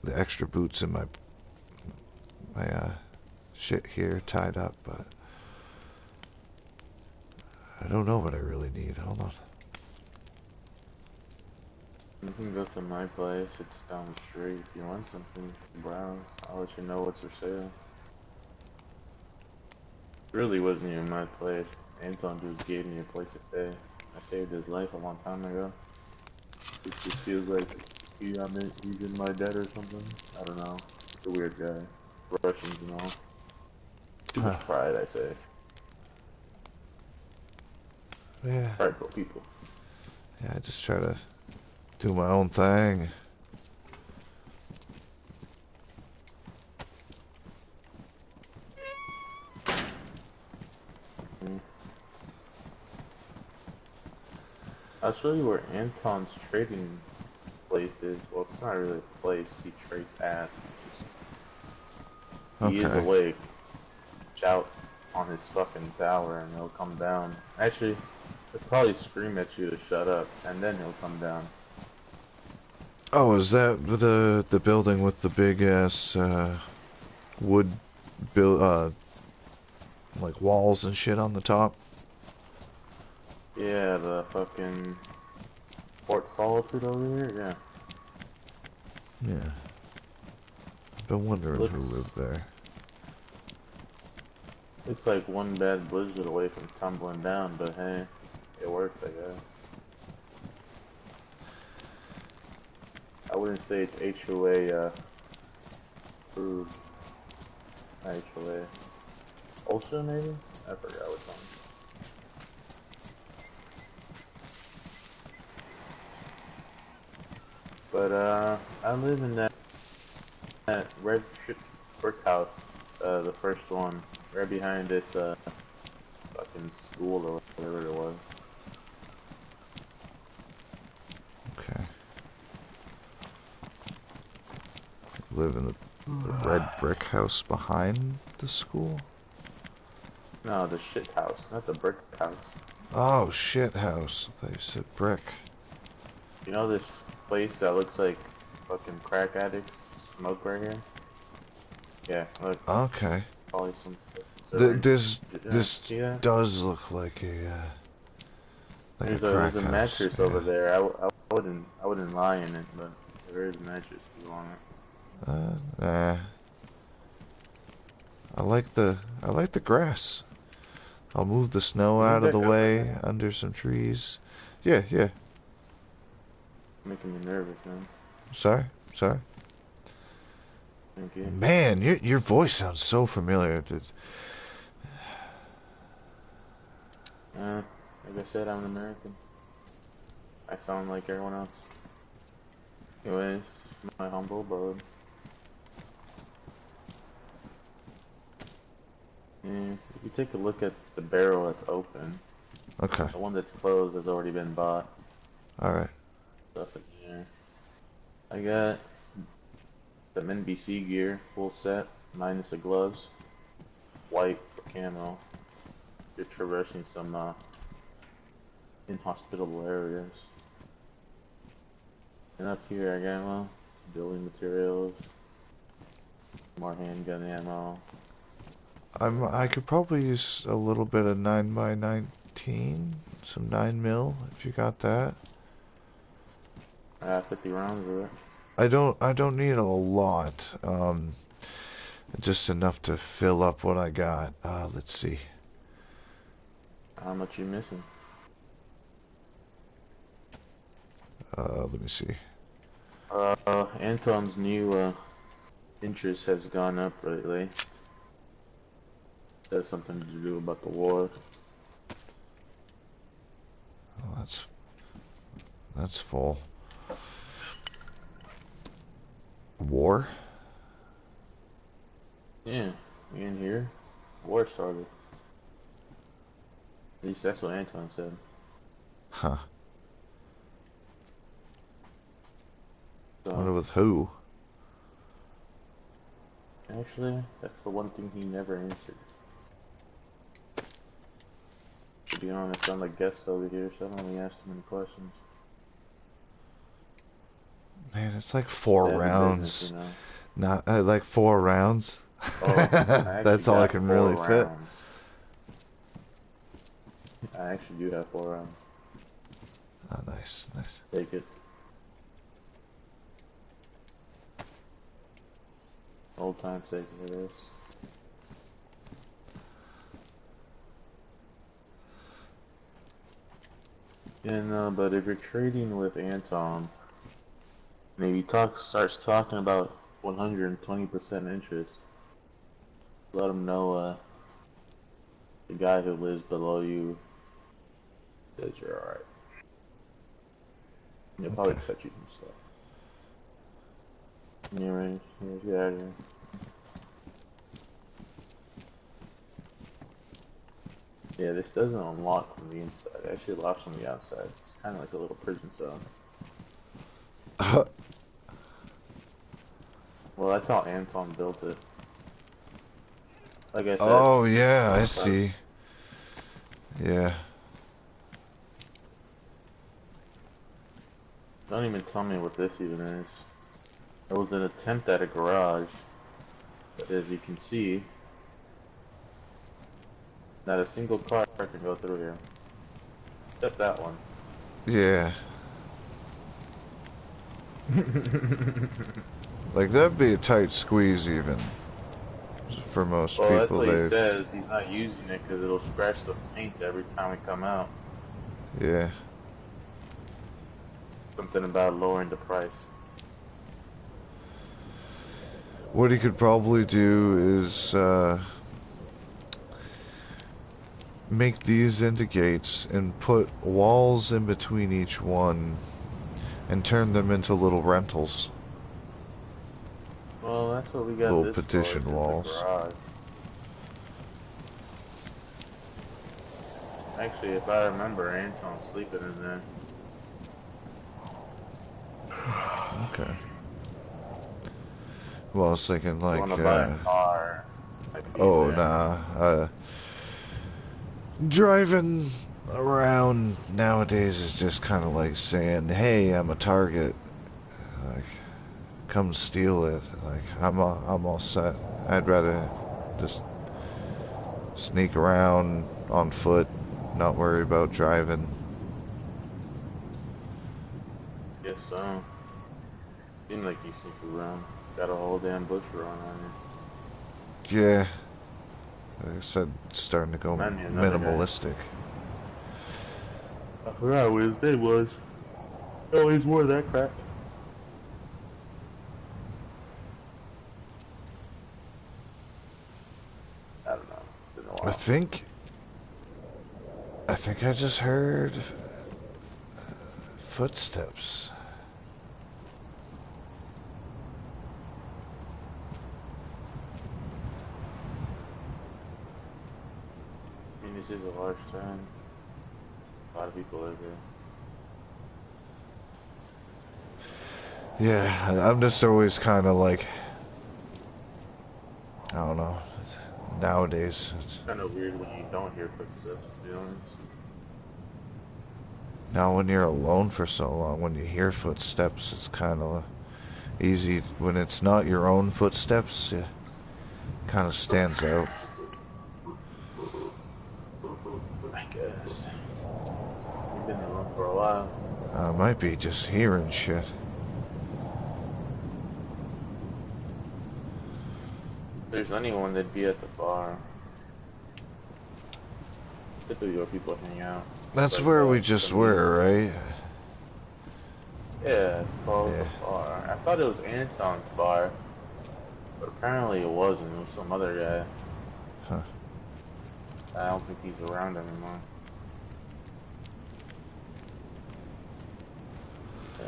the extra boots in my shit here tied up, but I don't know what I really need. Hold on. You can go to my place, it's down the street. If you want something, browse. I'll let you know what's for sale. Really wasn't even my place. Anton just gave me a place to stay. I saved his life a long time ago. It just feels like he's in my debt or something. I don't know. He's a weird guy. Russians and all. Too much pride, I say. Yeah. Prideful people. Yeah, I just try to do my own thing. I'll show you where Anton's trading place is. Well, it's not really a place he trades at. He is awake. Shout on his fucking tower and he'll come down. Actually, he'll probably scream at you to shut up and then he'll come down. Oh, is that the building with the big ass wood like walls and shit on the top? Yeah, the fucking Fort Solitude over here, yeah. Yeah. I've been wondering who lived there. Looks like one bad blizzard away from tumbling down, but hey, it worked, I guess. I wouldn't say it's HOA approved. HOA. Ultra, maybe? I forgot which one. But I live in that red brick house, the first one, right behind this fucking school or whatever it was. Okay. Live in the red brick house behind the school? No, the shit house, not the brick house. Oh, shit house. I thought you said brick. You know this place that looks like fucking crack addicts smoke right here? Yeah, look. Okay. Probably some. This does look like a there's crack a house. mattress over there. I wouldn't lie in it, but there is a mattress if you want it. Nah. I like the grass. I'll move the snow out of the way under some trees. Yeah, yeah. Making me nervous, man. Sorry. Thank you. Man, your voice sounds so familiar. Like I said, I'm an American. I sound like everyone else. Anyways, my humble abode. Yeah, if you take a look at the barrel that's open, Okay. the one that's closed has already been bought. Alright. Stuff in here. I got some NBC gear, full set, minus the gloves. White for camo. You're traversing some inhospitable areas. And up here I got, well, building materials, more handgun ammo. I could probably use a little bit of 9x19, some 9mm if you got that. 50 rounds of it. I don't need a lot. Just enough to fill up what I got. Let's see. How much you missing? Let me see. Anton's new interest has gone up lately. Has something to do about the war. That's full. War? Yeah, we in here. War started. At least that's what Anton said. Huh. So, Wonder with who? actually, that's the one thing he never answered. To be honest, I'm a guest over here, so I don't really ask too many questions. Man, it's like 4 They have a rounds. business, you know. Not like 4 rounds. Oh, I actually That's all I got can 4 really fit. rounds. I actually do have 4 rounds. Oh, nice, nice. Take it. Old time sake it is. And but if you're trading with Anton, and if he starts talking about 120% interest, let him know the guy who lives below you says you're alright. He'll probably Okay. cut you some stuff. Anyways, get out of here. Yeah, this doesn't unlock from the inside. It actually locks from the outside. It's kind of like a little prison cell. Well, that's how Anton built it. Like I said. Oh, yeah, I see. Yeah. Don't even tell me what this even is. It was an attempt at a garage, but as you can see, not a single car can go through here. Except that one. Yeah. Like, that'd be a tight squeeze even. For most Well, that's people, what he says. He's not using it because it'll scratch the paint every time we come out. Yeah. Something about lowering the price. What he could probably do is, make these into gates and put walls in between each one and turn them into little rentals. Well, that's what we got. Little This petition for, walls. garage. Actually, if I remember, Anton's sleeping in there. Okay. Well, I was thinking like, Want to buy a car? oh nah, driving around nowadays is just kind of like saying, "Hey, I'm a target. Like, come steal it." Like, I'm all set. I'd rather just sneak around on foot, not worry about driving. Guess so. Seemed like you sneak around. Got a whole damn bush run on you. Yeah. Like I said, starting to go minimalistic. I forgot what his name was. I always wore that crap. I don't know. It's been a while. I think I just heard footsteps. I mean, this is a large town. A lot of people live here. Yeah, I'm just always kind of like, I don't know. Nowadays, it's Kind of weird when you don't hear footsteps, to be honest. now when you're alone for so long, when you hear footsteps, it's kind of easy. When it's not your own footsteps, it kind of stands out. I guess. You've been in the room for a while. I might be just hearing shit. If there's anyone that'd be at the bar. Typically where people hang out. That's Like, where we just were, right? Yeah, it's called Yeah. the bar. I thought it was Anton's bar, but apparently it wasn't. It was some other guy. Huh. I don't think he's around anymore.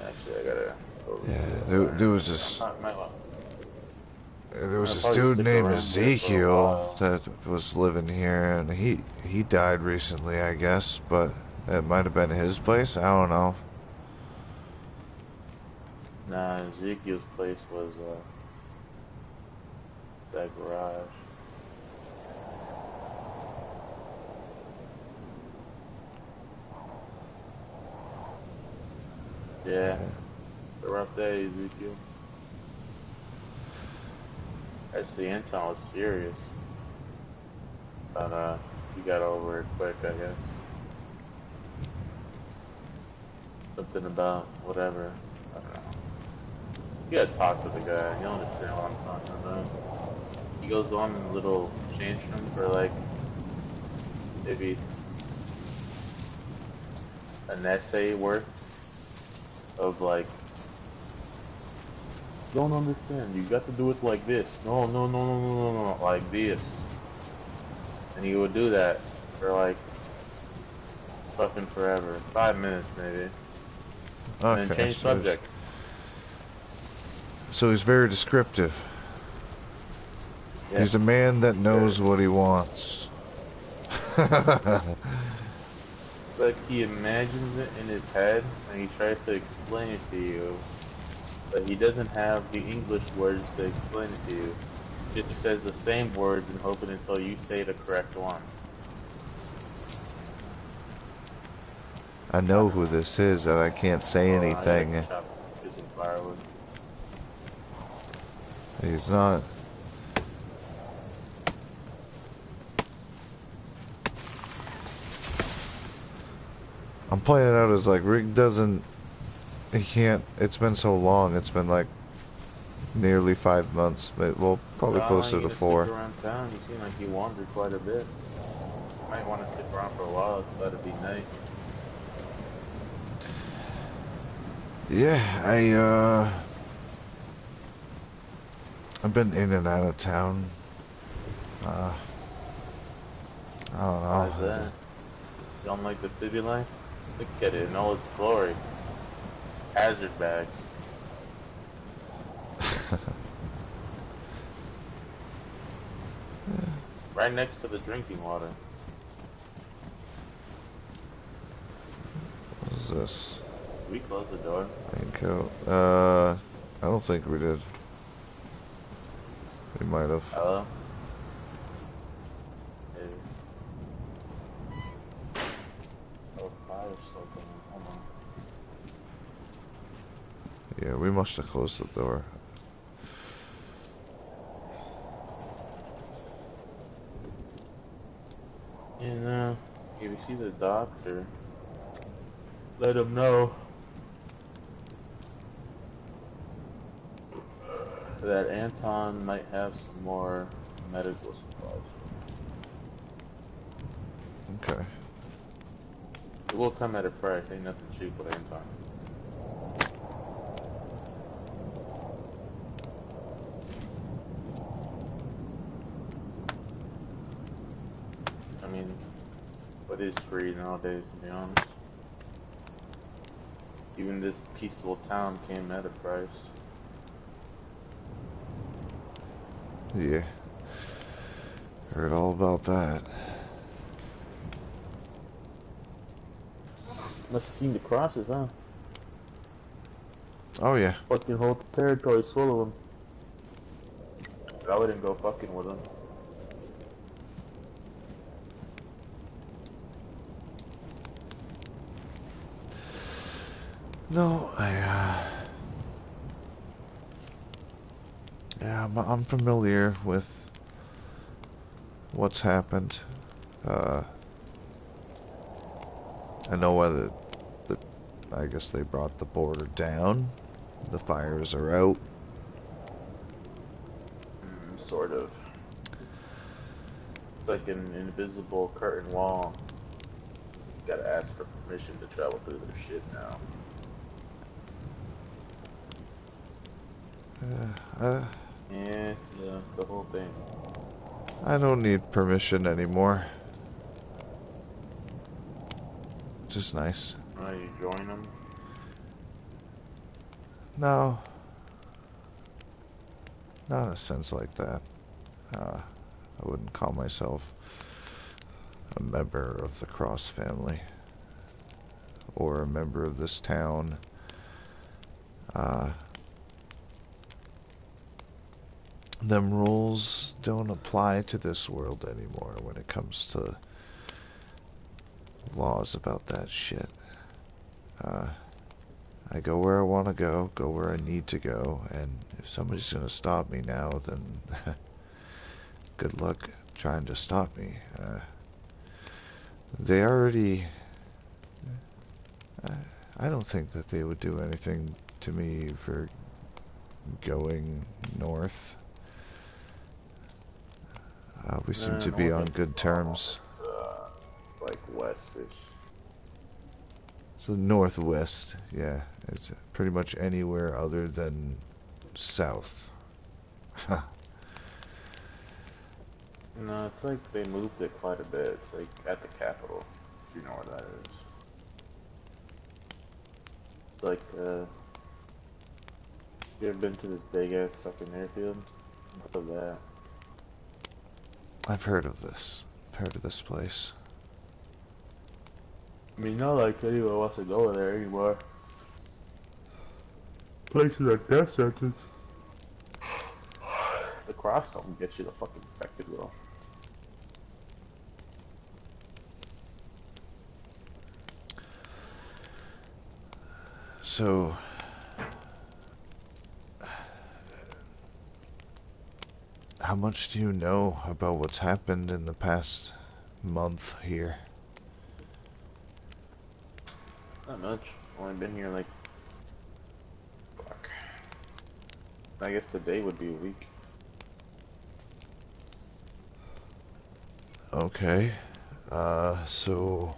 Actually, I gotta go Yeah, read there was this. There was I'll this probably dude stick named around here for a Ezekiel while. that was living here, and he died recently, I guess, but it might have been his place. I don't know. Nah, Ezekiel's place was that garage. Yeah, it's a rough day, Ezekiel. Actually, Anton was serious, but he got over it quick, I guess. Something about whatever. I don't know. You gotta talk to the guy. He'll understand what I'm talking about. He goes on in a little tantrum for like maybe an essay worth of like, don't understand. You got to do it like this. No, no, no, no, no, no, no, like this. And he would do that for like fucking forever, 5 minutes maybe, and then Okay, change subject. so he's very descriptive. Yes. He's a man that knows what he wants. It's like he imagines it in his head and he tries to explain it to you, but he doesn't have the English words to explain it to you. He just says the same words and hoping until you say the correct one. I know who this is, and I can't say anything. I gotta chop some firewood. He's not. I'm playing it out as like Rick doesn't. He can't. It's been so long. It's been like nearly 5 months, but well, probably closer to 4. Stick around town. You seem like you wander quite a bit. You might want to stick around for a while. Let it be night. Yeah, I've been in and out of town. I don't know. How's that? You don't like the city life? Look at it in all its glory. Hazard bags. Right next to the drinking water. What is this? We closed the door. Raincoat. I don't think we did. We might have. Hello? Hey. Oh, fire's still going. Hold on. Yeah, we must have closed the door. And if you see the doctor, let him know that Anton might have some more medical supplies. Okay. It will come at a price, ain't nothing cheap with Anton. I mean, what is free nowadays, to be honest? Even this peaceful town came at a price. Yeah. Heard all about that. Must have seen the crosses, huh? Oh yeah. Fucking whole territory's full of them. I wouldn't go fucking with them. No, yeah, I'm familiar with what's happened. I know whether I guess they brought the border down. The fires are out. Sort of. It's like an invisible curtain wall. You gotta ask for permission to travel through their shit now. Yeah, the whole thing. I don't need permission anymore. Just nice. You join them? No. Not in a sense like that. I wouldn't call myself a member of the Cross family or a member of this town. Them rules don't apply to this world anymore when it comes to laws about that shit. I go where I want to go where I need to go, and if somebody's going to stop me now, then good luck trying to stop me. They already... I don't think that they would do anything to me for going north. We seem to be on good terms. Like westish. So northwest, yeah. It's pretty much anywhere other than south. No, it's like they moved it quite a bit. It's like at the capital, if you know where that is. It's like, you ever been to this big ass fucking airfield? What of that? I've heard of this. I've heard of this place. I mean, not like anyone wants to go there anymore. Places are death sentence. The cross don't get you the fucking infected though. So... how much do you know about what's happened in the past month here? Not much. Only been here like... fuck. I guess today would be a week. Okay. So...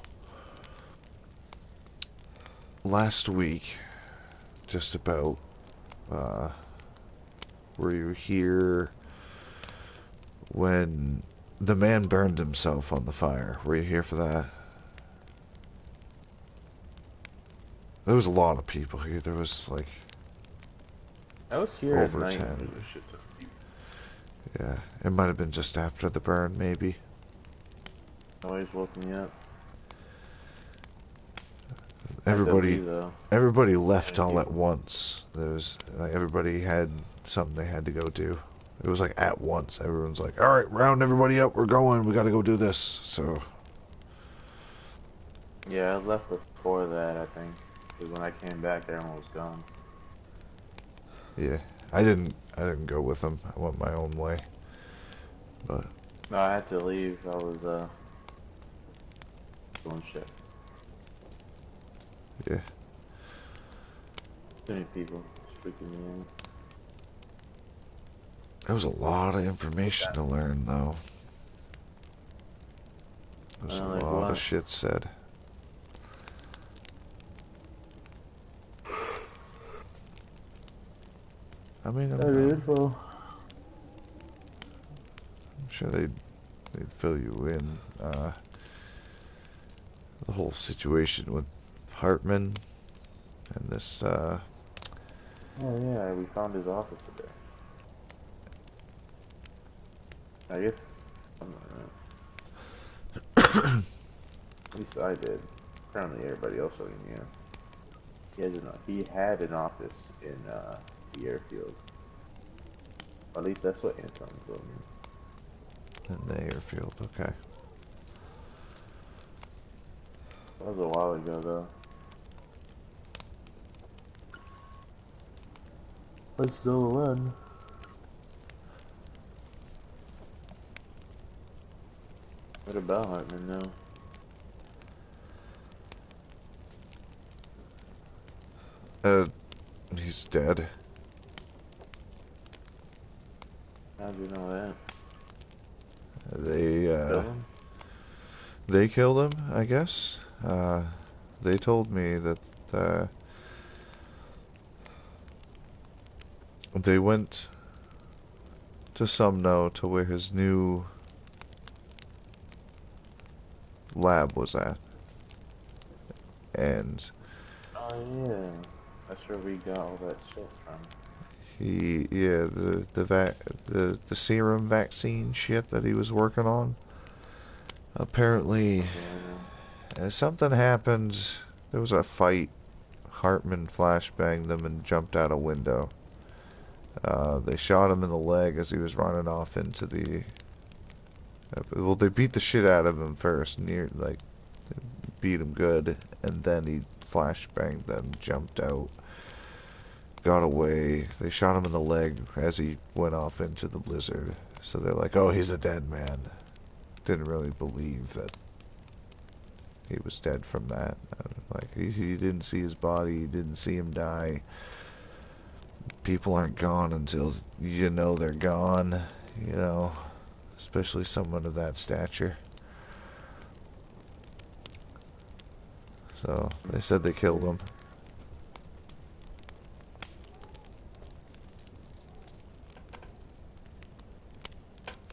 last week, just about, were you here when the man burned himself on the fire? Were you here for that? There was a lot of people here. There was like I was here over at night. 10. There was a shit ton of people. Yeah, it might have been just after the burn, maybe. Noise woke me up. Everybody left all at once. There was like everybody had something they had to go do. It was like at once. Everyone's like, "All right, round everybody up. We're going. We got to go do this." So Yeah, I left before that, I think. Because when I came back, everyone was gone. yeah, I didn't go with them. I went my own way. But No, I had to leave. I was doing shit. yeah, Too many people. It's freaking me out. there was a lot of information to learn, though. There was a Like lot what? of shit said. I mean, I'm sure they'd fill you in. The whole situation with Hartman and this, Oh yeah, we found his office today. I guess, I don't know. At least I did. Apparently everybody else already knew. He had an office in the airfield. At least that's what Anton told me. in the airfield. Okay. That was a while ago though. Let's still run. What about Hartman now? He's dead. How'd you know that? They Kill him? they killed him, I guess. They told me that they went to Sumno to where his new lab was at, and Oh yeah. That's where we got all that shit from. Yeah, the serum vaccine shit that he was working on. Apparently, something happened. There was a fight. Hartman flashbanged them and jumped out a window. They shot him in the leg as he was running off into the. Well, they beat the shit out of him first, beat him good, and then he flashbanged them, jumped out, got away. They shot him in the leg as he went off into the blizzard. So they're like, "Oh, he's a dead man." Didn't really believe that he was dead from that. Like he didn't see his body, he didn't see him die. People aren't gone until you know they're gone, you know, especially someone of that stature. So they said they killed him.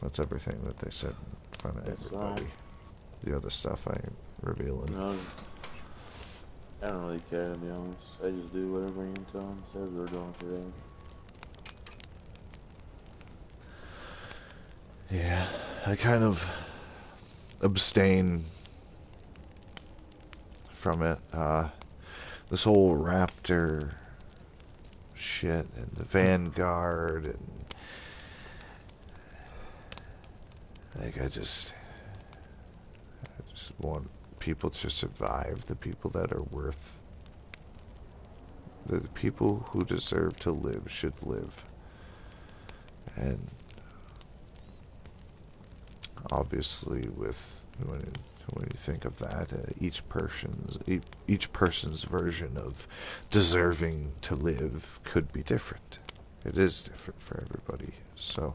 That's everything that they said in front of everybody. The other stuff I ain't revealing. No, I don't really care, to be honest. I just do whatever Anton says we're doing today. Yeah, I kind of abstain from it. This whole Raptor shit and the Vanguard and like I just want people to survive. The people that are worth, the people who deserve to live should live. And obviously, when you think of that, each person's version of deserving to live could be different. It is different for everybody. So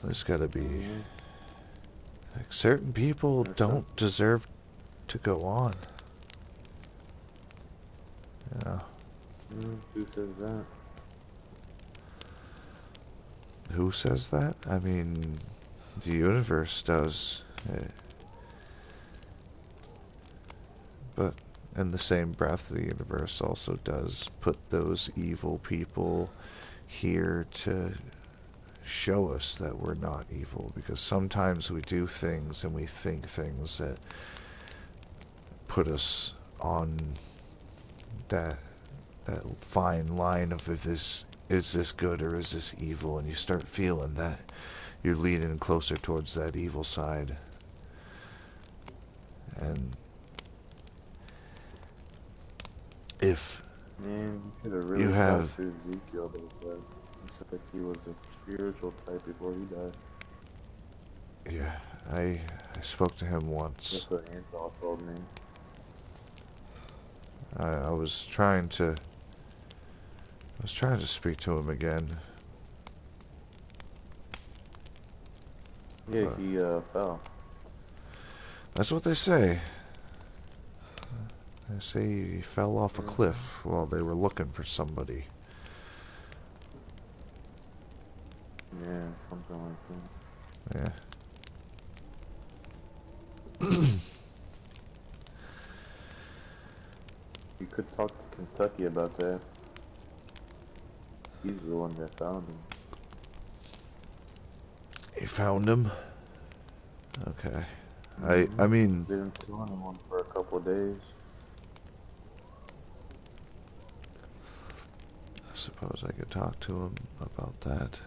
there's got to be like certain people don't deserve to go on. Yeah. Who says that? Who says that? I mean, the universe does. But in the same breath, the universe also does put those evil people here to show us that we're not evil, because sometimes we do things and we think things that put us on that fine line of is this good or is this evil, and you start feeling that you're leaning closer towards that evil side. And if Man, you could have really you have thought Ezekiel about that. He said that he was a spiritual type before he died. Yeah, I spoke to him once. That's what Anton told me. I was trying to speak to him again. Yeah, he fell. That's what they say. They say he fell off a cliff while they were looking for somebody. Yeah, something like that. Yeah. You could talk to Kentucky about that. He's the one that found him. He found him? Okay. I mean... They didn't tell anyone for a couple of days. I suppose I could talk to him about that.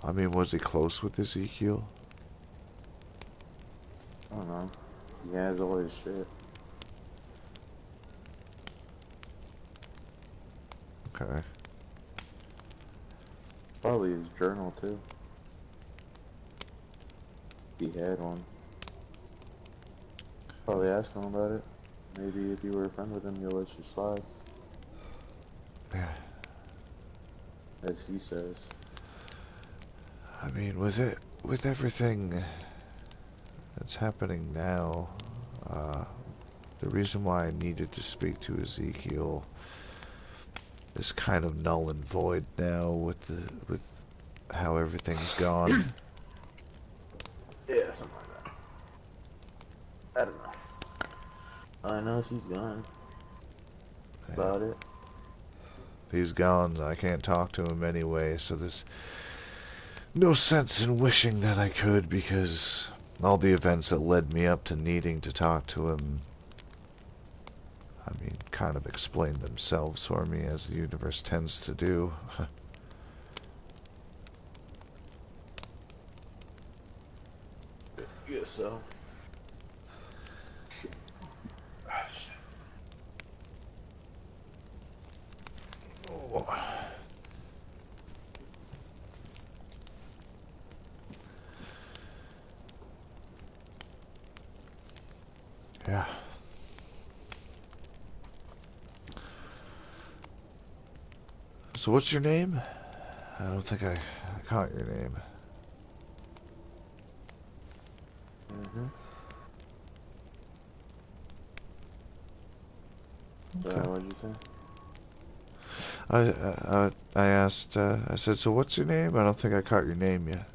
I mean, was he close with Ezekiel? I don't know. He has all his shit. Okay. Probably his journal, too. He had one. Probably ask him about it. Maybe if you were a friend with him, he'll let you slide. Yeah. As he says. I mean, with everything that's happening now, the reason why I needed to speak to Ezekiel is kind of null and void now with how everything's gone. Yeah, something like that. I don't know. I know she's gone. About it. He's gone. I can't talk to him anyway, so there's no sense in wishing that I could, because all the events that led me up to needing to talk to him, I mean, kind of explain themselves for me, as the universe tends to do. Guess so. Oh. Yeah. So what's your name? I don't think I caught your name. Okay. What'd you say? I asked, I said, so what's your name? I don't think I caught your name yet.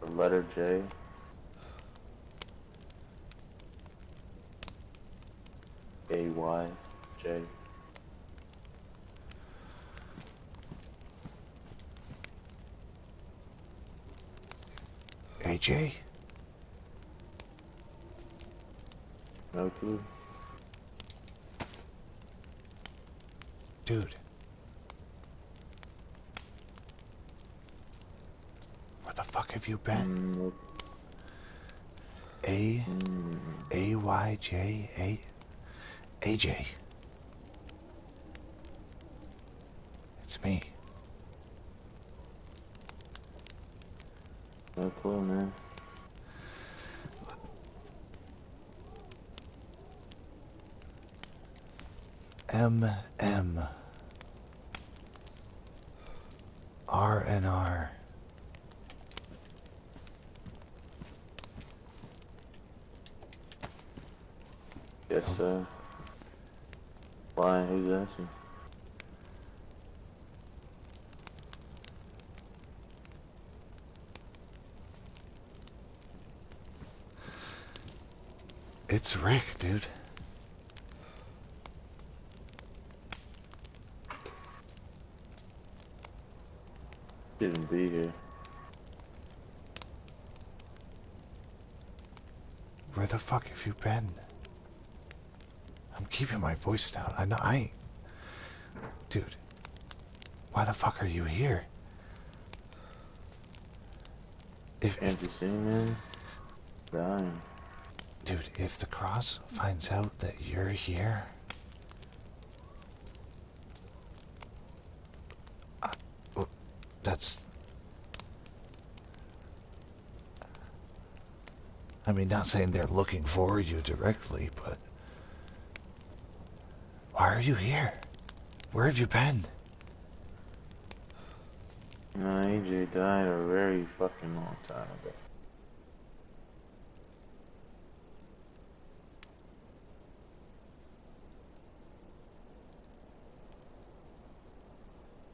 The letter J. A-Y, J. AJ? No clue. Dude. Where the fuck have you been? A-Y-J, AJ. It's me. No clue, man. M R. Yes, sir. Why? Who's asking? It's Rick, dude. Shouldn't be here. Where the fuck have you been? I'm keeping my voice down. I know I ain't. Dude. Why the fuck are you here? Can't you see, man? Dying. Dude, if the Cross finds out that you're here, that's... I mean, not saying they're looking for you directly, but... Why are you here? Where have you been? No, AJ died a very fucking long time ago.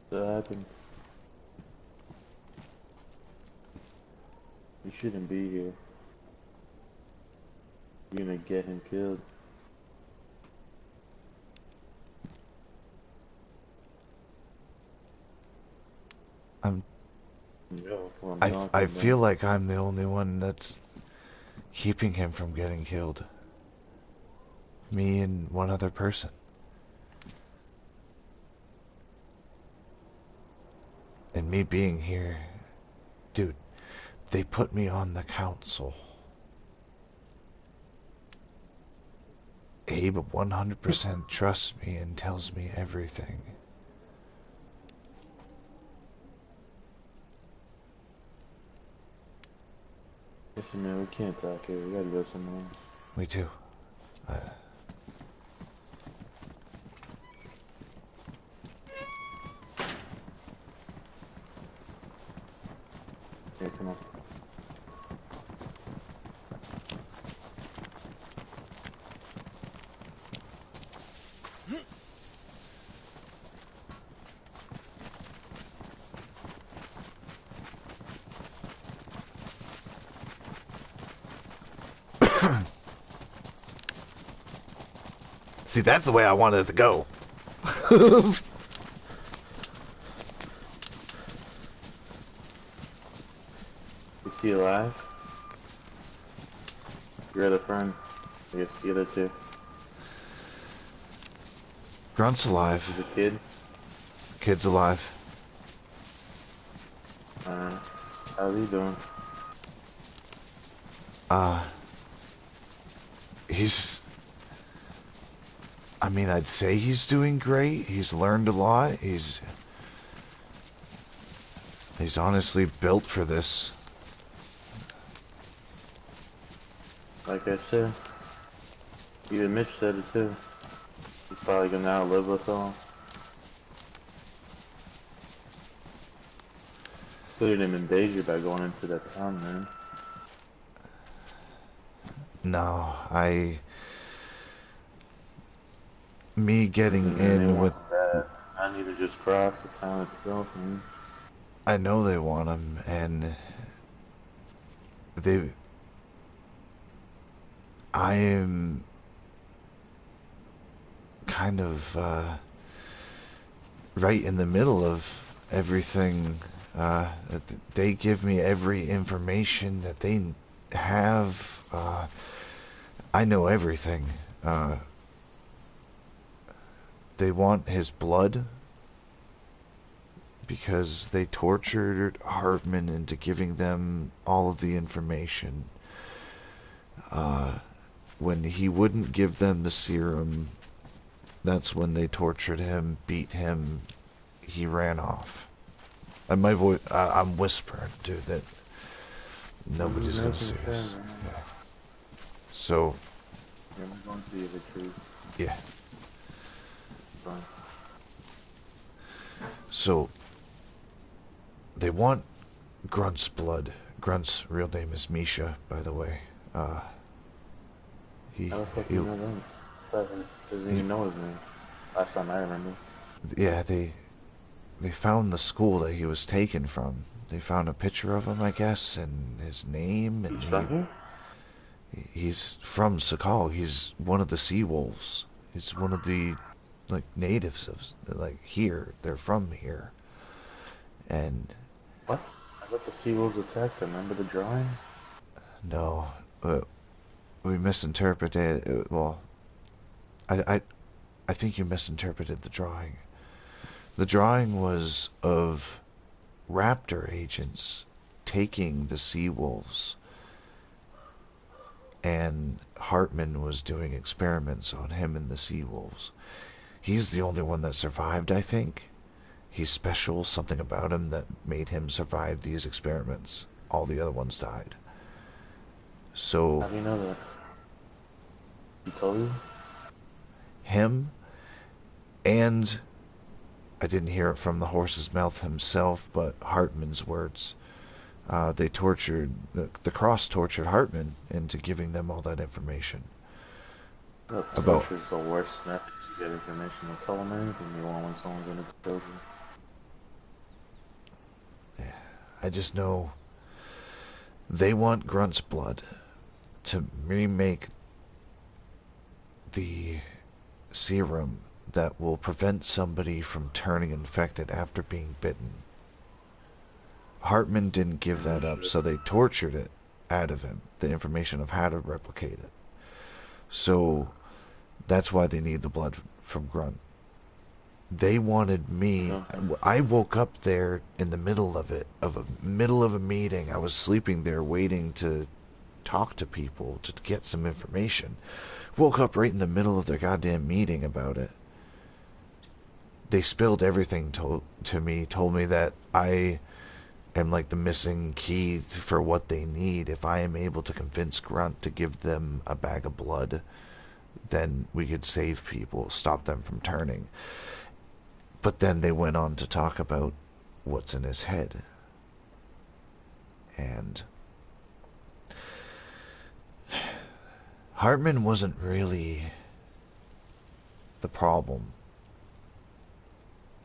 What happened? You shouldn't be here. You're gonna get him killed. I feel like I'm the only one that's keeping him from getting killed. Me and one other person. And me being here, dude, they put me on the council. Abe 100% trusts me and tells me everything. Listen, man, we can't talk here. We gotta go somewhere. Me too. Here, come on. See, that's the way I wanted it to go. Is he alive? Your other friend? I guess the other two. Grunt's alive. He's a kid? Kid's alive. How's he doing? I mean, I'd say he's doing great. He's learned a lot. He's honestly built for this. Like I said, even Mitch said it too. He's probably gonna outlive us all. Putting him in danger by going into that town, man. No, me getting in with... I need to just cross the town itself, man. I know they want him, and I am kind of right in the middle of everything. They give me every information that they have. I know everything. They want his blood because they tortured Hartman into giving them all of the information. When he wouldn't give them the serum, that's when they tortured him, beat him. He ran off. And my voice, I'm whispering, dude, that nobody's gonna see us. Yeah. So. Yeah, I'm going to be a retreat. Yeah. Fine. So. They want Grunt's blood. Grunt's real name is Misha, by the way. How the fuck do you know that? Doesn't even know his name. Last time I remember. Yeah, they found the school that he was taken from. They found a picture of him, I guess, and his name. And he's from here? He's from Sakhal. He's one of the sea wolves. He's one of the natives of here. They're from here. And what? I thought the sea wolves attacked them. Remember the drawing? No, we misinterpreted. Well, I think you misinterpreted the drawing. The drawing was of raptor agents taking the sea wolves, and Hartman was doing experiments on him and the sea wolves. He's the only one that survived, I think. He's special, something about him that made him survive these experiments. All the other ones died. So... How do you know that? He told you? Him, and I didn't hear it from the horse's mouth himself, but Hartman's words. They tortured... The Cross tortured Hartman into giving them all that information. Torture's the worst method to get information. They'll tell them anything you want when someone's in a torture. Yeah, I just know they want Grunt's blood to remake the serum that will prevent somebody from turning infected after being bitten. Hartman didn't give that up, so they tortured it out of him, the information of how to replicate it. So that's why they need the blood from Grunt. They wanted me. I woke up there in the middle of a meeting. I was sleeping there waiting to talk to people to get some information. Woke up right in the middle of their goddamn meeting about it. They spilled everything to me, told me that I am like the missing key for what they need. If I am able to convince Grunt to give them a bag of blood, then we could save people, stop them from turning. But then they went on to talk about what's in his head. And Hartman wasn't really the problem.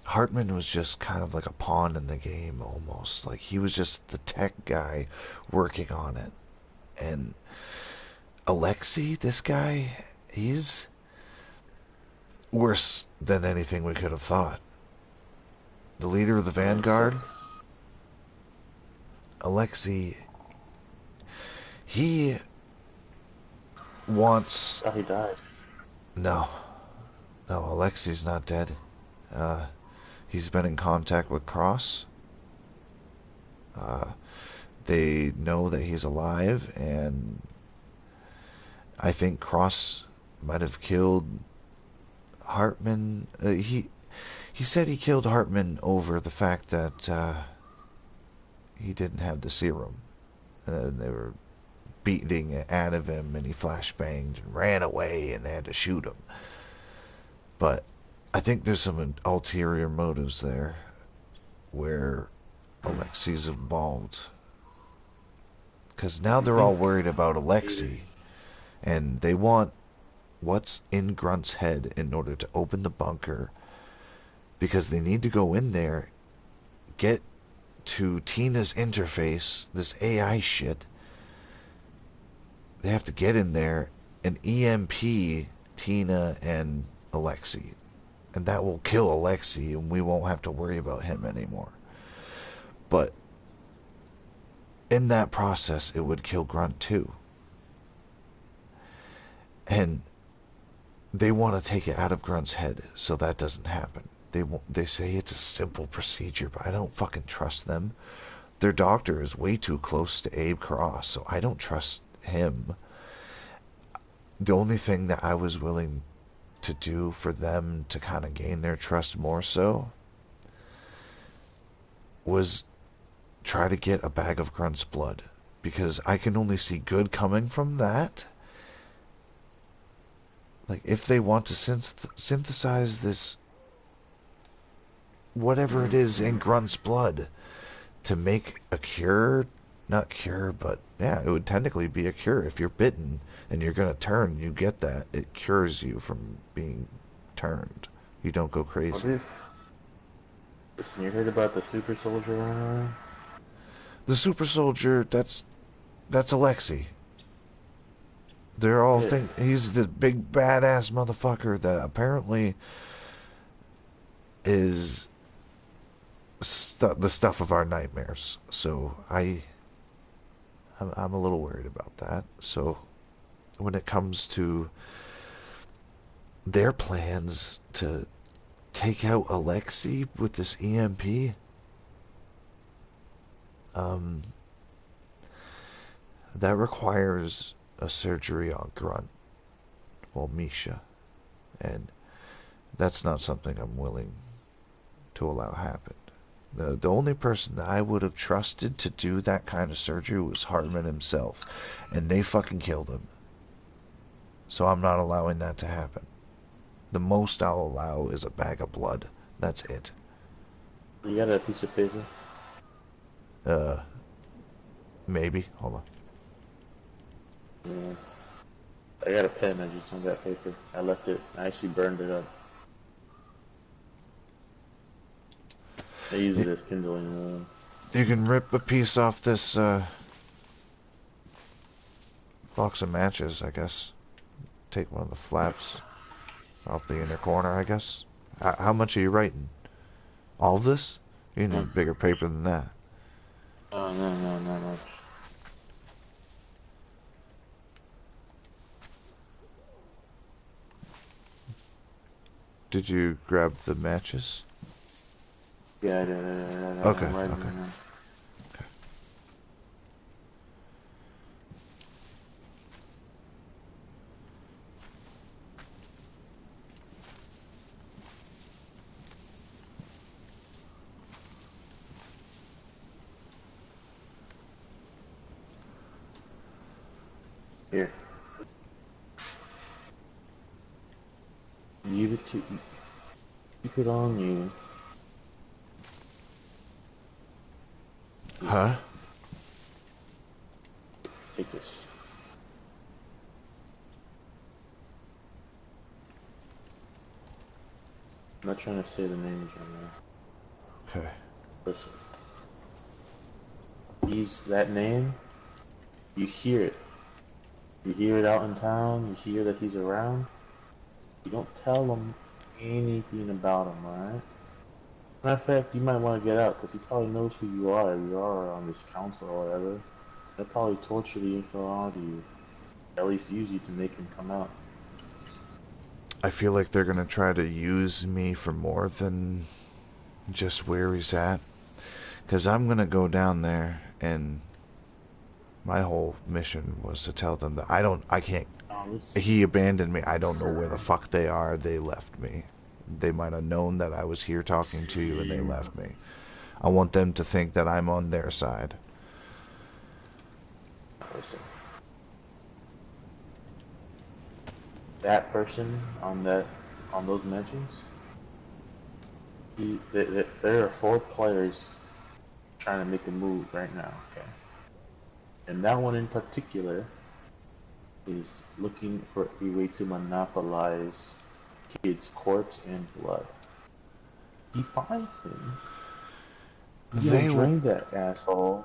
Hartman was just kind of like a pawn in the game, almost. Like, he was just the tech guy working on it. And Alexei, this guy, he's worse than anything we could have thought. The leader of the Vanguard, Alexei, he wants... Oh, he died. No. No, Alexei's not dead. He's been in contact with Cross. They know that he's alive, and I think Cross might have killed Hartman. He said he killed Hartman over the fact that he didn't have the serum. They were beating it out of him, and he flashbanged and ran away, and they had to shoot him. But I think there's some ulterior motives there where Alexei's involved. Because now they're all worried about Alexei, and they want what's in Grunt's head in order to open the bunker, because they need to go in there, get to Tina's interface, this AI shit. They have to get in there and EMP Tina and Alexei. And that will kill Alexei, and we won't have to worry about him anymore. But in that process, it would kill Grunt too. And they want to take it out of Grunt's head so that doesn't happen. They say it's a simple procedure, but I don't fucking trust them. Their doctor is way too close to Abe Cross, so I don't trust him. The only thing that I was willing to do for them to kind of gain their trust more so was try to get a bag of Grunt's blood, because I can only see good coming from that. Like, if they want to synthesize this, whatever it is in Grunt's blood, to make a cure, not cure, but yeah, it would technically be a cure. If you're bitten and you're going to turn, you get that. It cures you from being turned. You don't go crazy. Listen, you heard about the super soldier running around? The super soldier, that's Alexei. They're all think he's the big badass motherfucker that apparently is the stuff of our nightmares. So I'm a little worried about that. So when it comes to their plans to take out Alexei with this EMP, that requires a surgery on Grunt, well, Misha, and that's not something I'm willing to allow happen. The only person that I would have trusted to do that kind of surgery was Hartman himself, and they fucking killed him. So I'm not allowing that to happen. The most I'll allow is a bag of blood. That's it. You got a piece of paper? Maybe. Hold on. Yeah. I got a pen, I just don't got paper. I left it, I actually burned it up. I use it as kindling. You can rip a piece off this box of matches, I guess. Take one of the flaps off the inner corner, I guess. How much are you writing? All of this? You need bigger paper than that. Oh, no. Did you grab the matches? Yeah, I did. Okay, I'm writing okay. right now. Okay. Here. Give it to... Keep it on you. Huh? Take this. I'm not trying to say the names right now. Okay. Listen. That name, you hear it. You hear it out in town, you hear that he's around. You don't tell him anything about him, alright? Matter of fact, you might want to get out, because he probably knows who you are. You are on this council or whatever. They'll probably torture the info out of you. At least use you to make him come out. I feel like they're gonna try to use me for more than just where he's at. Because I'm gonna go down there, and my whole mission was to tell them that I can't. He abandoned me. I don't know where the fuck they are. They left me. They might have known that I was here talking to you, and they left me. I want them to think that I'm on their side. Listen. That person on those mentions, there are 4 players trying to make a move right now, okay? And that one in particular is looking for a way to monopolize kid's corpse and blood. He finds him. He'll drain that asshole.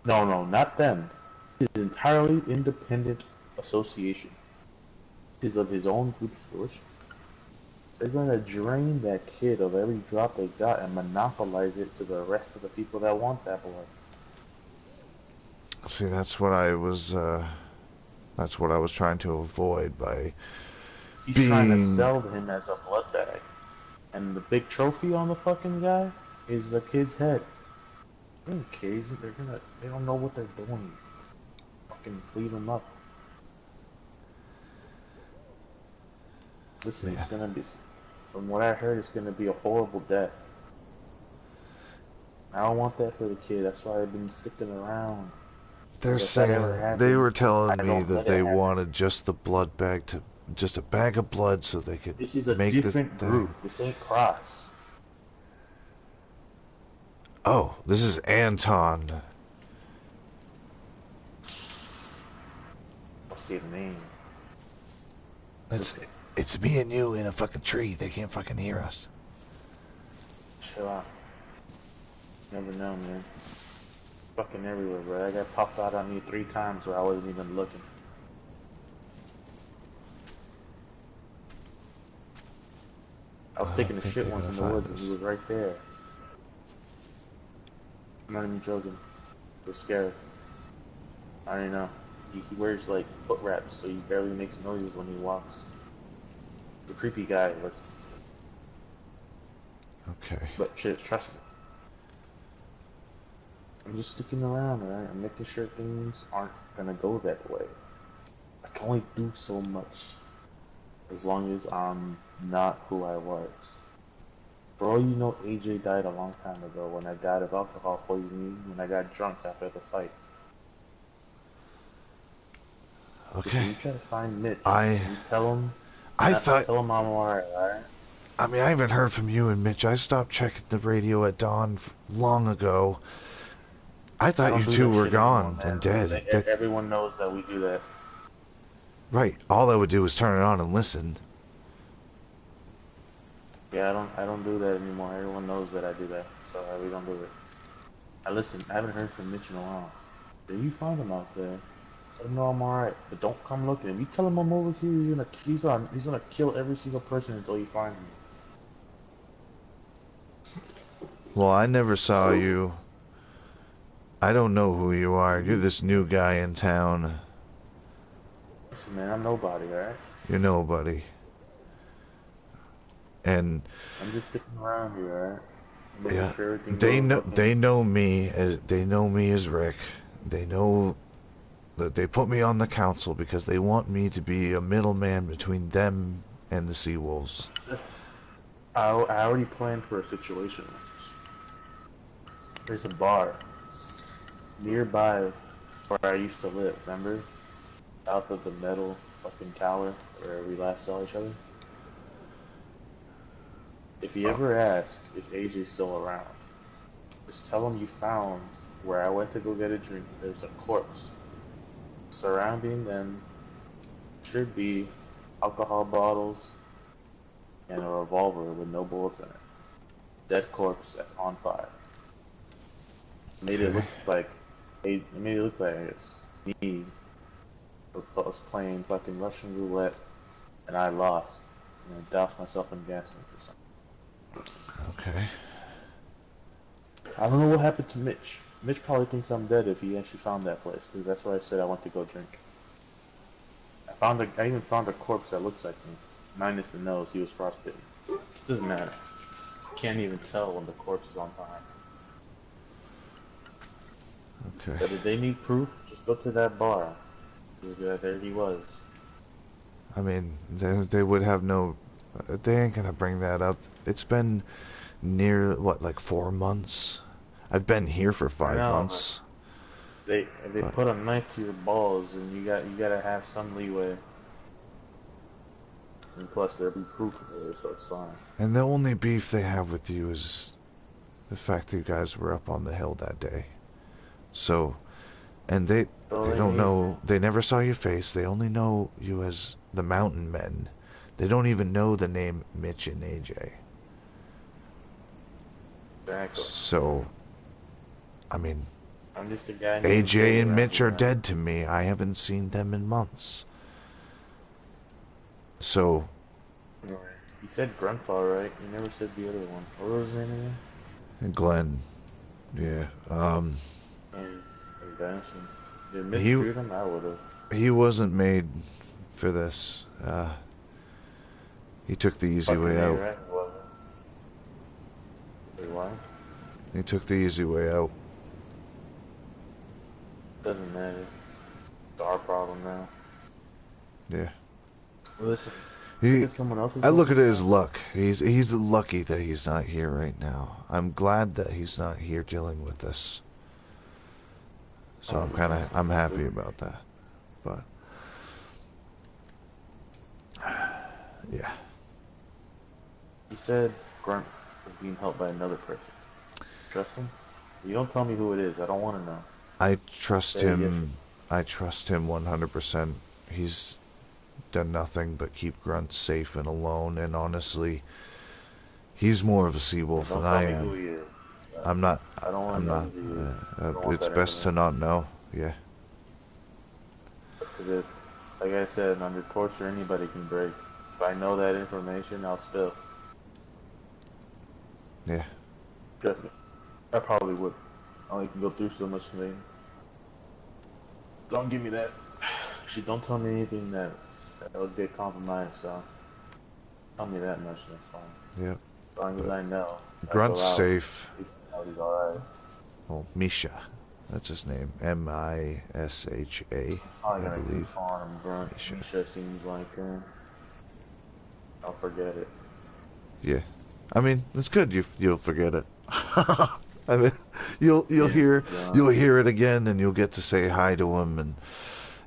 No, not them. His entirely independent association. Is of his own good source. They're gonna drain that kid of every drop they got and monopolize it to the rest of the people that want that blood. See, that's what I was trying to avoid by He's trying to sell him as a blood bag. And the big trophy on the fucking guy is the kid's head. They don't care, they don't know what they're doing. Fucking leave him up. Listen, it's gonna be, from what I heard, it's gonna be a horrible death. I don't want that for the kid, that's why I've been sticking around. They're saying, they were telling me that they wanted just the blood bag to, just a bag of blood so they could make this. This is a different group, this ain't Cross. Oh, this is Anton. I'll see the name. It's me and you in a fucking tree. They can't fucking hear us. Chill out. Never know, man. Fucking everywhere, bro. I got popped out on me 3 times where I wasn't even looking. I was taking a shit once in the woods and he was right there. I'm not even joking. I was scared. I don't know. He wears like foot wraps, so he barely makes noises when he walks. The creepy guy, listen. Okay. But shit, trust me. I'm just sticking around, alright? I'm making sure things aren't gonna go that way. I can only do so much as long as I'm not who I was. For all you know, AJ died a long time ago when I died of alcohol poisoning, when I got drunk after the fight. Okay. So you try to find Mitch. You tell him. Tell him I'm alright, alright? I mean, I haven't heard from you and Mitch. I stopped checking the radio at dawn long ago. I thought you two were gone and dead. Everyone knows that we do that. Right. All I would do is turn it on and listen. Yeah, I don't do that anymore. Everyone knows that I do that, so we don't do it. I haven't heard from Mitch in a while. Did you find him out there? Let him know I'm alright, but don't come looking. If you tell him I'm over here, he's gonna kill every single person until you find me. Well, I never saw you. I don't know who you are. You're this new guy in town. Listen, man, I'm nobody, alright? You're nobody. And I'm just sticking around here, alright? Yeah, sure they know me as Rick. They know that they put me on the council because they want me to be a middleman between them and the Seawolves. I already planned for a situation. There's a bar nearby where I used to live, remember? South of the metal fucking tower where we last saw each other. If you ever ask if AJ's still around, just tell him you found where I went to go get a drink. There's a corpse. Surrounding them should be alcohol bottles and a revolver with no bullets in it. Dead corpse that's on fire. Made it look like it's me. I was playing fucking Russian roulette and I lost. and douse myself in gasoline for something. Okay. I don't know what happened to Mitch. Mitch probably thinks I'm dead if he actually found that place, because that's why I said I went to go drink. I even found a corpse that looks like me, minus the nose. He was frostbitten. Doesn't matter. Can't even tell when the corpse is on fire. Okay. But if they need proof, just go to that bar. There he was. I mean, they would have no... They ain't gonna bring that up. It's been near, what, like 4 months? I've been here for 5 months. They put a knife to your balls, and you gotta have some leeway. And plus, there'll be proof of it, so it's fine. And the only beef they have with you is the fact that you guys were up on the hill that day. So, and they don't know, they never saw your face. They only know you as the Mountain Men. They don't even know the name Mitch and AJ. Exactly. So, I mean, I'm just a guy. AJ and Mitch are dead to me. I haven't seen them in months. So... You said Grunt's alright. You never said the other one. What was his name again? Glenn. Yeah. Did Mitch shoot him? I would've. He wasn't made for this. He took the easy way out. Right? Wait, what? He took the easy way out. Doesn't matter. It's our problem now. Yeah. Listen. I look at it as luck. He's lucky that he's not here right now. I'm glad that he's not here dealing with this. So I'm happy about that. But yeah. You said Grunt was being helped by another person. Trust him? You don't tell me who it is. I don't want to know. I trust him. I trust him 100%. He's done nothing but keep Grunt safe and alone, and honestly, he's more of a sea wolf than I am. Who he is. I'm not. I don't want to know who he is. It's best to not know. Yeah. Because like I said, under torture, anybody can break. If I know that information, I'll spill. Yeah. Trust me. I probably would. I only can go through so much thing. Don't give me that. Actually, don't tell me anything that would get compromised, so tell me that much, that's fine. Yeah. As long as I know. Grunt's safe. He's alright. Oh, Misha. That's his name. M-I-S-H-A, I believe. Grunt. Misha seems like I'll forget it. Yeah. I mean, it's good you'll forget it. I mean, you'll hear it again, and you'll get to say hi to him, and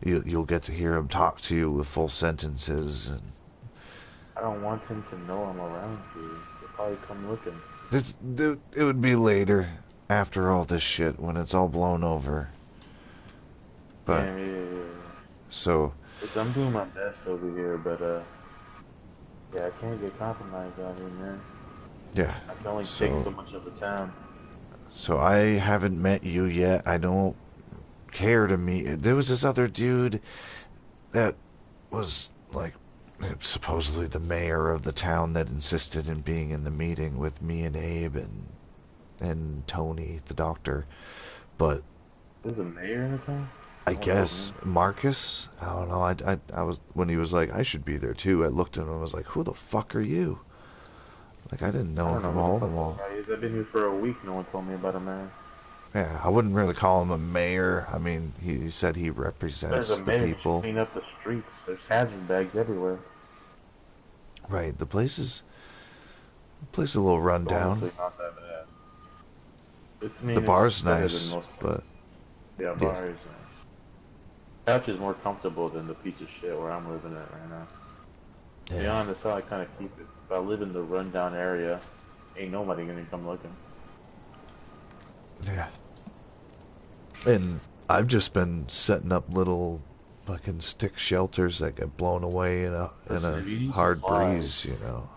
you'll get to hear him talk to you with full sentences. And I don't want him to know I'm around here. He'll probably come looking. It would be later, after all this shit, when it's all blown over. But yeah. So I'm doing my best over here, but yeah, I can't get compromised out here, man. Yeah. I can only take so much of the town. So I haven't met you yet. I don't care to meet. There was this other dude that was like supposedly the mayor of the town that insisted in being in the meeting with me and Abe and Tony, the doctor. But there's a mayor in the town? I guess Marcus. I don't know. I was when he was like, I should be there too. I looked at him and was like, who the fuck are you? Like, I didn't know him from Baltimore. I've been here for a week. No one told me about a mayor. Yeah, I wouldn't really call him a mayor. I mean, he said he represents the people. Clean up the streets. There's hazard bags everywhere. Right. The place is a little run down. Honestly, not that bad. The bar's nice, but yeah, bar is nice. Couch is more comfortable than the piece of shit where I'm living at right now. Yeah. To be honest, I kind of keep it. If I live in the rundown area, ain't nobody gonna come looking. Yeah. And I've just been setting up little fucking stick shelters that get blown away in a hard breeze, you know.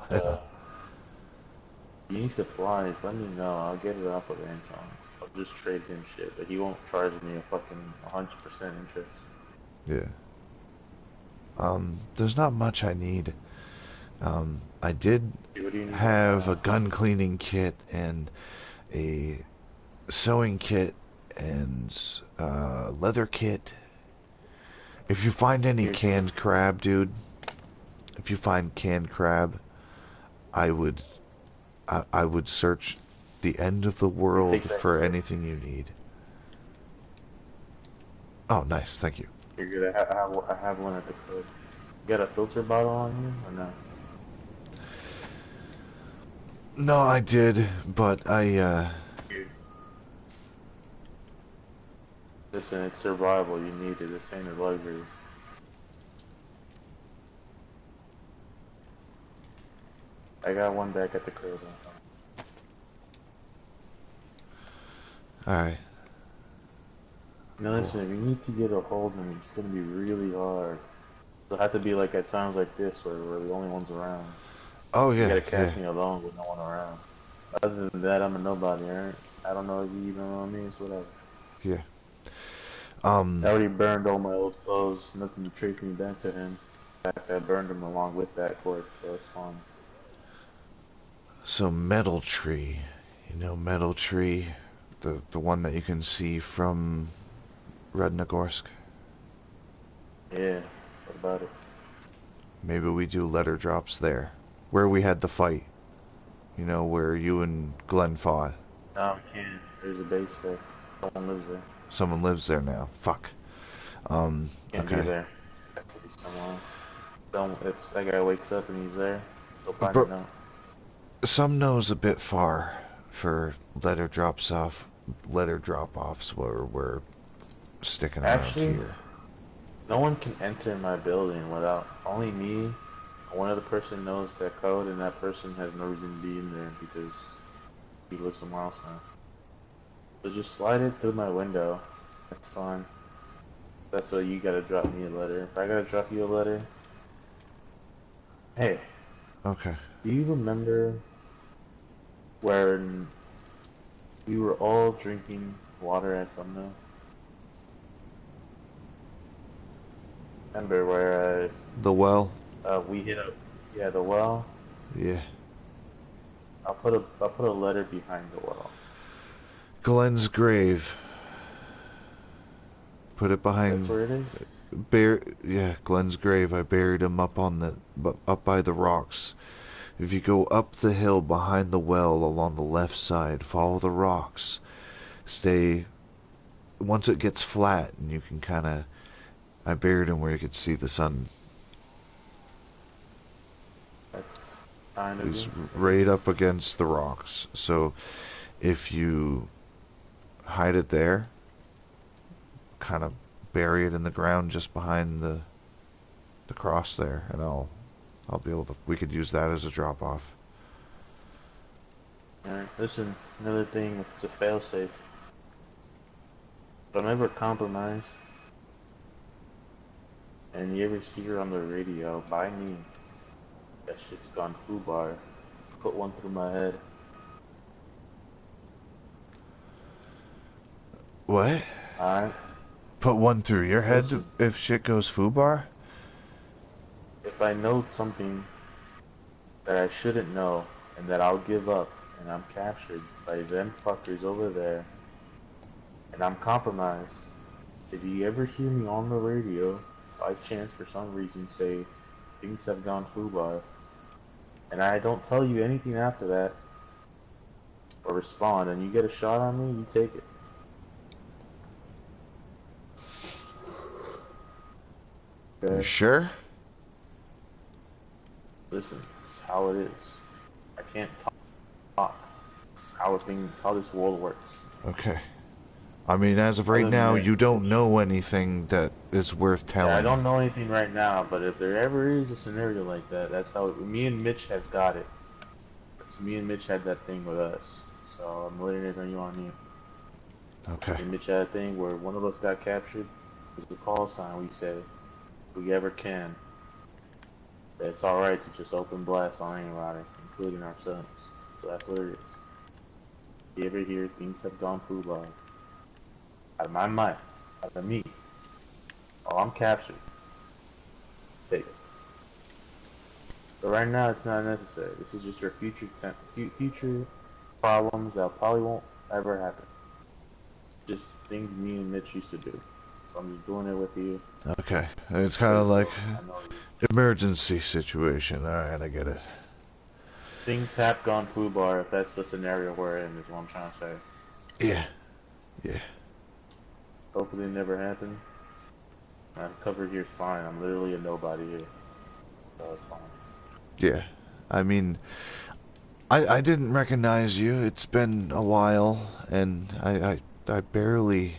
He needs supplies, let me know. I'll get it off of Anton. I'll just trade him shit, but he won't charge me a fucking 100% interest. Yeah. There's not much I need. I did What do you need? have a gun cleaning kit and a sewing kit and leather kit. If you find any Here, canned crab, dude, if you find canned crab, I would I would search the end of the world take that for shit. anything you need. Oh, nice, thank you. You're good. I have one at the crib. You got a filter bottle on you or no? No, I did, but Here. Listen, it's survival. You need it. This ain't a luxury. I got one back at the crib. alright. Now listen, if you need to get a hold of me, it's gonna be really hard. It'll have to be like at times like this where we're the only ones around. Oh You yeah, gotta yeah, catch me alone with no one around. Other than that, I'm a nobody, alright? I don't know if you even know me, it's whatever. yeah. I already burned all my old clothes, nothing to trace me back to him. In fact, I burned him along with that corpse, so it's fine. So Metal Tree, you know Metal Tree, the one that you can see from Rednogorsk. Yeah, what about it? Maybe we do letter drops there, where we had the fight. You know, where you and Glenn fought. No, we can't. There's a base there. Someone lives there. Someone lives there now. Fuck. Can't be Okay. there. Has to be someone. If that guy wakes up and he's there, he'll find Bro, a note. some knows a bit far for letter drop offs where we're sticking around Actually, here. no one can enter my building without only me. One other person knows that code, and that person has no reason to be in there because he lives somewhere else now. So just slide it through my window. That's fine. That's why you gotta drop me a letter. If I gotta drop you a letter, hey, Okay. do you remember when we were all drinking water at Sumner? Remember where The well? we hit up, yeah, the well? Yeah. I'll put a letter behind the well. Glenn's grave. Put it That's behind. where it is? Yeah, Glenn's grave. I buried him up by the rocks. If you go up the hill behind the well along the left side, follow the rocks. Stay. Once it gets flat, and you can kind of. I buried him where you could see the sun. That's kind of He's you. right up against the rocks. So if you hide it there, kind of bury it in the ground just behind the cross there, and I'll be able to. We could use that as a drop off. Alright, listen, another thing with the failsafe. If I'm ever compromised, and you ever hear on the radio, by me, that shit's gone foobar, put one through my head. What? Alright? Put one through your head Listen, if shit goes foobar? if I know something that I shouldn't know, and that I'll give up, and I'm captured by them fuckers over there, and I'm compromised, if you ever hear me on the radio, by chance for some reason say, things have gone foobar, and I don't tell you anything after that, or respond, and you get a shot on me, you take it. You Okay? sure? Listen, it's how it is. I can't talk. It's how it's how this world works. Okay. I mean, as of right Other than now, this, you don't know anything that is worth yeah, I telling. don't know anything right now, but if there ever is a scenario like that, that's how me and Mitch has got it. It's me and Mitch had that thing with us, so I'm letting it on you on me. Okay. Me and Mitch had a thing where one of us got captured. It was a call sign. We said, if we ever can, that it's all right to just open blast on anybody, including ourselves. So that's what it is. If you ever hear things have gone foobar, out of my mind, out of me, oh, I'm captured. Take it. But right now, it's not necessary. This is just your future problems that probably won't ever happen. Just things me and Mitch used to do. So I'm just doing it with you. Okay. It's kind of like emergency situation. All right, I get it. Things have gone foobar if that's the scenario we're in, is what I'm trying to say. Yeah. Yeah. Hopefully it never happened. My cover here's fine. I'm literally a nobody here. So it's fine. Yeah. I mean, I didn't recognize you. It's been a while, and I barely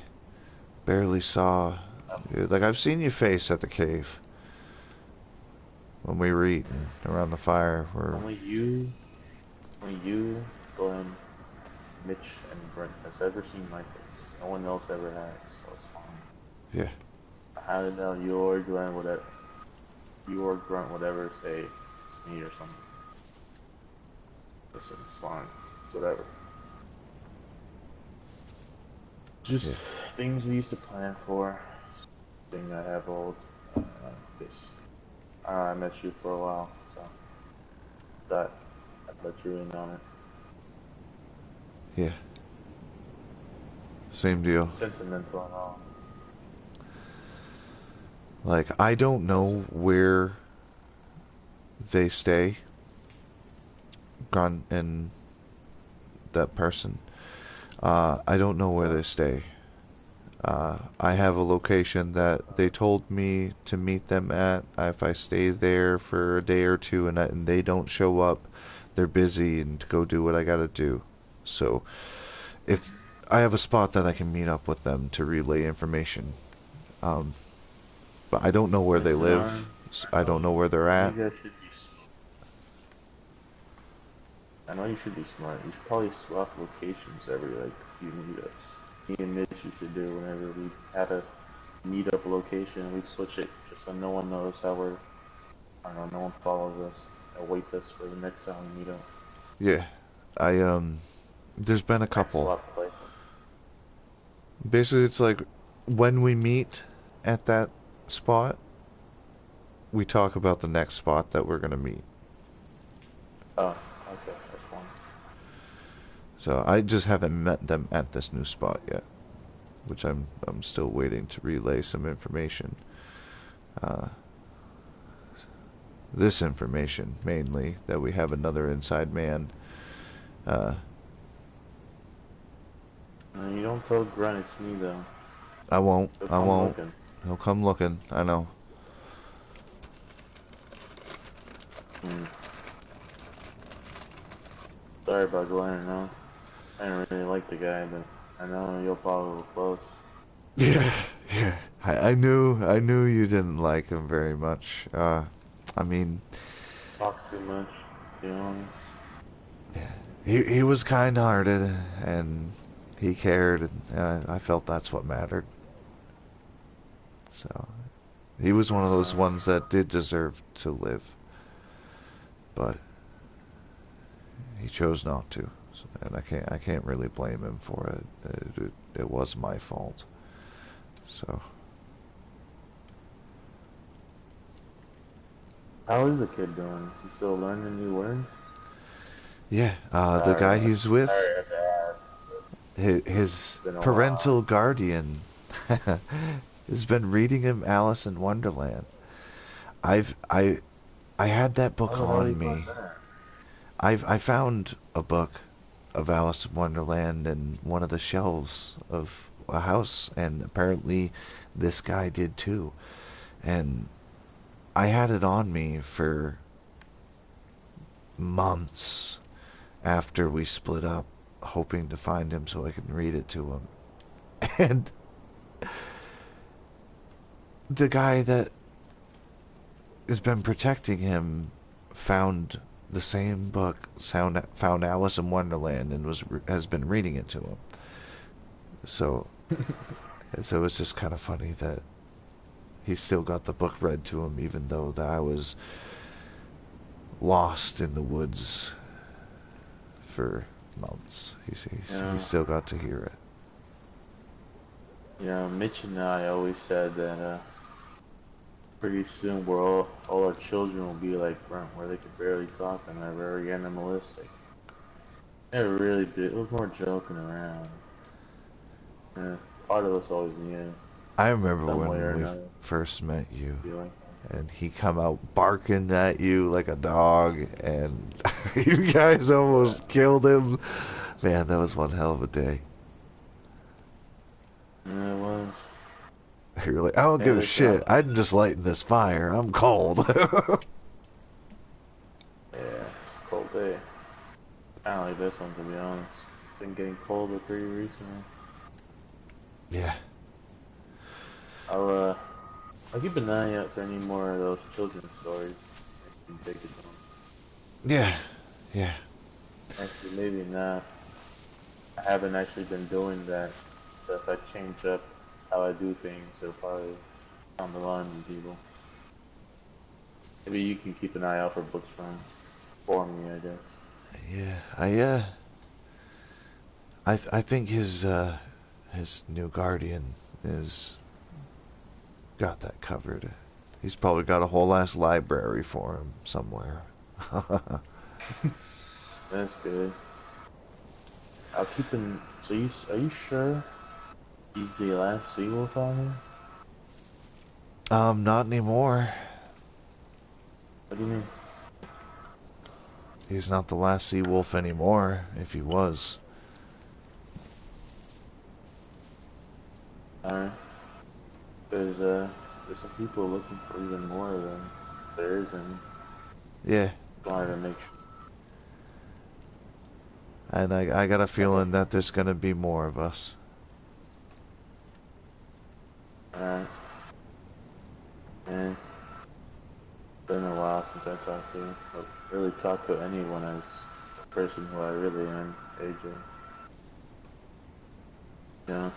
saw. Like, I've seen your face at the cave when we were eating around the fire. Only you, Glenn, Mitch, and Brent has ever seen my face. No one else ever has, so it's fine. Yeah. How did you or Glenn whatever, you or Grunt whatever say it's me or something? Listen, it's fine. It's whatever. Just things we used to plan for. Thing I have old. This. I met you for a while, so that I let you in on it. Yeah. Same deal. Sentimental and all. Like, I don't know where they stay. Grunt and that person. I don't know where they stay. I have a location that they told me to meet them at. If I stay there for a day or two and they don't show up, they're busy and to go do what I gotta do. So, if I have a spot that I can meet up with them to relay information. But I don't know where they live. I don't know where they're at. I know you should be smart. You should probably swap locations every few meetups. Me and Mitch used to do whenever we had a meetup location, we'd switch it just so no one knows how we're. I don't know, no one follows us. That waits us for the next time we meet up. Yeah, there's been a couple. Basically, it's like when we meet at that spot, we talk about the next spot that we're gonna meet. Oh, okay, that's fine. So I just haven't met them at this new spot yet, which I'm still waiting to relay some information. This information mainly that we have another inside man. You don't tell Grunt it's me though. I won't. I won't. Looking. He'll come looking. I know. Sorry about Glenn, no. I don't really like the guy, but I know you'll probably look close. Yeah, yeah. I knew you didn't like him very much. I mean, Talk too much, to be honest. Yeah, he was kind-hearted and he cared, and I felt that's what mattered. So, he was one of those ones that did deserve to live, but he chose not to, and I can't really blame him for it. It was my fault. So. How is the kid doing? Is he still learning new words? Yeah, the guy he's with, his parental guardian, has been reading him Alice in Wonderland. I had that book on me. I found a book of Alice in Wonderland in one of the shelves of a house, and apparently this guy did too. And I had it on me for months after we split up, hoping to find him so I can read it to him. And the guy that has been protecting him found the same book, found Alice in Wonderland, and has been reading it to him. So it's just kind of funny that he still got the book read to him, even though that I was lost in the woods for months. He still got to hear it. Yeah, Mitch and I always said that pretty soon all our children will be like Grunt, where they can barely talk and they're very animalistic. It really did. It was more joking around. Yeah, part of us always knew, I remember some way or when we another, first met you, feeling. and he come out barking at you like a dog, and you guys Yeah, almost killed him. Man, that was one hell of a day. yeah, it was. You're like, I don't Yeah, give a this, shit. I'm just lighting this fire. I'm cold. yeah, cold day. Kind of like this one, to be honest. It's been getting colder pretty recently. Yeah. I'll keep an eye out for any more of those children's stories. I can take it on. Yeah. Yeah. Actually, maybe not. I haven't actually been doing that. So if I change up how I do things, it'll probably sound alarming to people. Maybe you can keep an eye out for books for me, I guess. Yeah. I think his new guardian is got that covered. He's probably got a whole ass library for him somewhere. That's good. I'll keep an. Are you sure he's the last Seawolf on here? Not anymore. What do you mean? He's not the last sea wolf anymore, if he was. Alright. There's some people looking for even more of them. There is, and Yeah. wanted to make sure. And I got a Okay. feeling that there's gonna be more of us. Alright. And been a while since I talked to you. Or really talked to anyone as a person who I really am, AJ. You know?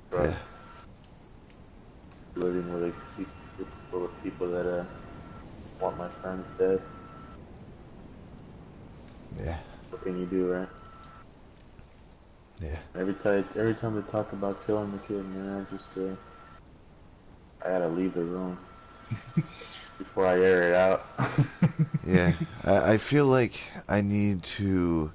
But Yeah. living with a group full of people that want my friends dead. Yeah. What can you do, right? Yeah. Every time they talk about killing the kid, man, I gotta leave the room before I air it out. Yeah. I feel like I need to.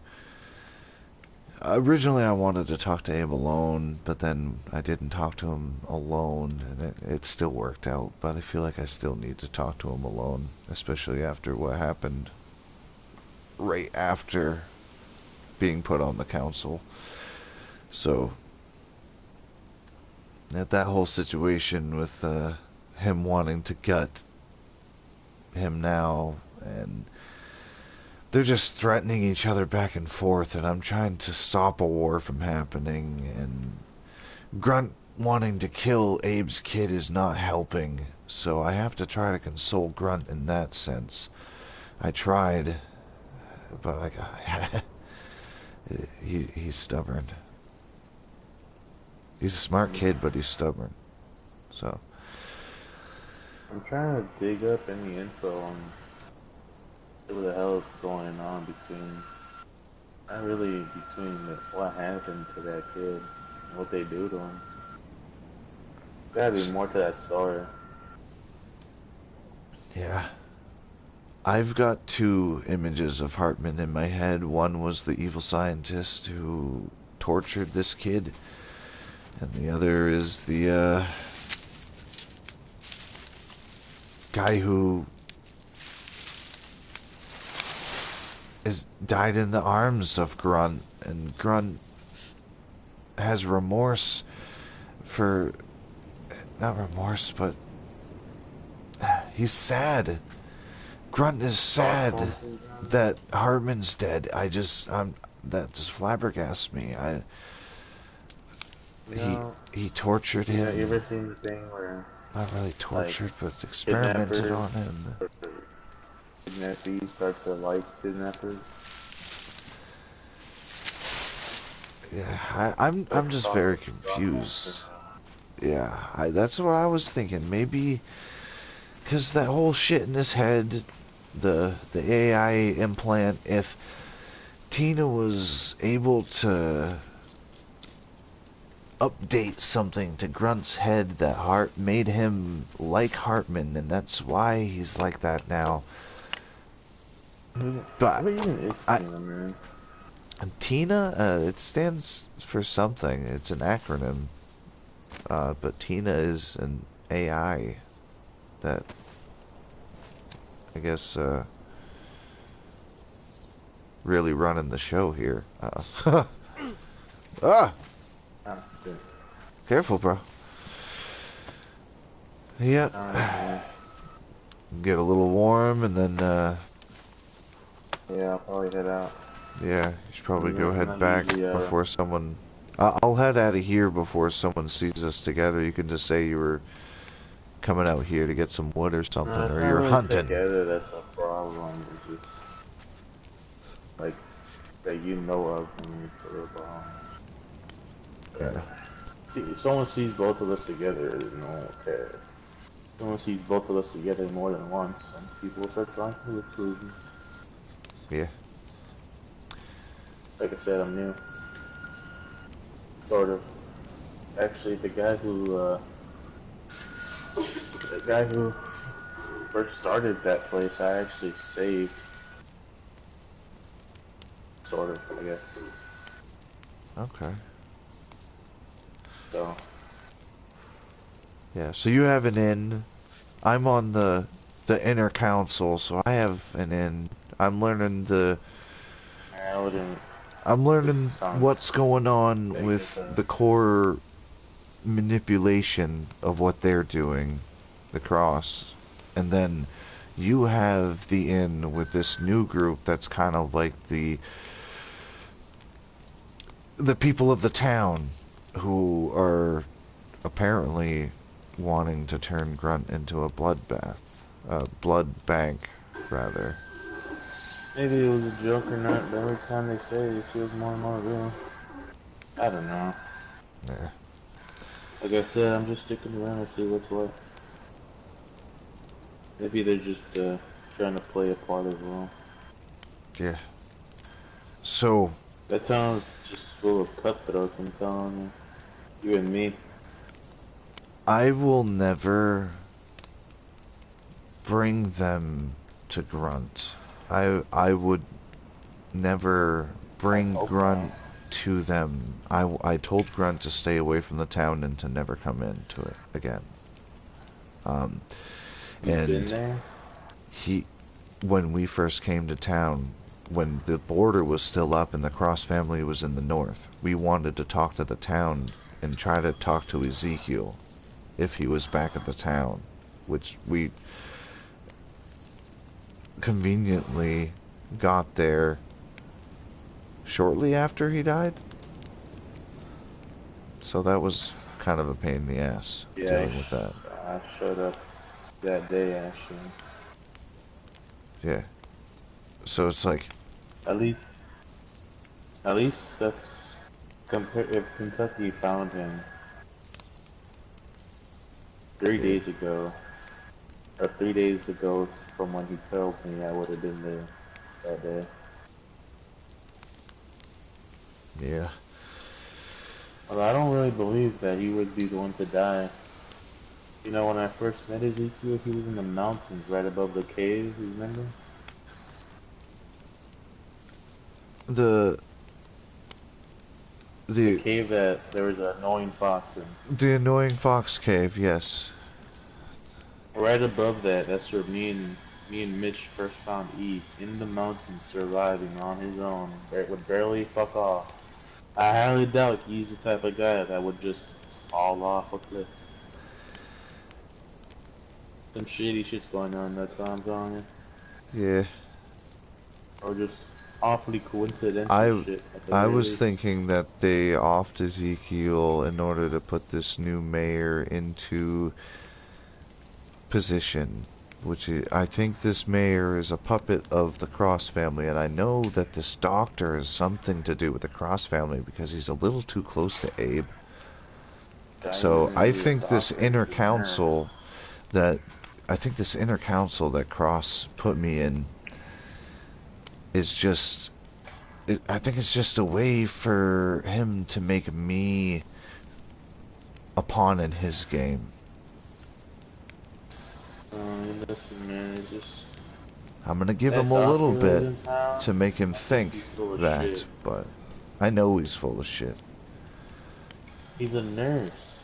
Originally, I wanted to talk to Abe alone, but then I didn't talk to him alone, and it still worked out. But I feel like I still need to talk to him alone, especially after what happened right after being put on the council. So, that whole situation with him wanting to gut him now, and they're just threatening each other back and forth, and I'm trying to stop a war from happening, and Grunt wanting to kill Abe's kid is not helping, so I have to try to console Grunt in that sense. I tried, but he's stubborn. He's a smart kid, but he's stubborn. So I'm trying to dig up any info on what the hell is going on not really what happened to that kid and what they do to him. Gotta be more to that story. yeah. I've got two images of Hartman in my head. One was the evil scientist who tortured this kid, and the other is the guy who is died in the arms of Grunt, and Grunt has remorse for, not remorse, but he's sad. Grunt is sad that Hartman's dead. That just flabbergasts me. No, He tortured you him. ever seen the thing where Not really like tortured, but experimented kidnappers on him. or kidnappees start to like kidnappers? Yeah, Like I'm just very confused. Yeah, that's what I was thinking. Maybe because that whole shit in his head, the AI implant. If Tina was able to update something to Grunt's head that made him like Hartman, and that's why he's like that now. But what even is Tina, man? Tina, it stands for something. It's an acronym. But Tina is an AI that I guess really running the show here. Ah! Careful, bro. Yep. Get a little warm and then yeah, I'll probably head out. Yeah, you should probably go head back before someone... I'll head out of here before someone sees us together. You can just say you were coming out here to get some wood or something, or you're really hunting. Together, that's a problem. It's just like that you know of me for a while. Yeah. See, if someone sees both of us together, no one will care. If someone sees both of us together more than once, and people will start trying to recruit me. Yeah. Like I said, I'm new. Sort of. Actually, the guy who first started that place, I actually saved. Sort of, I guess. Okay. So. Yeah, so you have an inn. I'm on the inner council, so I have an inn. I'm learning what's going on with the core manipulation of what they're doing, the cross. And then you have the inn with this new group that's kind of like the people of the town who are apparently wanting to turn Grunt into a bloodbath. A blood bank, rather. Maybe it was a joke or not, but every time they say it, it feels more and more real. I don't know. Yeah. Like I said, I'm just sticking around to see what's what. Maybe they're just trying to play a part as well. Yeah. So... That town's just full of cutthroats, I'm telling you. You and me. I will never bring them to Grunt. I would never bring Grunt to them. I told Grunt to stay away from the town and to never come into it again. And been there? When we first came to town, when the border was still up and the Cross family was in the north, we wanted to talk to the town and try to talk to Ezekiel if he was back at the town, which we conveniently got there shortly after he died. So that was kind of a pain in the ass dealing with that. I showed up that day, actually. Yeah. So it's like... At least that's... If Kentucky found him 3 days ago, or 3 days ago from when he told me, I would have been there that day. Yeah. Well, I don't really believe that he would be the one to die. You know, when I first met Ezekiel, he was in the mountains right above the cave, you remember? The cave that there was an annoying fox in. The annoying fox cave, yes. Right above that, that's where me and Mitch first found E, in the mountains, surviving on his own, would barely fuck off. I highly doubt he's the type of guy that would just fall off a cliff. Some shady shit's going on, that's all I'm telling you. Yeah. Or just awfully coincidental shit. I was thinking that they offed Ezekiel in order to put this new mayor into position, which I think this mayor is a puppet of the Cross family, and I know that this doctor has something to do with the Cross family because he's a little too close to Abe. So I think this inner council that Cross put me in is just... I think it's just a way for him to make me a pawn in his game. Listen, man, it's just I'm gonna give him that a little doctor that was bit in town. to make him I think think he's full of that, shit. but I know he's full of shit. He's a nurse.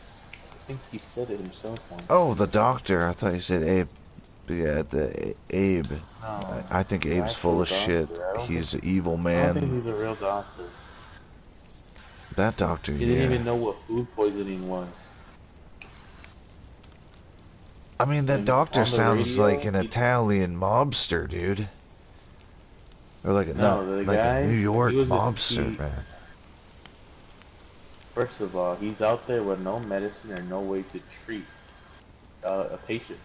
I think he said it himself once. Oh, the doctor. I thought you said Abe. Yeah, Abe. No, I think the Abe's full actual of shit. doctor. He's an evil I don't think man. he's a real doctor. That doctor, He didn't yeah. even know what food poisoning was. I mean, that And doctor on the sounds radio, like an Italian mobster, dude. Or like a, no, not, the like a guy, New York he was mobster, man. first of all, he's out there with no medicine or no way to treat a patient.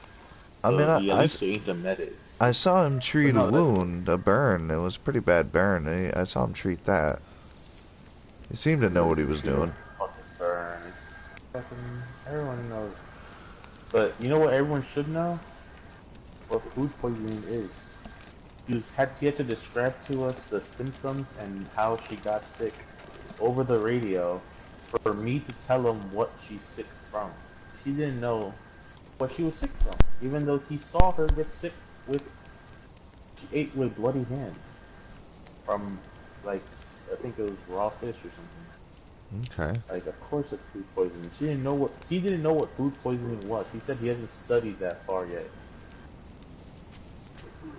I So mean, he at least ain't a medic. I saw him But treat a no, wound, a burn. It was a pretty bad burn. I saw him treat that. He seemed to know what he was doing. Fucking burn. Fucking everyone knows. But you know what everyone should know? What food poisoning is. He had to describe to us the symptoms and how she got sick over the radio for me to tell him what she's sick from. She didn't know what she was sick from, even though he saw her get sick with, she ate with bloody hands from, like, I think it was raw fish or something. Okay. Like, of course it's food poisoning. He didn't know what food poisoning was. He said he hasn't studied that far yet.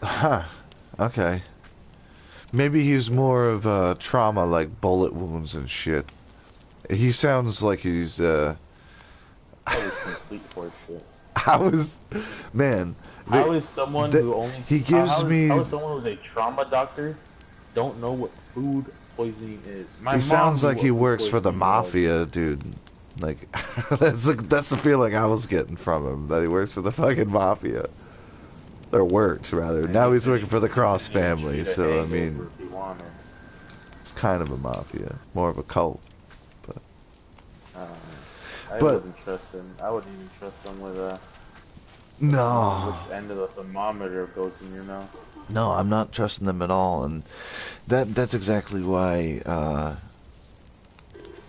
Huh. Okay. Maybe he's more of a trauma, like bullet wounds and shit. He sounds like he's, That was complete horseshit. How is, man? How is someone who only he gives me? how is someone who's a trauma doctor don't know what food poisoning is? My He mom sounds knew like what he food works for the poisoning was. mafia, dude. Like, that's the feeling I was getting from him, that he works for the fucking mafia. Or works, rather. And Now he he's said working for the he Cross couldn't even family, treat a so, I hangover mean, if he wanted. it's kind of a mafia. More of a cult. But I But- wouldn't trust him. I wouldn't even trust him with No. which end of the thermometer goes in your mouth. No, I'm not trusting them at all, and that's exactly why,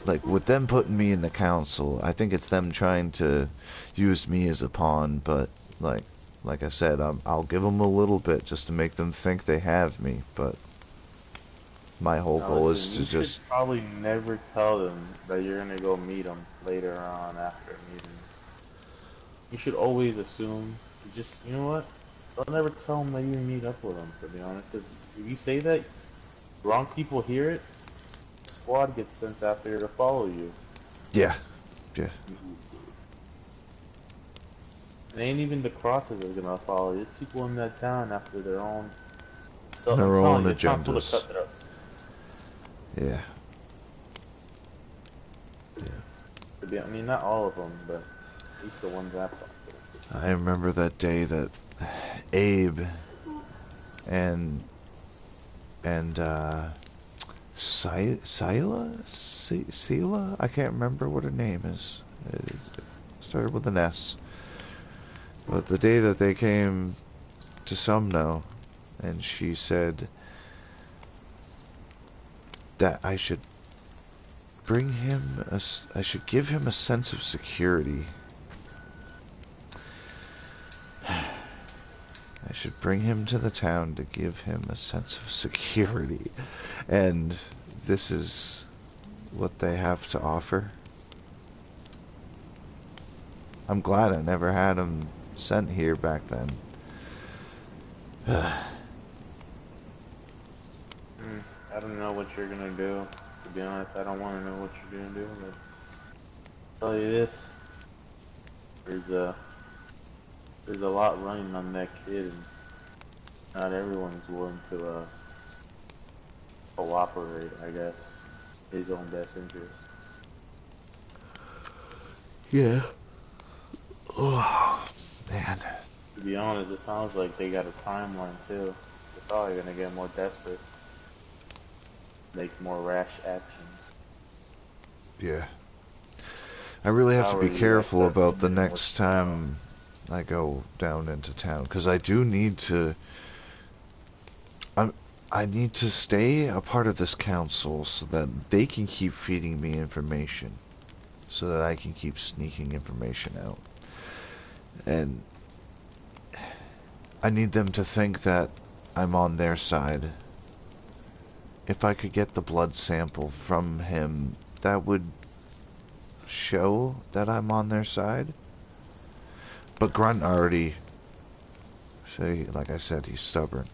like, with them putting me in the council, I think it's them trying to use me as a pawn, but, like I said, I'll give them a little bit just to make them think they have me, but my whole Now, goal listen, is you to should just... probably never tell them that you're gonna go meet them later on after a meeting. You should always assume, you know what? Don't ever tell them that you meet up with them, to be honest. Because if you say that, wrong people hear it, the squad gets sent after to follow you. Yeah. It ain't even the crosses that are gonna follow you. It's people in that town after their own... So, Their I'm telling own you, the town's full of agendas. cutthroats. Yeah. I mean, not all of them, but at least the ones I've talked to. I remember that day that Abe and Sila? I can't remember what her name is. It started with an S. But the day that they came to Sumno, and she said that I should bring him I should give him a sense of security. I should bring him to the town to give him a sense of security. And this is what they have to offer. I'm glad I never had him sent here back then. I don't know what you're gonna do. To be honest, I don't want to know what you're gonna do, but I'll tell you this. There's a lot running on that kid, and not everyone's willing to cooperate, I guess. His own best interest. Yeah. Oh, man. To be honest, it sounds like they got a timeline too. They're probably gonna get more desperate. Make more rash actions. Yeah. I really have How to are be you careful guys about the doing? next What's time I go down into town, because I do need to... I need to stay a part of this council so that they can keep feeding me information. so that I can keep sneaking information out. And I need them to think that I'm on their side. If I could get the blood sample from him, that would show that I'm on their side. But Grunt already, say, like I said, he's stubborn.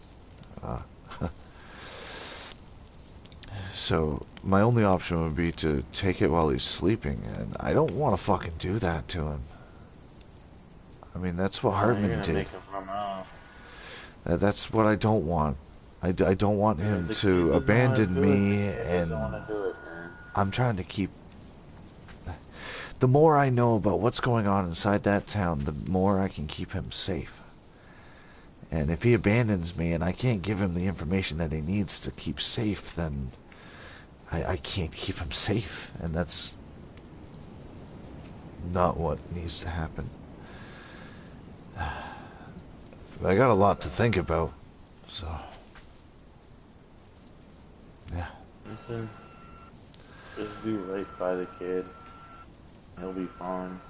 So my only option would be to take it while he's sleeping, and I don't want to fucking do that to him. I mean, that's what Hartman did. Make him run off. That's what I don't want. I don't want him to abandon me, and I'm trying to keep... The more I know about what's going on inside that town, the more I can keep him safe. And if he abandons me and I can't give him the information that he needs to keep safe, then I can't keep him safe. And that's not what needs to happen. I got a lot to think about, so... Yeah. Listen, just do right by the kid. He'll be fine.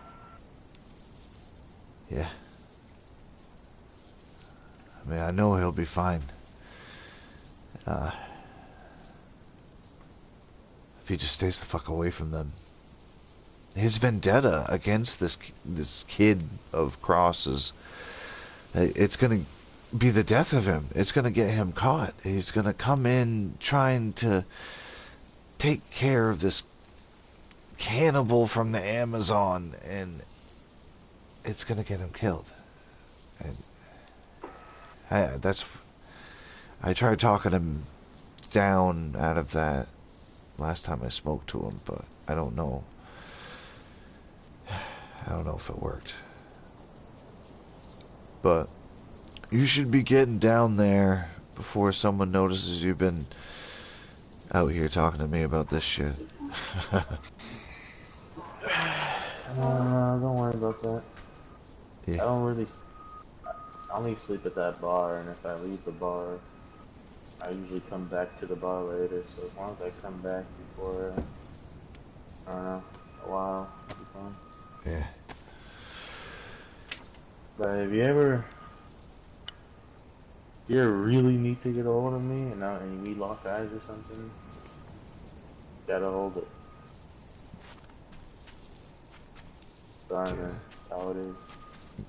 Yeah. I mean, I know he'll be fine. If he just stays the fuck away from them. His vendetta against this kid of Cross is... It's gonna be the death of him. It's gonna get him caught. He's gonna come in trying to take care of this cannibal from the Amazon, and it's gonna get him killed. And I tried talking him down out of that last time I spoke to him, but I don't know. I don't know if it worked. But you should be getting down there before someone notices you've been out here talking to me about this shit. Don't worry about that. Yeah. I only sleep at that bar, and if I leave the bar, I usually come back to the bar later, so as long as I come back before, I don't know, a while, it'll be fine. Yeah. But if you ever really need to get a hold of me, and you need lock eyes or something, gotta hold it. Sorry, man. That's how it is.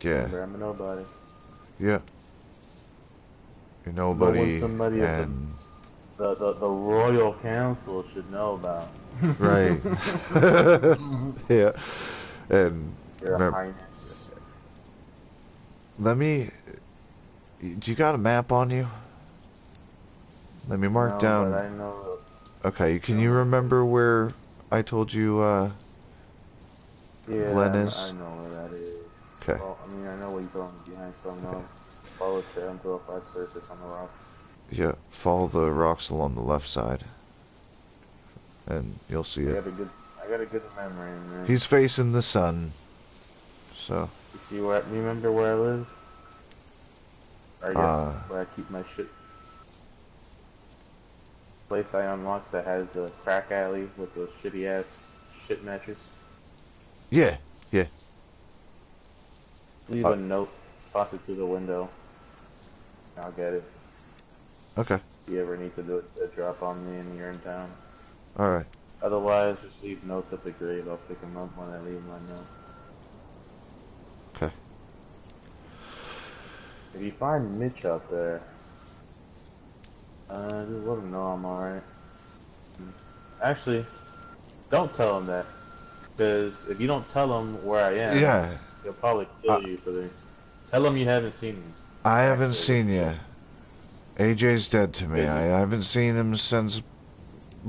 Yeah. Remember, I'm a nobody. Yeah. You're nobody, somebody and... the Royal Council should know about. Right. Yeah. And... Your Highness. Let me... Do you got a map on you? Let me mark down... But I know... Okay, can you remember where I told you, Yeah, Glen is? I know where that is. Okay. Well, I mean, I know what he's on behind, so I'm gonna follow trail until if I surface on the rocks. Yeah, follow the rocks along the left side. And you'll see it. I got a good memory, man. He's facing the sun. So... You see where? Remember where I live? Or I guess where I keep my shit. Place I unlocked that has a crack alley with a shitty ass shit mattress. Yeah, yeah. Leave a note, toss it through the window. I'll get it. Okay. If you ever need to do a drop on me and you're in town. Alright. Otherwise, just leave notes at the grave. I'll pick them up when I leave my note. Okay. If you find Mitch out there, just let him know I'm alright. Actually, don't tell him that. Because if you don't tell him where I am, Yeah. he'll probably kill you for the... Tell him you haven't seen him. I haven't seen you. AJ's dead to me. I haven't seen him since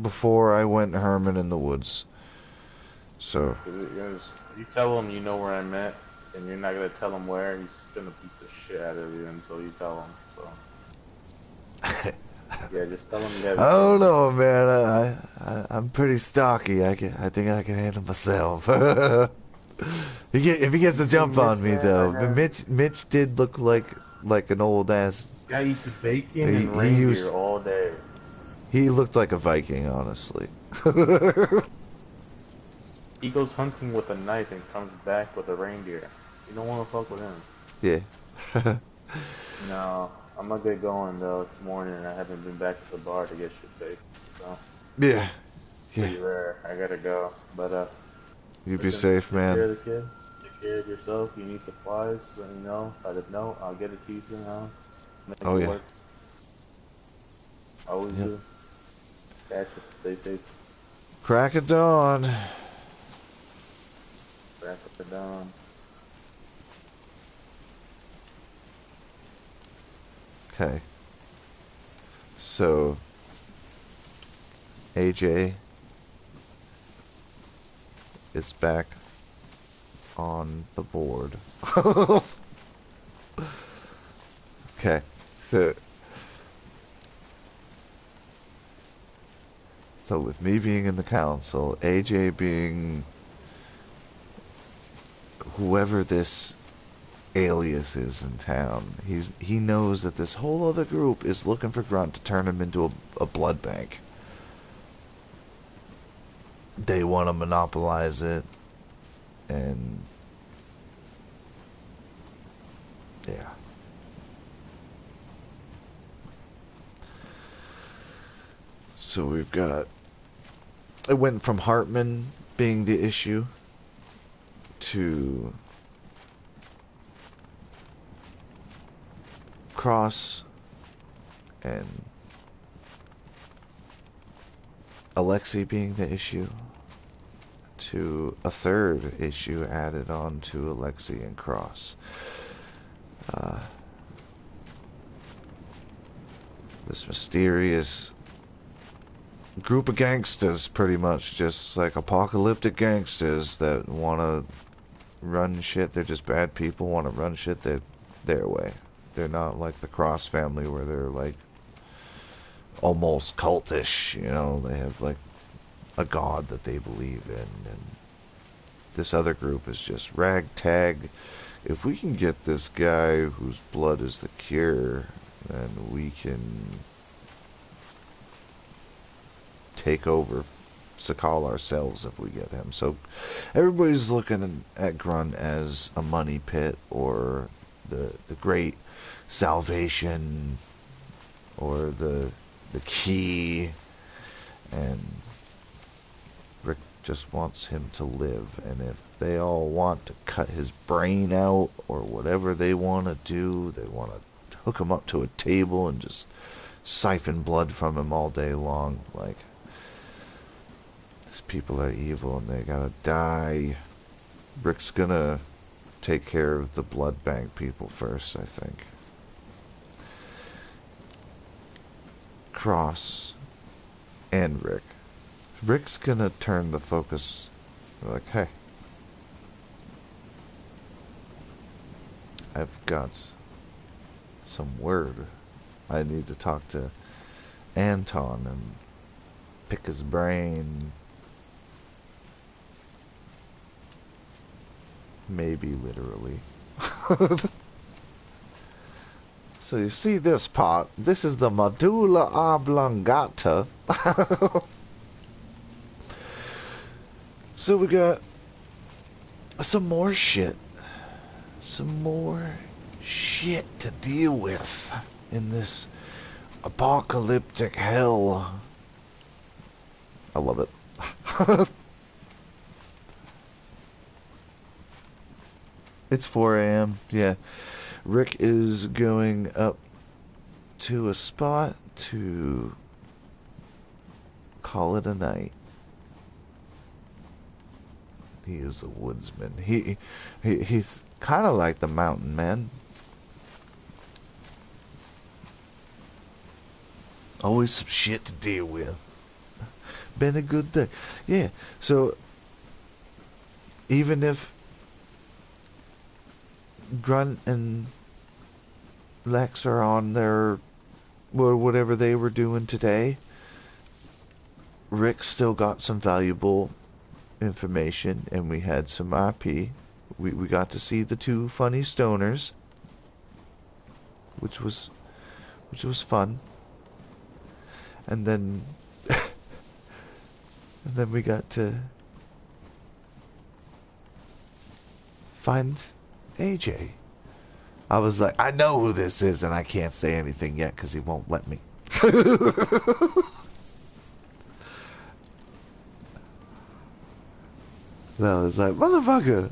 before I went Herman in the woods. So... If you tell him you know where I'm at, and you're not going to tell him where, he's going to beat the shit out of you until you tell him, so... Yeah, just tell him you haven't. I don't know, man. I'm pretty stocky. I think I can handle myself. If he gets the jump on me, though. But Mitch did look like an old ass. Guy eats bacon and reindeer all day. He looked like a Viking, honestly. He goes hunting with a knife and comes back with a reindeer. You don't want to fuck with him. Yeah. No, I'm gonna get going though. It's morning and I haven't been back to the bar to get shit faced. So Yeah. it's Yeah. pretty rare. I gotta go. But You be listen, safe, take care man. of the kid. Take care of yourself. You need supplies, let me know. If no, I'll get it to you soon, huh? Make Oh it yeah. work. Always Yep. do. Catch it. Stay safe. Crack of dawn. Crack it down. Okay. So, AJ is back on the board. Okay. So with me being in the council, AJ being whoever this alias is in town, he knows that this whole other group is looking for Grunt to turn him into a blood bank. They want to monopolize it, and yeah. So we've got, it went from Hartman being the issue to Cross and Alexei being the issue to a third issue added on to Alexei and Cross. This mysterious group of gangsters, pretty much just like apocalyptic gangsters that want to run shit. They're just bad people, want to run shit their way. They're not like the Cross family where they're like almost cultish, you know. They have like a god that they believe in, and this other group is just ragtag. If we can get this guy whose blood is the cure, then we can take over Sakhal ourselves if we get him. So everybody's looking at Grunt as a money pit, or the great salvation, or the key, and Rick just wants him to live. And if they all want to cut his brain out or whatever they want to do, they want to hook him up to a table and just siphon blood from him all day long. Like, these people are evil and they gotta die. Rick's gonna take care of the blood bank people first, I think. Cross and Rick. Rick's gonna turn the focus, like, hey, I've got some word. I need to talk to Anton and pick his brain. Maybe literally. So you see this part? This is the medulla oblongata. So we got some more shit. Some more shit to deal with in this apocalyptic hell. I love it. It's 4 a.m. Yeah. Rick is going up to a spot to call it a night. He is a woodsman. He's kind of like the mountain man. Always some shit to deal with. Been a good day. Yeah, so even if Grunt and Lex are on their, well, whatever they were doing today, Rick still got some valuable information, and we had some RP. We got to see the two funny stoners, which was fun. And then and then we got to find AJ. I was like, I know who this is, and I can't say anything yet because he won't let me. So I was like, motherfucker.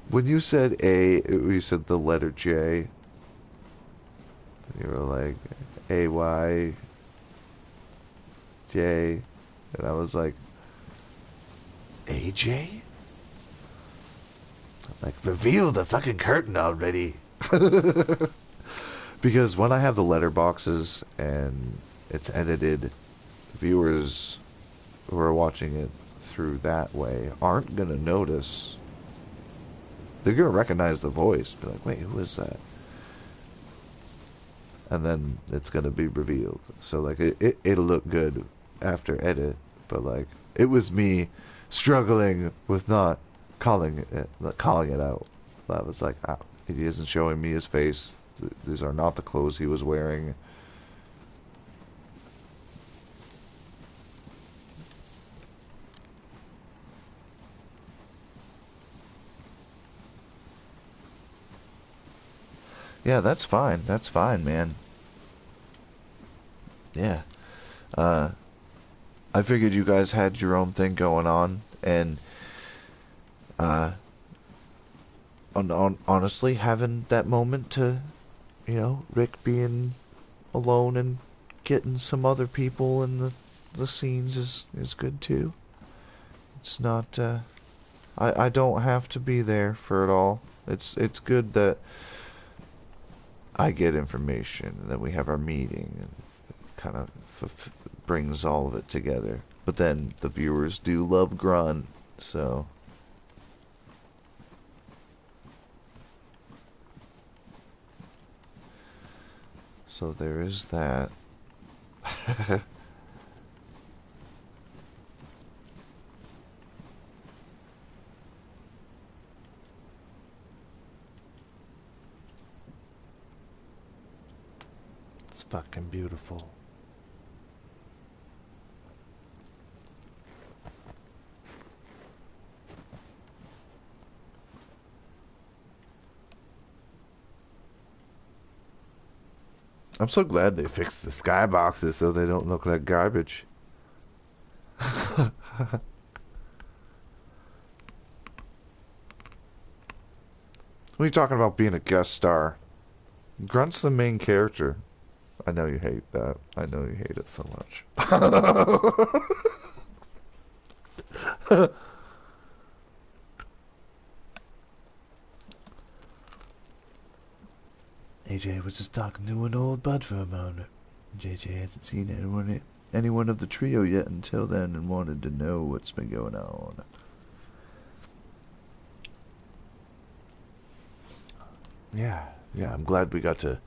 When you said A, you said the letter J. You were like, A-Y, J. And I was like, AJ? Like, reveal the fucking curtain already. Because when I have the letterboxes and it's edited, viewers who are watching it through that way aren't gonna notice. They're gonna recognize the voice, be like, wait, who is that? And then it's gonna be revealed. So like it'll look good after edit, but like it was me struggling with not calling it out. I was like, oh, he isn't showing me his face. These are not the clothes he was wearing. Yeah, that's fine. That's fine, man. Yeah. I figured you guys had your own thing going on, and honestly, having that moment to, Rick being alone and getting some other people in the scenes is good too. It's not. I don't have to be there for it all. It's good that I get information, and then we have our meeting, and kind of brings all of it together. But then the viewers do love Grunt, so. So there is that. It's fucking beautiful. I'm so glad they fixed the skyboxes so they don't look like garbage. What are you talking about being a guest star? Grunt's the main character. I know you hate that. I know you hate it so much. AJ was just talking to an old bud for a moment. JJ hasn't seen anyone of the trio yet until then and wanted to know what's been going on. Yeah, I'm glad we got to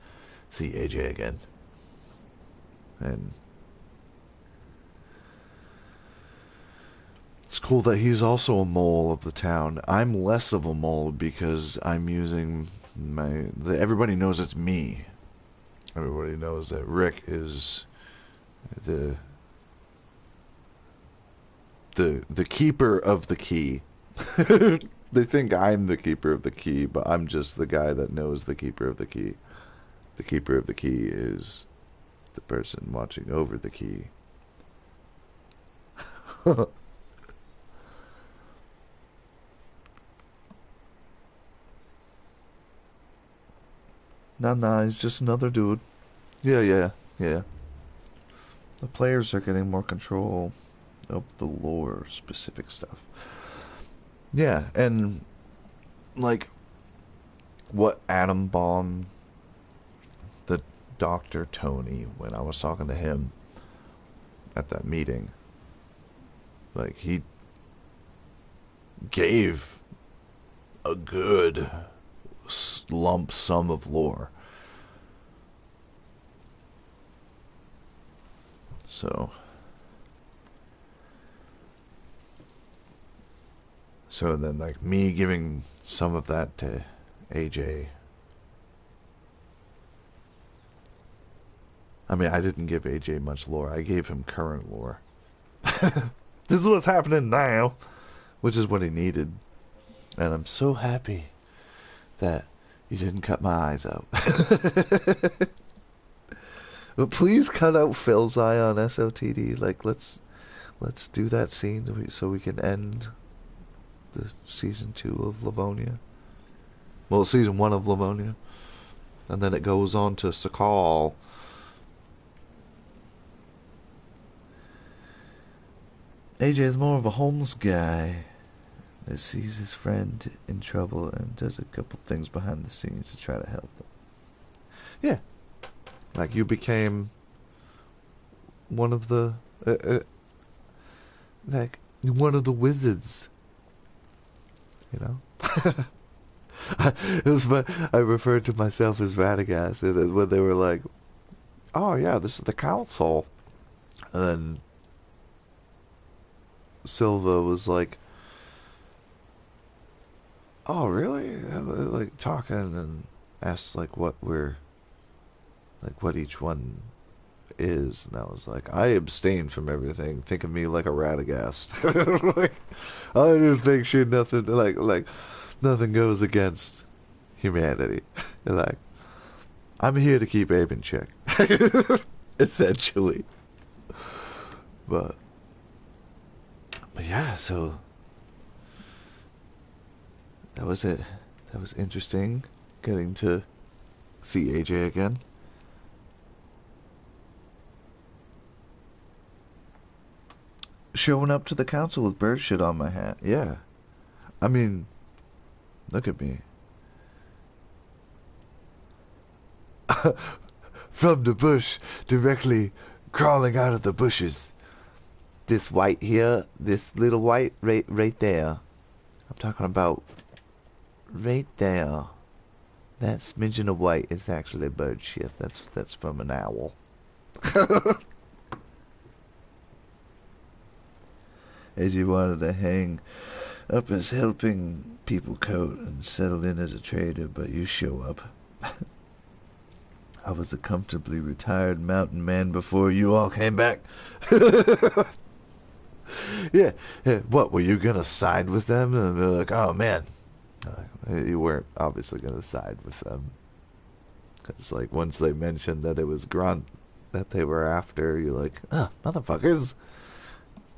see AJ again. And it's cool that he's also a mole of the town. I'm less of a mole because I'm using everybody knows it's me. Everybody knows that Rick is the keeper of the key. They think I'm the keeper of the key, but I'm just the guy that knows the keeper of the key. The keeper of the key is the person watching over the key. Nah, he's just another dude. Yeah. The players are getting more control of the lore specific stuff. Yeah, and like what Atom Bomb, the Dr. Tony, when I was talking to him at that meeting, like he gave a good lump sum of lore. So then like me giving some of that to AJ. I mean, I didn't give AJ much lore. I gave him current lore. This is what's happening now, which is what he needed. And I'm so happy that you didn't cut my eyes out. But please cut out Phil's eye on SOTD. Like, let's do that scene so we can end the season 2 of Livonia. Well, season 1 of Livonia. And then it goes on to Sakhal. AJ is more of a homeless guy that sees his friend in trouble and does a couple things behind the scenes to try to help them. Yeah. Like, you became one of the... like, one of the wizards. You know? It was fun. I referred to myself as Radagast, and when they were like, "Oh yeah, this is the council," and then Silva was like, "Oh really?" Like talking and asked like what each one is, and I was like, "I abstain from everything. Think of me like a Radagast." Like, I just make sure nothing like nothing goes against humanity. Like, I'm here to keep Abe in check. Essentially. But yeah, so that was it. That was interesting getting to see AJ again. Showing up to the council with bird shit on my hat. Yeah. I mean, look at me. From the bush, directly crawling out of the bushes. This white here, this little white right there. I'm talking about right there. That smidgen of white is actually bird shit. That's from an owl. AJ wanted to hang up his helping people coat and settle in as a trader, but you show up. I was a comfortably retired mountain man before you all came back. Yeah, what, were you gonna side with them? And they're like, oh man. You weren't obviously gonna side with them. Because, like, once they mentioned that it was Grunt that they were after, you're like, oh, motherfuckers.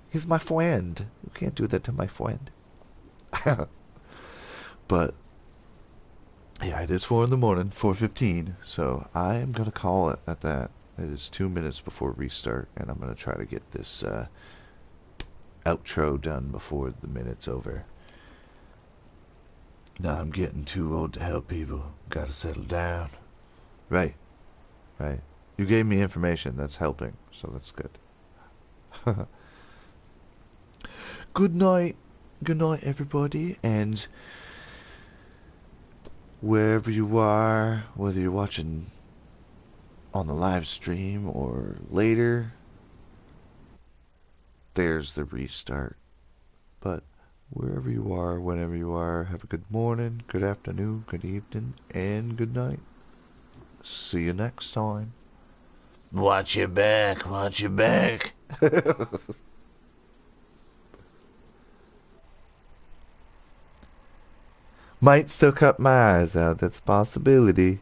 He's my friend. You can't do that to my friend. But yeah, it is 4 in the morning, 4:15, so I am going to call it at that. It is 2 minutes before restart, and I'm going to try to get this outro done before the minute's over. Now I'm getting too old to help people. Gotta settle down. Right. You gave me information that's helping, so that's good. Good night, everybody, and wherever you are, whether you're watching on the live stream or later, there's the restart. But wherever you are, whenever you are, have a good morning, good afternoon, good evening, and good night. See you next time. Watch your back, watch your back. Might still cut my eyes out, that's a possibility.